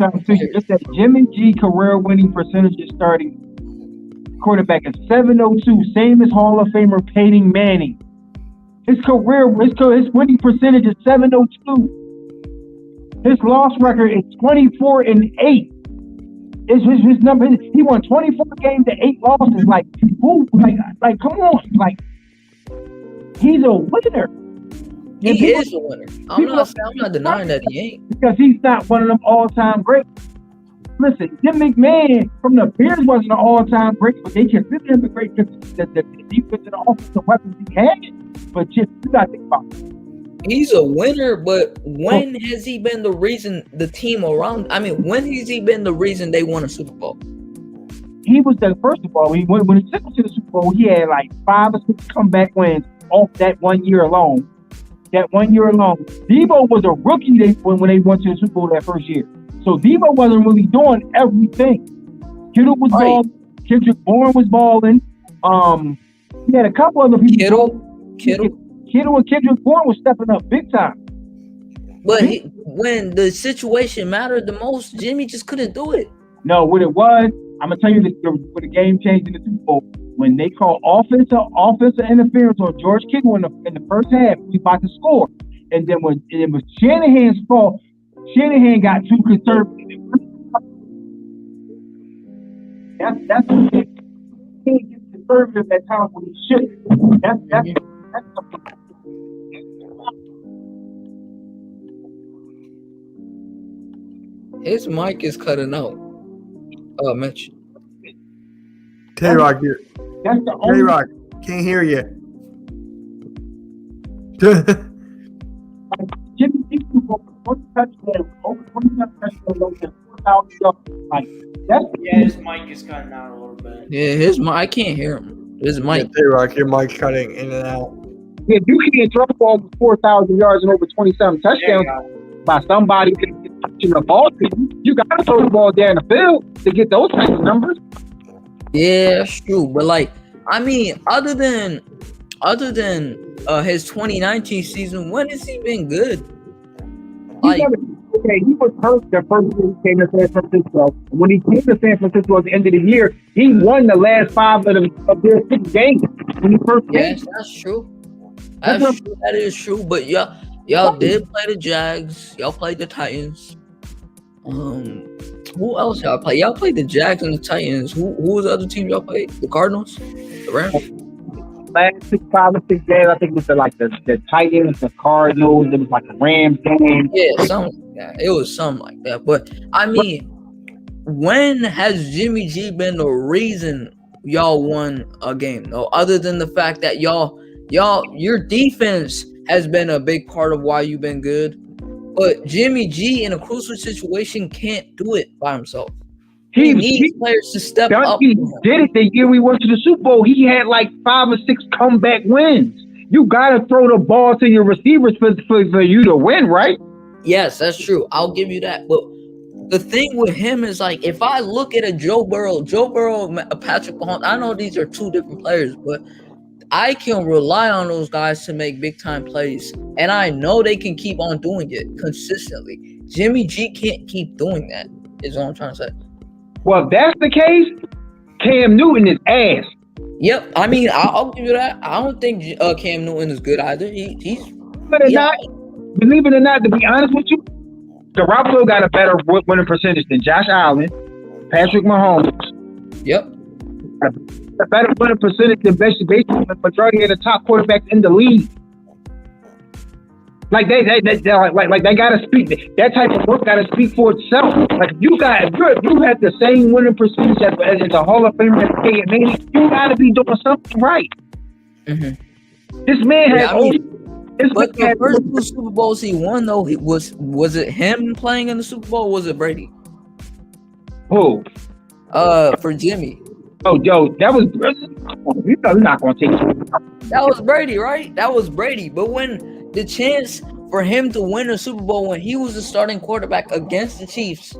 that Jimmy G career winning percentage is starting quarterback is 702, same as Hall of Famer Peyton Manning. His winning percentage is 702. His loss record is 24-8. His number. He won 24 games to 8 losses. Like who? Like come on. Like he's a winner. He is a winner. I'm not denying that he ain't. Because he's not one of them all-time greats. listen, Jim McMahon from the Bears wasn't an all-time great, but they considered him a great because the defense and the offensive weapons he had. But just you got to think about it. He's a winner, but when has he been the reason the team around? I mean, when has he been the reason they won a Super Bowl? He was the first of all. When he took him to the Super Bowl, he had like 5 or 6 comeback wins off that 1 year alone. Debo was a rookie when they went to the Super Bowl that first year. So Debo wasn't really doing everything. Kittle was balling. Kendrick Bourne was balling. He had a couple other people. Kittle and Kendrick Bourne was stepping up big time. But when the situation mattered the most, Jimmy just couldn't do it. No, what it was, I'm gonna tell you what the game changed in the Super Bowl. When they called offensive interference on George Kittle in the first half, we about to score. And then when it was Shanahan's fault, Shanahan got too conservative. That's he can't get conservative at times when he should. That's His mic is cutting out. Mitch. K-Rock, K-Rock, can't hear you. Jimmy G over 20 touchdowns, over 27 touchdowns, over 4,000 yards. Like, Yeah, his mic is cutting out a little bit. Yeah, his mic. I can't hear him. His mic. K-Rock, your mic's cutting in and out. Yeah, you can't throw the ball over 4,000 yards and over 27 touchdowns by somebody touching the ball. You got to throw the ball down the field to get those types of numbers. Yeah, that's true. But like, I mean, other than his 2019 season, when has he been good? Like, he was hurt the first year he came to San Francisco. When he came to San Francisco at the end of the year, he won the last 5 of their 6 games when he first came. Yes, that's true. That is true. But y'all did play the Jags. Y'all played the Titans. Who else y'all play? Y'all played the Jags and the Titans. Who was the other team y'all played? The Cardinals? The Rams? Last 5 or 6 games, I think it was the Titans, the Cardinals. It was like the Rams game. Yeah, something like that. It was something like that. But I mean, when has Jimmy G been the reason y'all won a game? No, other than the fact that your defense has been a big part of why you've been good. But Jimmy G in a crucial situation can't do it by himself. He needs players to step up. He did it the year we went to the Super Bowl. He had like 5 or 6 comeback wins. You got to throw the ball to your receivers for you to win, right? Yes, that's true. I'll give you that. But the thing with him is, like, if I look at a Joe Burrow, Patrick Mahomes, I know these are 2 different players, but I can rely on those guys to make big time plays. And I know they can keep on doing it consistently. Jimmy G can't keep doing that, is what I'm trying to say. Well, if that's the case, Cam Newton is ass. Yep. I mean, I'll give you that. I don't think Cam Newton is good either. Believe it or not, to be honest with you, Garoppolo got a better winning percentage than Josh Allen, Patrick Mahomes. Yep. A better winning percentage than basically the majority of the top quarterbacks in the league. Like they gotta speak. That type of work gotta speak for itself. Like you had the same winning percentage as the Hall of Famer as Peyton Manning. You gotta be doing something right. Mm-hmm. This man but the first 2 Super Bowls he won, though, was it him playing in the Super Bowl? Or was it Brady? Who? For Jimmy. Oh, yo, that was. You're not gonna take it. That was Brady, right? That was Brady. But when the chance for him to win a Super Bowl when he was the starting quarterback against the Chiefs,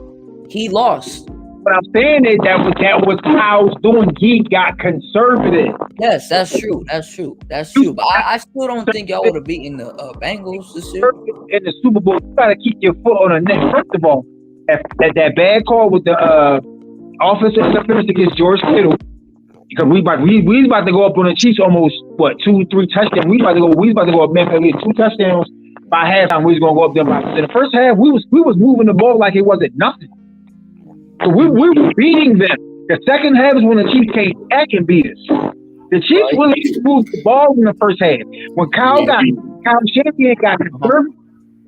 he lost. What I'm saying is that was how doing. He got conservative. Yes, that's true. But I still don't think y'all would have beaten the Bengals this year. In the Super Bowl, you gotta keep your foot on the neck. First of all, that bad call with the offensive interference against George Kittle, because we about to go up on the Chiefs almost 2-3 touchdowns. We about to go up maybe 2 touchdowns by halftime. We was gonna go up there in the first half. We was moving the ball like it wasn't nothing. So we were beating them. The second half is when the Chiefs came back and beat us. The Chiefs really moved the ball in the first half. When Kyle Shanahan got hurt,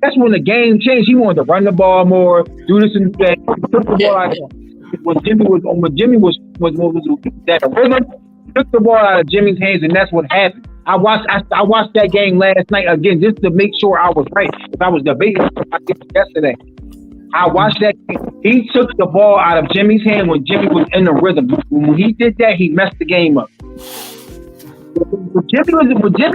that's when the game changed. He wanted to run the ball more, do this and that, put the ball out. when Jimmy was that rhythm took the ball out of Jimmy's hands, and that's what happened. I watched that game last night again just to make sure I was right. If I was debating yesterday, I watched that game. He took the ball out of Jimmy's hand when Jimmy was in the rhythm. When he did that, he messed the game up. When Jimmy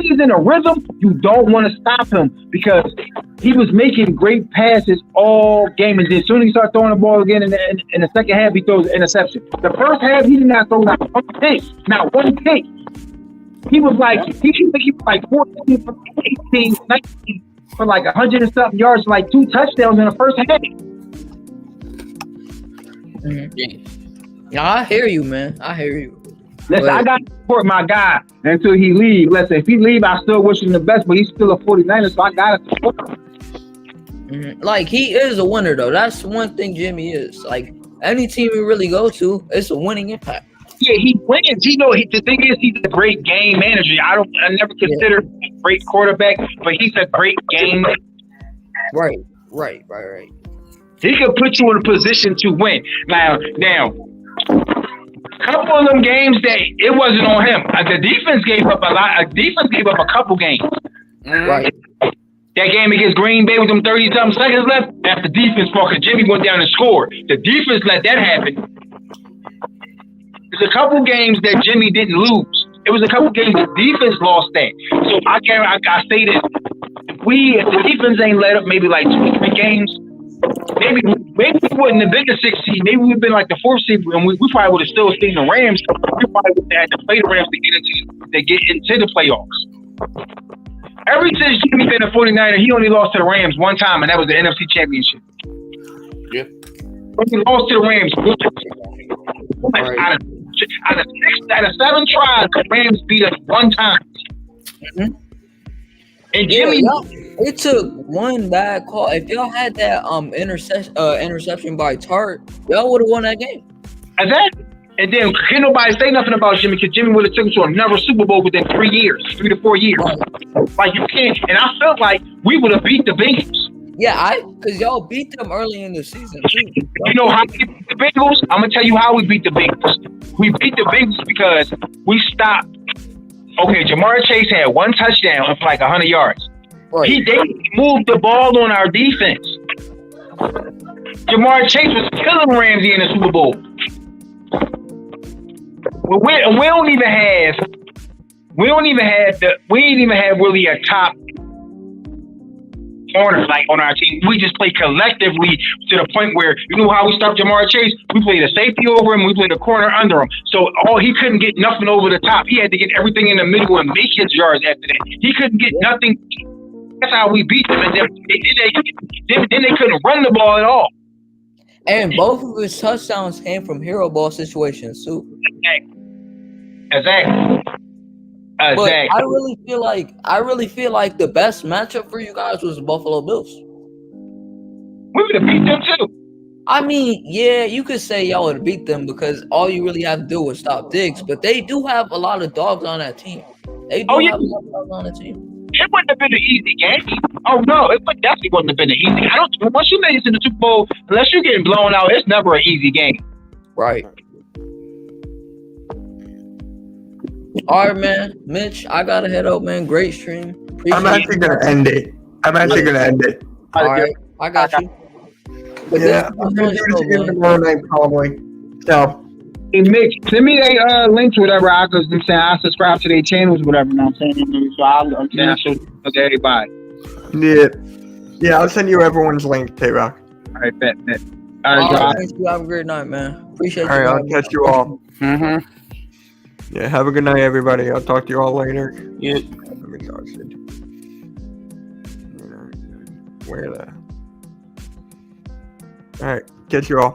is in a rhythm, you don't want to stop him because he was making great passes all game. And then as soon as he started throwing the ball again in the second half, he throws an interception. The first half, he did not throw not one pick. Not one pick. He was like 14 from 18, 19 for like 100 and something yards, like 2 touchdowns in the first half. Yeah, I hear you, man. I hear you. Listen, I got to support my guy until he leaves. Listen, if he leaves, I still wish him the best, but he's still a 49er, so I got to support him. Like, he is a winner, though. That's one thing Jimmy is. Like, any team he really go to, it's a winning impact. Yeah, he wins. The thing is, he's a great game manager. I never considered him a great quarterback, but he's a great game manager. Right. He could put you in a position to win. Now, a couple of them games that it wasn't on him. The defense gave up a lot. Defense gave up a couple games. Right. That game against Green Bay with them 30-something seconds left, that's the defense fault because Jimmy went down and scored. The defense let that happen. There's a couple games that Jimmy didn't lose. It was a couple games the defense lost that. So I say that if the defense ain't let up maybe like 2 or 3 games, maybe we wouldn't have been the 6th seed. Maybe we'd been like the 4th seed, and we probably would have still seen the Rams. We probably would have had to play the Rams to get into the playoffs. Ever since Jimmy been a 49er, he only lost to the Rams one time, and that was the NFC Championship. Yep. He lost to the Rams. Right. Out of 7 tries, the Rams beat us one time. Mm-hmm. And Jimmy, it took one bad call. If y'all had that interception by Tart, y'all would have won that game. Exactly. And then can't nobody say nothing about Jimmy because Jimmy would have taken to another Super Bowl within 3 to 4 years. Right. Like you can't. And I felt like we would have beat the Bengals. Yeah, because y'all beat them early in the season too. You know how we beat the Bengals? I'm gonna tell you how we beat the Bengals. We beat the Bengals because we stopped. Okay, Jamar Chase had 1 touchdown for like 100 yards. Right. They moved the ball on our defense. Jamar Chase was killing Ramsey in the Super Bowl. We ain't even have really a top corner like on our team. We just play collectively to the point where you know how we stopped Jamar Chase? We played a safety over him, we played a corner under him. So he couldn't get nothing over the top. He had to get everything in the middle and make his yards after that. He couldn't get nothing. That's how we beat them. And then they couldn't run the ball at all. And both of his touchdowns came from hero ball situations too. Exactly. But I really feel like the best matchup for you guys was the Buffalo Bills. We would have beat them too. I mean, yeah, you could say y'all would have beat them because all you really have to do is stop Diggs, but they do have a lot of dogs on that team. They do have a lot of dogs on the team. It wouldn't have been an easy game. Oh no, it definitely wouldn't have been an easy. Once you make it to the Super Bowl, unless you're getting blown out, it's never an easy game. Right. All right, man. Mitch, I gotta head out, man. Great stream. I'm actually gonna end it. All right, I got you. But yeah, I'm gonna do this again tomorrow night probably. So. Hey Mitch, send me a links or whatever. I subscribe to their channels, whatever. You know what I'm saying? So I'll show to everybody. Yeah, I'll send you everyone's link, Tay-Rock. All right, bet. All right, thank you. Have a great night, man. Appreciate you. All right, I'll catch you all. Mm-hmm. Yeah, have a good night, everybody. I'll talk to you all later. Yeah. Let me talk to you. Where the? All right, catch you all.